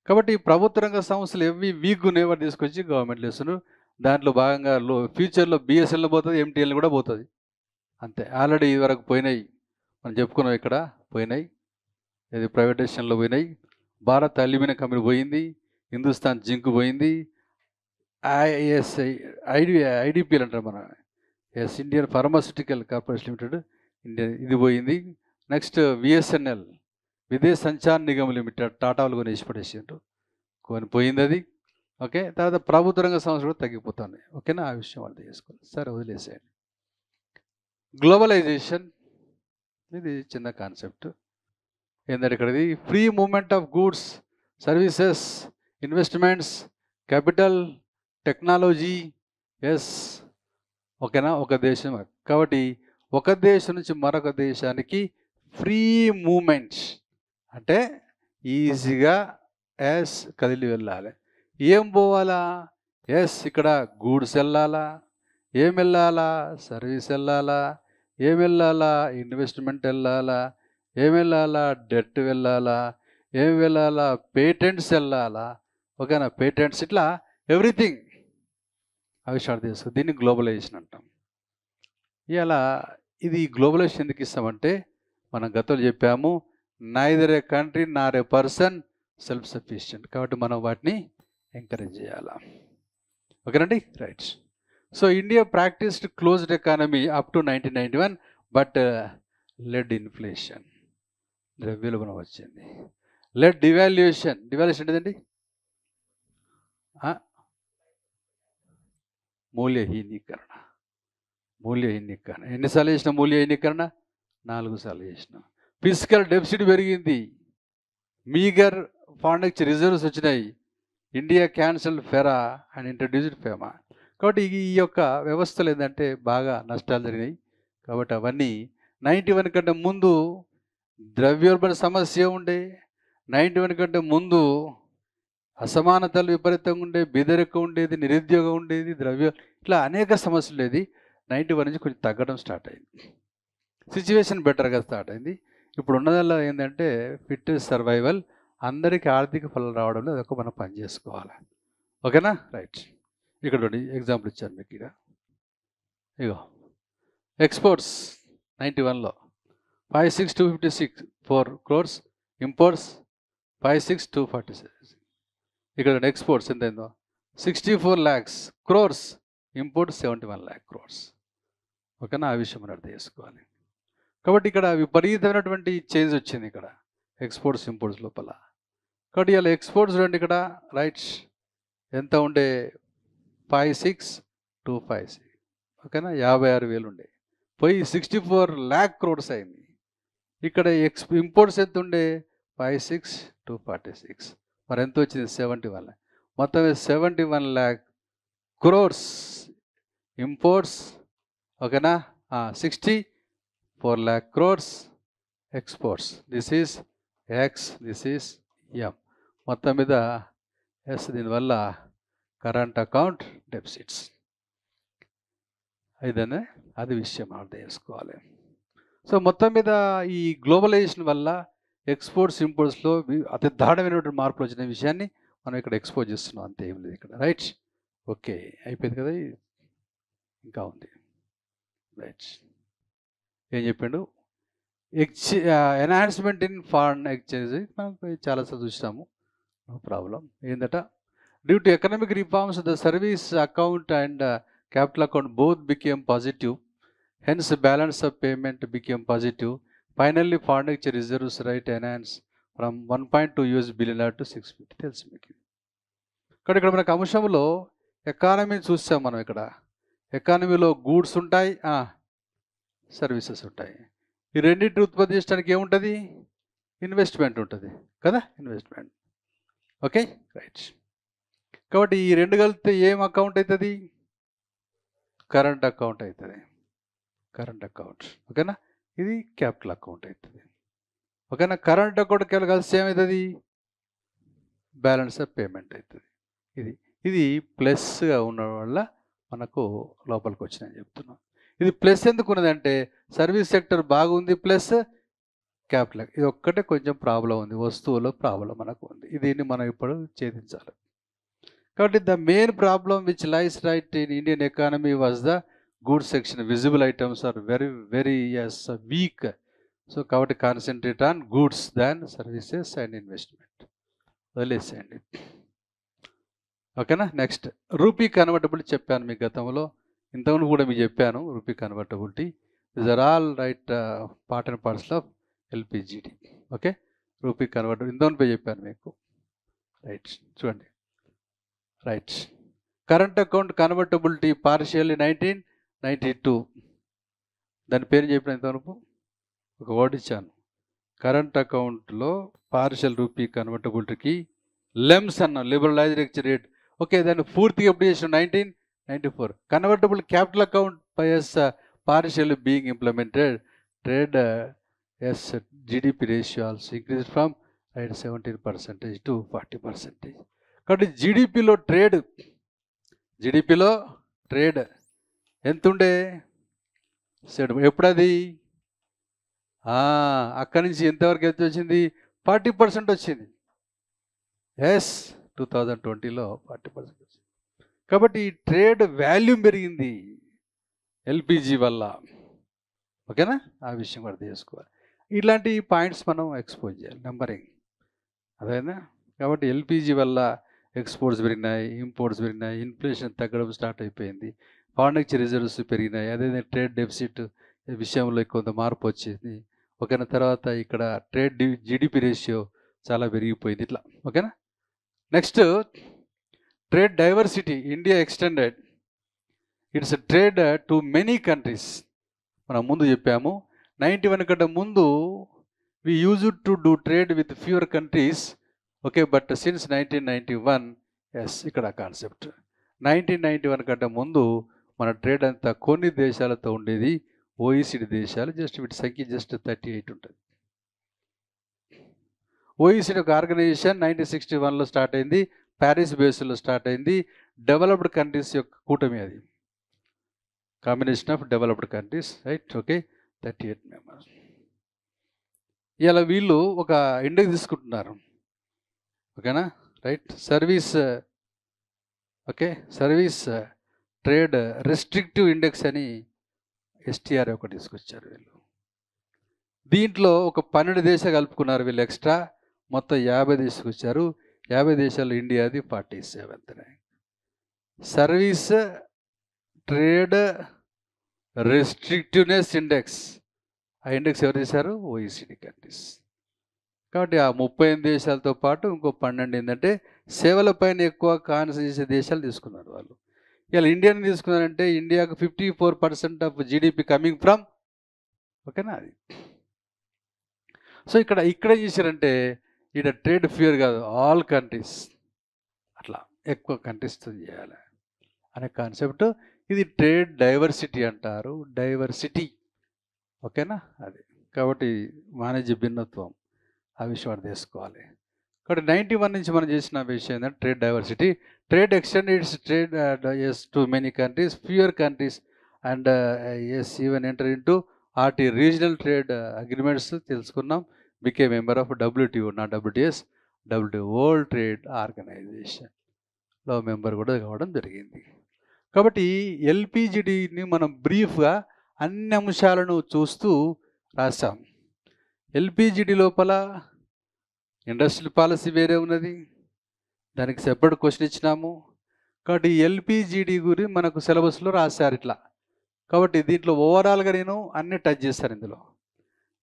కాబట్టి ప్రభుత్వ రంగ సంస్థలు ఎవ్వి వీక్ నేవర్ తీసుకొచ్చి గవర్నమెంట్లు ఇస్తున్నారు. దాంట్లో భాగంగా ఫ్యూచర్లో BSNL పోతుంది, MTNL కూడా పోతుంది. అంతే, ఆల్రెడీ ఇది వరకు పోయినాయి, మనం చెప్పుకున్నాం ఇక్కడ. పోయినాయి, ఇది ప్రైవేటైజేషన్లో పోయినాయి. భారత్ అల్యూమినియం కంపెనీ పోయింది, హిందుస్థాన్ జింక్ పోయింది, ఐడిపిఎల్ అంటారు మన ఇండియన్ ఫార్మాస్యూటికల్ కార్పొరేషన్ లిమిటెడ్ ఇది పోయింది. నెక్స్ట్ విఎస్ఎన్ఎల్ విదేశ సంచార్ నిగమ్ లిమిటెడ్ టాటాలు కొనేసి పడేసిండ్రు, పోయింది అది. ఓకే, తర్వాత ప్రభుత్వ రంగ సంస్థలు కూడా తగ్గిపోతున్నాయి. ఓకేనా, ఆ విషయం అర్థం చేసుకోవాలి. సరే, వదిలేసేయండి. గ్లోబలైజేషన్ ఇది చిన్న కాన్సెప్ట్. ఏంటంటే ఇక్కడది free movement of goods, services, investments, capital, technology. Yes, ఓకేనా, ఒక దేశం కాబట్టి ఒక దేశం నుంచి మరొక దేశానికి ఫ్రీ మూమెంట్స్ అంటే ఈజీగా ఎస్ కదిలి వెళ్ళాలి. ఏం పోవాలా? ఎస్, ఇక్కడ గూడ్స్ వెళ్ళాలా, ఏం వెళ్ళాలా? సర్వీస్ వెళ్ళాలా, ఏం వెళ్ళాలా? ఇన్వెస్ట్మెంట్ వెళ్ళాలా, ఏం వెళ్ళాలా? డెట్ వెళ్ళాలా, ఏం వెళ్ళాలా? పేటెంట్స్ వెళ్ళాలా. ఓకేనా, పేటెంట్స్, ఇట్లా ఎవ్రీథింగ్ అవి స్టార్ట్ చేసుకో. దీన్ని గ్లోబలైజేషన్ అంటాం. ఇలా ఇది గ్లోబలైజేషన్ ఎందుకు ఇస్తామంటే మనం గతంలో చెప్పాము, నైదర్ ఏ కంట్రీ నార్ ఏ పర్సన్ సెల్ఫ్ సఫిషియెంట్. కాబట్టి మనం వాటిని ఎంకరేజ్ చేయాలా. ఓకేనండి, right. So India practised closed economy up to 1991, but led inflation, ద్రవ్యోల్బణం వచ్చింది. Lead devaluation. డివాల్యుయేషన్ ఏంటండి? మూల్యహీనీకరణ. మూల్యహీనీకరణ ఎన్నిసార్లు చేసిన? మూల్యహీనీకరణ 4 సార్లు చేసిన. ఫిజికల్ డెఫిసిట్ పెరిగింది, మీగర్ ఫారెన్ ఎక్స్చేంజ్ రిజర్వ్స్ వచ్చినాయి. India cancel FERA and introduced FEMA. కాబట్టి ఈ యొక్క వ్యవస్థలు ఏంటంటే బాగా నష్టాలు జరిగినాయి. కాబట్టి అవన్నీ 91 కంటే ముందు ద్రవ్యోల్బణ సమస్య ఉండే, 91 కంటే ముందు అసమానతలు విపరీతంగా ఉండే, బెదరిక ఉండేది, నిరుద్యోగం ఉండేది, ఇట్లా అనేక సమస్యలు ఉండేది. 91 నుంచి కొంచెం తగ్గడం స్టార్ట్ అయింది, సిచ్యువేషన్ బెటర్గా స్టార్ట్ అయింది. ఇప్పుడు ఉన్నదల్లా ఏంటంటే ఫిట్ సర్వైవల్, అందరికీ ఆర్థిక ఫలాలు రావడంలో అదొక మనం పని చేసుకోవాలి. ఓకేనా, రైట్. ఇక్కడ ఎగ్జాంపుల్ ఇచ్చాను మీకు. ఇగో ఎక్స్పోర్ట్స్ 91లో 56,256 crores, ఇంపోర్ట్స్ 56,246. ఇక్కడ ఎక్స్పోర్ట్స్ ఎంత అయిందో 64 lakhs crores, import 71 lakh crores. ఓకేనా, ఆ విషయం మనం అర్థం చేసుకోవాలి. కాబట్టి ఇక్కడ విపరీతమైనటువంటి చేంజ్ వచ్చింది ఇక్కడ ఎక్స్పోర్ట్స్ ఇంపోర్ట్స్ లోపల. కాబట్టి ఇలా ఎక్స్పోర్ట్స్ చూడండి ఇక్కడ, రైట్, ఎంత ఉండే 56,256. ఓకేనా, 56,000 ఉండే, పోయి 64 lakh crores అయింది. ఇక్కడ ఇంపోర్ట్స్ ఎంత ఉండే 56,246. మరి ఎంత వచ్చింది? 71 lakh. మొత్తం 71 lakh crores ఇంపోర్ట్స్. ఓకేనా, 64 lakh crores exports. This is X, this is M. మొత్తం మీద ఎస్. దీనివల్ల కరెంట్ అకౌంట్ డెఫిసిట్స్. ఇదనే అది విషయం అర్థం చేసుకోవాలి. సో మొత్తం మీద ఈ గ్లోబలైజేషన్ వల్ల ఎక్స్పోర్ట్స్ ఇంపోర్ట్స్లో అతి దారుణమైనటువంటి మార్పులు వచ్చిన విషయాన్ని మనం ఇక్కడ ఎక్స్పోజ్ చేస్తున్నాం, అంతే, ఏం లేదు ఇక్కడ. రైట్, ఓకే, అయిపోయింది కదా, ఇంకా ఉంది. రైట్, ఏం చెప్పిండు? ఎన్హాన్స్మెంట్ ఇన్ ఫారెన్ ఎక్స్చేంజ్ మనం చాలాసార్లు చూసాము, నో ప్రాబ్లం. ఏందట? Due to economic reforms the service account and capital account both became positive, hence balance of payment became positive. Finally foreign exchange reserves rate enhanced from 1.2 US billion to 650. తెలుసు మీకు. ఇక్కడ మనకు అంశంలో economy చూసాం మనం. ఇక్కడ ఎకానమీలో గూడ్స్ ఉంటాయి, సర్వీసెస్ ఉంటాయి. ఈ రెండింటి ఉత్పత్తి చేయడానికి ఏముంటుంది? ఇన్వెస్ట్మెంట్ ఉంటుంది కదా, ఇన్వెస్ట్మెంట్. Okay, right. కాబట్టి ఈ రెండు కలిపితే ఏం అకౌంట్ అవుతుంది? కరెంట్ అకౌంట్ అవుతుంది, కరెంట్ అకౌంట్. ఓకేనా, ఇది క్యాపిటల్ అకౌంట్ అవుతుంది. ఓకేనా, కరెంట్ అకౌంట్ కలిసి ఏమవుతుంది? బ్యాలెన్స్ ఆఫ్ పేమెంట్ అవుతుంది. ఇది ప్లస్గా ఉండడం వల్ల మనకు లోపలికి వచ్చినాయని చెప్తున్నాం. ఇది ప్లస్ ఎందుకు ఉన్నదంటే సర్వీస్ సెక్టర్ బాగుంది, ప్లస్ క్యాపిటల్. ఇది ఒక్కటే కొంచెం ప్రాబ్లం ఉంది, వస్తువులో ప్రాబ్లం మనకు ఉంది. దీన్ని మనం ఇప్పుడు ఛేదించాలి. కాబట్టి the main problem which lies right in Indian economy was the goods section. Visible items are very very weak. So కాబట్టి concentrate on goods than services and investment వదిలేసేయండి. ఓకేనా. నెక్స్ట్ రూపీ కన్వర్టబుల్ చెప్పాను మీకు గతంలో, ఇంతకుముందు కూడా మీకు చెప్పాను. Rupee convertibility these are all right part and parts of LPGD. Okay, rupee convertible ఇంతకుముందు చెప్పాను మీకు. రైట్, చూడండి. Right, current account convertibility partially 1992. దాని పేరు చెప్పిన ఇంతవరకు ఒక వర్డ్ ఇచ్చాను. కరెంట్ అకౌంట్లో పార్షియల్ రూపీ కన్వర్టబిలిటీకి లెమ్స్ అన్నాం, లిబరలైజ్డ్ ఎక్స్చేంజ్ రేట్. ఓకే, దాన్ని పూర్తిగా ఎప్పుడు చేసిన 1994. Convertible capital account by is partial being implemented. Trade is GDP ratio also increase from 17% to 40%. కాబట్టి జీడిపిలో ట్రేడ్ ఎంత ఉండే ఎప్పుడది అక్కడి నుంచి ఎంతవరకు ఎంత వచ్చింది? 40% వచ్చింది. ఎస్, 2020లో 40% వచ్చింది. కాబట్టి ట్రేడ్ వాల్యూమ్ పెరిగింది ఎల్పిజి వల్ల. ఓకేనా, ఆ విషయం కూడా తెలుసుకోవాలి. ఇట్లాంటి పాయింట్స్ మనం ఎక్స్పోజ్ చేయాలి, నెంబరింగ్ అదేనా. కాబట్టి ఎల్పిజి వల్ల ఎక్స్పోర్ట్స్ పెరిగినాయి, ఇంపోర్ట్స్ పెరిగినాయి, ఇన్ఫ్లేషన్ తగ్గడం స్టార్ట్ అయిపోయింది, ఫారెన్ ఎక్స్చేంజ్ రిజర్వ్స్ పెరిగినాయి, అదేవిధంగా ట్రేడ్ డెఫిసిట్ విషయంలో కొంత మార్పు వచ్చింది. ఓకేనా, తర్వాత ఇక్కడ ట్రేడ్ జీడిపి రేషియో చాలా పెరిగిపోయింది ఇట్లా. ఓకేనా. Next trade diversity. India extended its trade to many countries. మనం ముందు చెప్పాము 91 కంటే ముందు we used to do trade with fewer countries. Okay, but since 1991, yes ఇక్కడ కాన్సెప్ట్ 1991 కంటే ముందు మన ట్రేడ్ అంతా కొన్ని దేశాలతో ఉండేది, ఓఈసీడీ దేశాలు. జస్ట్ వీటి సంఖ్య జస్ట్ 38 ఉంటుంది. ఓఈసీడీ ఒక ఆర్గనైజేషన్ 1961లో స్టార్ట్ అయింది, ప్యారిస్ బేస్లో స్టార్ట్ అయింది. డెవలప్డ్ కంట్రీస్ యొక్క కూటమి అది, combination of developed countries. Right, okay, 38 members. ఇలా వీళ్ళు ఒక ఇండెక్స్ తీసుకుంటున్నారు. ఓకేనా. Right, service trade restrictive index అని ఎస్టీఆర్ ఒకటి తీసుకొచ్చారు వీళ్ళు. దీంట్లో ఒక 12 దేశాలు కలుపుకున్నారు వీళ్ళు ఎక్స్ట్రా, మొత్తం 50 తీసుకొచ్చారు. 50 దేశాలు ఇండియాది 47th rank. Service trade restrictiveness index, ఆ ఇండెక్స్ ఎవరు చేశారు? OECD countries. కాబట్టి ఆ 38 దేశాలతో పాటు ఇంకో 12 ఏంటంటే సేవల పైన ఎక్కువ కాన్సన్ట్రేట్ చేసే దేశాలు తీసుకున్నారు వాళ్ళు. ఇలా ఇండియాని తీసుకున్నారంటే ఇండియాకు 54% ఆఫ్ జీడిపి కమింగ్ ఫ్రమ్. ఓకేనా అది. సో ఇక్కడ ఏం చేశారంటే ఇక్కడ ట్రేడ్ ఫ్యూర్ కాదు, ఆల్ కంట్రీస్, అట్లా ఎక్కువ కంట్రీస్తో చేయాలి అనే కాన్సెప్ట్. ఇది ట్రేడ్ డైవర్సిటీ అంటారు, డైవర్సిటీ. ఓకేనా అది. కాబట్టి వాణిజ్య భిన్నత్వం, ఆ విషయం అర్థం చేసుకోవాలి. కాబట్టి 91 నుంచి మనం చేసిన విషయం ఏంటంటే trade diversity. Trade extendeds trade yes to many countries, fewer countries and yes even enter into RT regional trade agreements తెలుసుకున్నాం. బికే మెంబర్ ఆఫ్ డబ్ల్యూటీఓ, నా డబ్ల్యూటీఎస్, డబ్ల్యూటీఓ వరల్డ్ ట్రేడ్ ఆర్గనైజేషన్లో మెంబర్ కూడా కావడం జరిగింది. కాబట్టి ఎల్పిజిడిని మనం బ్రీఫ్గా అన్ని అంశాలను చూస్తూ రాసాం. ఎల్పిజిడి లోపల ఇండస్ట్రియల్ పాలసీ వేరే ఉన్నది, దానికి సెపరేట్ క్వశ్చన్ ఇచ్చినాము. కాబట్టి ఎల్పిజిడి గురించి మనకు సిలబస్లో రాశారు ఇట్లా. కాబట్టి దీంట్లో ఓవరాల్గా నేను అన్ని టచ్ చేస్తాను.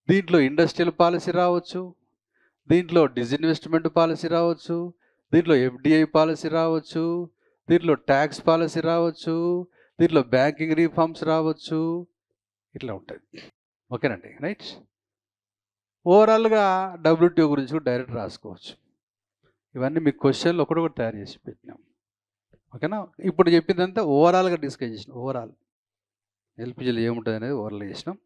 దీంట్లో ఇండస్ట్రియల్ పాలసీ రావచ్చు, దీంట్లో డిస్ఇన్వెస్ట్మెంట్ పాలసీ రావచ్చు, దీంట్లో ఎఫ్డిఐ పాలసీ రావచ్చు, దీంట్లో ట్యాక్స్ పాలసీ రావచ్చు, దీంట్లో బ్యాంకింగ్ రిఫార్మ్స్ రావచ్చు, ఇట్లా ఉంటుంది. ఓకేనండి. రైట్. ఓవరాల్గా డబ్ల్యూటీఓ గురించి కూడా డైరెక్ట్ రాసుకోవచ్చు. ఇవన్నీ మీకు క్వశ్చన్లు ఒకటి తయారు చేసి పెట్టినాం. ఓకేనా. ఇప్పుడు చెప్పిందంతా ఓవరాల్గా డిస్కస్ చేసినాం. ఓవరాల్ ఎల్పిజిలో ఏముంటుంది అనేది ఓవరాల్ చేసినాం.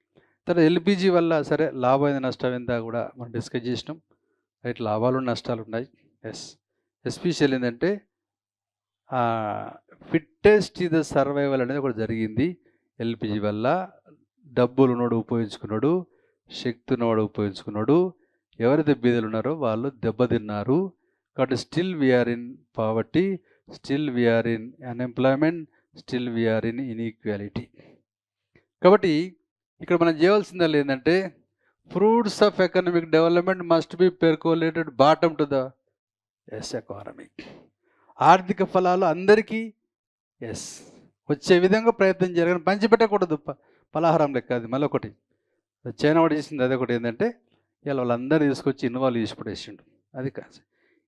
తర్వాత ఎల్పిజి వల్ల సరే లాభం నష్టం ఎంత కూడా మనం డిస్కస్ చేసినాం. రైట్, లాభాలు నష్టాలు ఉన్నాయి. ఎస్పెషల్ ఏంటంటే ఫిట్టెస్ట్ ది సర్వైవల్ అనేది కూడా జరిగింది ఎల్పిజి వల్ల. డబ్బులు ఉన్నోడు ఉపయోగించుకున్నాడు, శక్తి ఉన్నవాడు ఉపయోగించుకున్నాడు, ఎవరైతే బీదలు ఉన్నారో వాళ్ళు దెబ్బతిన్నారు. కాబట్టి still we are in poverty, still we are in unemployment, still we are in inequality. కాబట్టి ఇక్కడ మనం చేయవలసింది ఏంటంటే fruits of economic development must be percolated bottom to the economy. ఆర్థిక ఫలాలు అందరికీ వచ్చే విధంగా ప్రయత్నం చేయాలి, కానీ పంచిపెట్టకూడదు పలహారం లెక్క. అది మళ్ళీ ఒకటి చైనా వాడు చేసింది అదొకటి ఏంటంటే ఇలా వాళ్ళందరూ తీసుకొచ్చి ఇన్వాల్వ్ చేసి పడేసిండు. అది కాదు,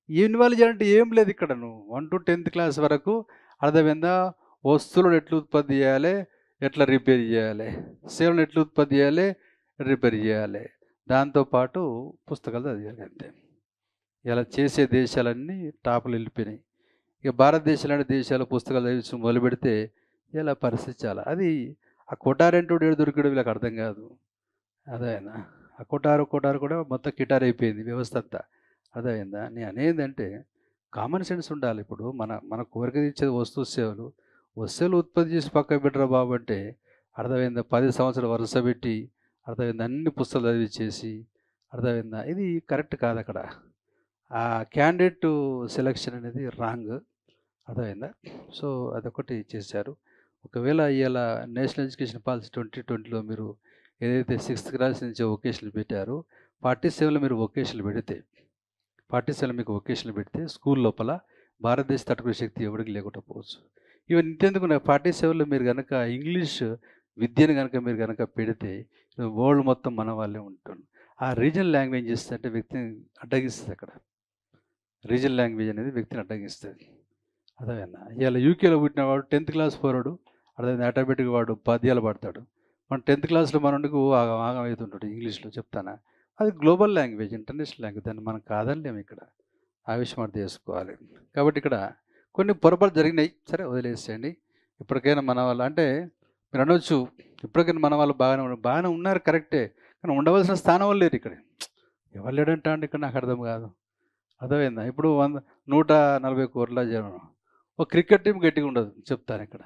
ఇన్వాల్వ్ చేయాలంటే ఏం లేదు ఇక్కడ. నువ్వు 1 to 10th క్లాస్ వరకు అర్థమైందా, వస్తువులను ఎట్లా ఉత్పత్తి చేయాలి, ఎట్లా రిపేర్ చేయాలి, సేవలను ఎట్లా ఉత్పత్తి చేయాలి, రిపేర్ చేయాలి, దాంతోపాటు పుస్తకాలు చదివాలి అంతే. ఇలా చేసే దేశాలన్నీ టాపులు వెళ్ళిపోయినాయి. ఇక భారతదేశం లాంటి దేశాలు పుస్తకాలు చదివి మొదలు పెడితే ఇలా పరిస్థితి చాలా. అది ఆ కొటారెంటోడు ఏడు దొరికడం వీళ్ళకి అర్థం కాదు. అదేనా ఆ కొటారు కూడా మొత్తం కిటార్ అయిపోయింది వ్యవస్థ అంతా. అర్థమైందా? నేను అనేదంటే కామన్ సెన్స్ ఉండాలి. ఇప్పుడు మన కోరిక ఇచ్చేది వస్తువులు ఉత్పత్తి చేసి పక్క పెట్టరా బాబు అంటే అర్థమైందా? 10 సంవత్సరాలు వరుస పెట్టి అర్థమైందా అన్ని పుస్తకాలు చదివించేసి అర్థమైందా? ఇది కరెక్ట్ కాదు. అక్కడ ఆ క్యాండిడేట్ సెలెక్షన్ అనేది రాంగ్. అర్థమైందా? సో అదొకటి చేశారు. ఒకవేళ ఇవాళ నేషనల్ ఎడ్యుకేషన్ పాలసీ 2020లో మీరు ఏదైతే 6th క్లాస్ నుంచి వొకేషనల్ పెట్టారో 47లో మీరు వొకేషనల్ పెడితే 47 మీకు వొకేషనల్ పెడితే స్కూల్ లోపల భారతదేశ తట్టుకునే శక్తి ఎవరికి లేకుండా పోవచ్చు. ఈవెన్ ఇంతెందుకు 47లో మీరు కనుక ఇంగ్లీష్ విద్యను కనుక మీరు కనుక పెడితే వరల్డ్ మొత్తం మన వాళ్ళే ఉంటుంది. ఆ రీజనల్ లాంగ్వేజ్ అంటే వ్యక్తిని అడ్డగిస్తుంది. అక్కడ రీజనల్ లాంగ్వేజ్ అనేది వ్యక్తిని అడ్డగిస్తుంది. అదేనా? ఇవాళ యూకేలో పుట్టిన వాడు 10th క్లాస్ పోరాడు అర్థమైంది, ఆటోమేటిక్గా వాడు పద్యాలు పడతాడు. మన 10th క్లాస్లో మనకు ఆగం అవుతుంటాడు ఇంగ్లీష్లో. చెప్తానా? అది గ్లోబల్ లాంగ్వేజ్, ఇంటర్నేషనల్ లాంగ్వేజ్, దాన్ని మనం కాదనలేము. ఇక్కడ ఆ విషయం అర్థం చేసుకోవాలి. కాబట్టి ఇక్కడ కొన్ని పొరపాటు జరిగినాయి, సరే వదిలేసేయండి. ఇప్పటికైనా మన వాళ్ళు అంటే మీరు అనవచ్చు, ఇప్పటికైనా మన వాళ్ళు బాగానే ఉన్నారు కరెక్టే, కానీ ఉండవలసిన స్థానం వాళ్ళు లేరు ఇక్కడ. ఎవరు లేడంటా అండి ఇక్కడ, నాకు అర్థం కాదు. అర్థమైందా? ఇప్పుడు 140 కోట్ల జనం, ఒక క్రికెట్ టీం గట్టిగా ఉండదు చెప్తాను ఇక్కడ.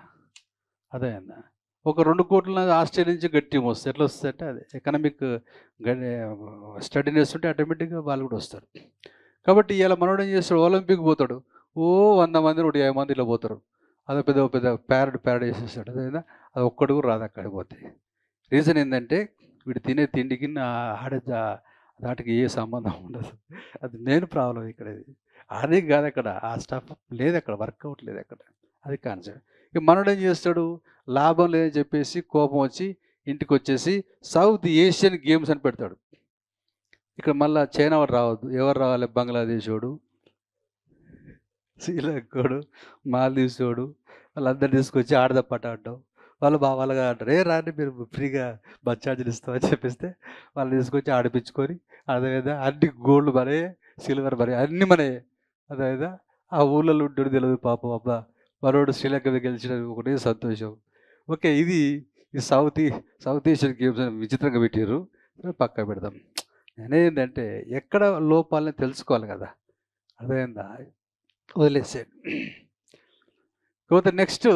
అర్థమైందా? ఒక 2 కోట్ల ఆస్ట్రేలియా నుంచి గట్టి టీం వస్తుంది. ఎట్లా వస్తుంది అంటే అది ఎకనామిక్ స్టడీనెస్ ఉంటే ఆటోమేటిక్గా వాళ్ళు కూడా వస్తారు. కాబట్టి ఇలా మనోడు ఏం చేస్తాడు, ఒలింపిక్ పోతాడు, 100 మంది 150 మంది ఇలా పోతారు. అది పెద్ద ప్యారడ్ వేసేస్తాడు. అదేవిధంగా అది ఒక్కడు కూడా రాదు అక్కడికి పోతే. రీజన్ ఏంటంటే వీడు తినే తిండికి ఆడే దాటికి ఏ సంబంధం ఉండదు. అది మెయిన్ ప్రాబ్లం ఇక్కడ. అది కాదు అక్కడ, ఆ స్టఫ్ లేదు అక్కడ, వర్కౌట్ లేదు అక్కడ. అది కాన్సెప్ట్. ఇక మనోడు ఏం చేస్తాడు, లాభం లేదని చెప్పేసి కోపం వచ్చి ఇంటికి వచ్చేసి సౌత్ ఏషియన్ గేమ్స్ అని పెడతాడు. ఇక్కడ మళ్ళీ చైనా వాడు రావద్దు, ఎవరు రావాలి, బంగ్లాదేశ్ వాడు, శ్రీలంకోడు, మాల్దీవ్స్ వాడు, వాళ్ళందరూ తీసుకొచ్చి ఆడదప్పట ఆడడం. వాళ్ళు వాళ్ళగా అంటారు, రాండి మీరు ఫ్రీగా బస్ ఛార్జీలు ఇస్తామని చెప్పిస్తే వాళ్ళు తీసుకొచ్చి ఆడిపించుకొని అదేవిధంగా అన్ని గోల్డ్ మరే, సిల్వర్ మరే, అన్నీ మనే. అదేవిధంగా ఆ ఊళ్ళలో ఉంటాడు తెలియదు పాపం, అబ్బా మనోడు శ్రీలంక గెలిచిన ఒకటే సంతోషం. ఓకే, ఇది సౌత్ ఏషియన్ గేమ్స్ అని విచిత్రంగా పెట్టారు, పక్కా పెడదాం. నేనేంటంటే ఎక్కడ లోపాలని తెలుసుకోవాలి కదా. అదేందా వదిలేసేయండి. కాకపోతే నెక్స్ట్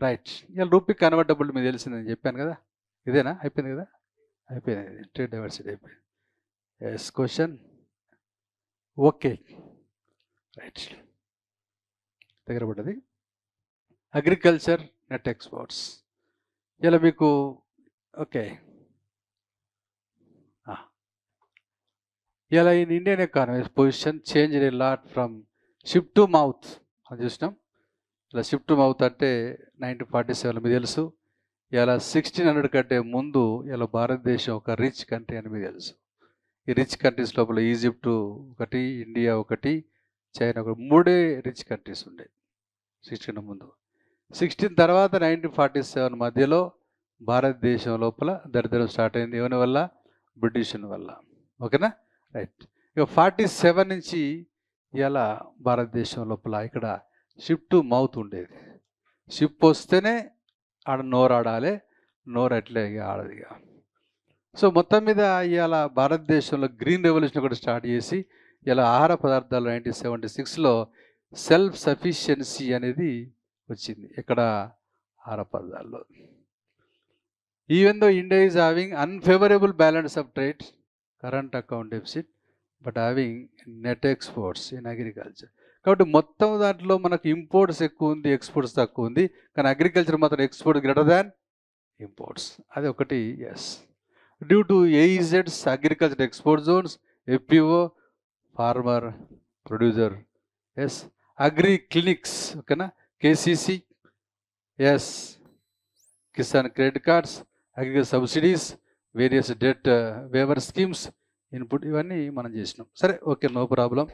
రైట్, ఇలా రూపీ కన్వర్టబుల్ మీకు తెలిసిందని చెప్పాను కదా. ఇదేనా? అయిపోయింది కదా, అయిపోయింది. ట్రేడ్ డైవర్సిటీ అయిపోయింది. Yes question. ఓకే రైట్, దగ్గర పడ్డది. Agriculture net exports. ఇలా మీకు ఓకే, ఇలా in Indian economy position change a lot from ship to mouth అని చూసినాం. ఇలా షిప్ టు మౌత్ అంటే 1947 మీకు తెలుసు. ఇలా 1600 కంటే ముందు ఇలా భారతదేశం ఒక రిచ్ కంట్రీ అని మీకు తెలుసు. ఈ రిచ్ కంట్రీస్ లోపల ఈజిప్టు ఒకటి, ఇండియా ఒకటి, చైనా ఒకటి, 3 రిచ్ కంట్రీస్ ఉండే 16 ముందు. 16 తర్వాత 1947 మధ్యలో భారతదేశం లోపల దరిద్రం స్టార్ట్ అయింది. ఎవరి వల్ల? బ్రిటిష్ వల్ల. ఓకేనా రైట్. ఇక 47 నుంచి ఇలా భారతదేశం లోపల ఇక్కడ షిప్ టు మౌత్ ఉండేది. షిప్ వస్తేనే ఆడ నోరు ఆడాలి, నోరు అట్లే ఆడదు ఇక. సో మొత్తం మీద ఇవాళ భారతదేశంలో గ్రీన్ రెవల్యూషన్ ఒకటి స్టార్ట్ చేసి ఇలా ఆహార పదార్థాలు 1976లో సెల్ఫ్ సఫిషియన్సీ అనేది వచ్చింది. ఇక్కడ ఆహార పదార్థాల్లో. Even though India is having unfavourable balance of trade, current account deficit, but having net exports in agriculture. కాబట్టి మొత్తం దాంట్లో మనకు ఇంపోర్ట్స్ ఎక్కువ ఉంది, ఎక్స్పోర్ట్స్ తక్కువ ఉంది. కానీ అగ్రికల్చర్ మాత్రం ఎక్స్పోర్ట్ గ్రేటర్ దాన్ ఇంపోర్ట్స్. అది ఒకటి. ఎస్ డ్యూ టు ఏఈజెడ్స్, agriculture export zones, FPO, farmer producer, yes agri clinics, ఓకేనా, KCC, yes Kisan credit cards, agriculture subsidies, various debt waiver schemes, input, ఇవన్నీ మనం చేసినాం. సరే, ఓకే, నో ప్రాబ్లం.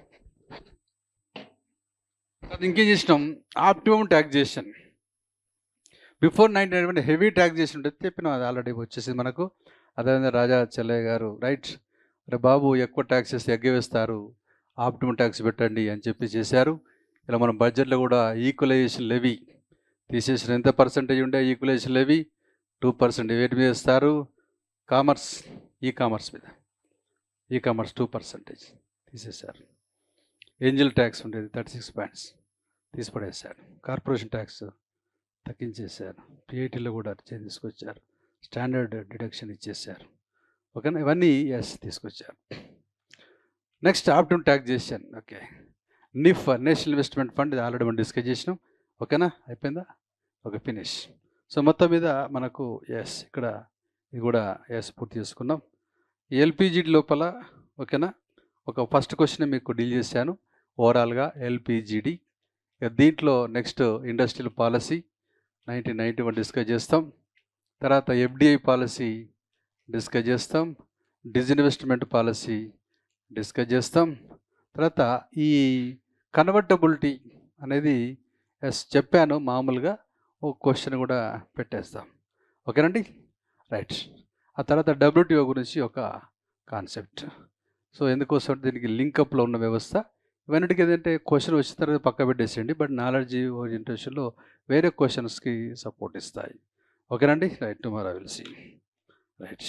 ఇంకేం చేసినాం? Optimum taxation. Before 1991 heavy taxation ఉంటుంది చెప్పినాం, అది ఆల్రెడీ వచ్చేసింది మనకు. అదేవిధంగా రాజా చెల్లయ్య గారు, రైట్, అరే బాబు ఎక్కువ ట్యాక్సెస్ ఎగ్గవేస్తారు, ఆప్టిమమ్ ట్యాక్స్ పెట్టండి అని చెప్పి చేశారు. ఇలా మనం బడ్జెట్లో కూడా ఈక్వలైజేషన్ లెవీ తీసేసిన, ఎంత పర్సెంటేజ్ ఉండే ఈక్వలైజేషన్ లెవీ 2% వేటి మీద ఇస్తారు? కామర్స్, ఈ కామర్స్ మీద, ఈ కామర్స్ 2% తీసేశారు. ఏంజల్ ట్యాక్స్ ఉండేది 36 పాయింట్స్ తీసిపడేశారు. కార్పొరేషన్ ట్యాక్స్ తగ్గించేశారు. పిఐటీలో కూడా చేంజ్ తీసుకొచ్చారు. స్టాండర్డ్ డిడక్షన్ ఇచ్చేశారు. ఓకేనా, ఇవన్నీ ఎస్ తీసుకొచ్చారు. Next optimum taxation. Okay, NIRF, national investment fund, ఇది ఆల్రెడీ మనం డిస్కస్ చేసినాం. ఓకేనా, అయిపోయిందా? Okay, finish. సో మొత్తం మీద మనకు ఎస్ ఇక్కడ ఇది కూడా ఎస్ పూర్తి చేసుకున్నాం. ఎల్పిజిడి లోపల, ఓకేనా, ఒక ఫస్ట్ క్వశ్చన్ మీకు డీల్ చేశాను ఓవరాల్గా ఎల్పిజిడి. దీంట్లో నెక్స్ట్ ఇండస్ట్రియల్ పాలసీ 1991 డిస్కస్ చేస్తాం. తర్వాత ఎఫ్డిఐ పాలసీ డిస్కస్ చేస్తాం. డిస్ఇన్వెస్ట్మెంట్ పాలసీ డిస్కస్ చేస్తాం. తర్వాత ఈ కన్వర్టబిలిటీ అనేది ఎస్ చెప్పాను, మామూలుగా ఒక క్వశ్చన్ కూడా పెట్టేస్తాం. ఓకేనండి, రైట్. ఆ తర్వాత డబ్ల్యూటీఓ గురించి ఒక కాన్సెప్ట్. సో ఎందుకోసం దీనికి లింకప్లో ఉన్న వ్యవస్థ. ఇవన్నిటికీ ఏంటంటే క్వశ్చన్ వచ్చిన తర్వాత పక్క పెట్టేసేయండి, బట్ నాలెడ్జ్ ఓరియంటేషన్లో వేరే క్వశ్చన్స్కి సపోర్ట్ ఇస్తాయి. ఓకేనండి, right, tomorrow will see. Right.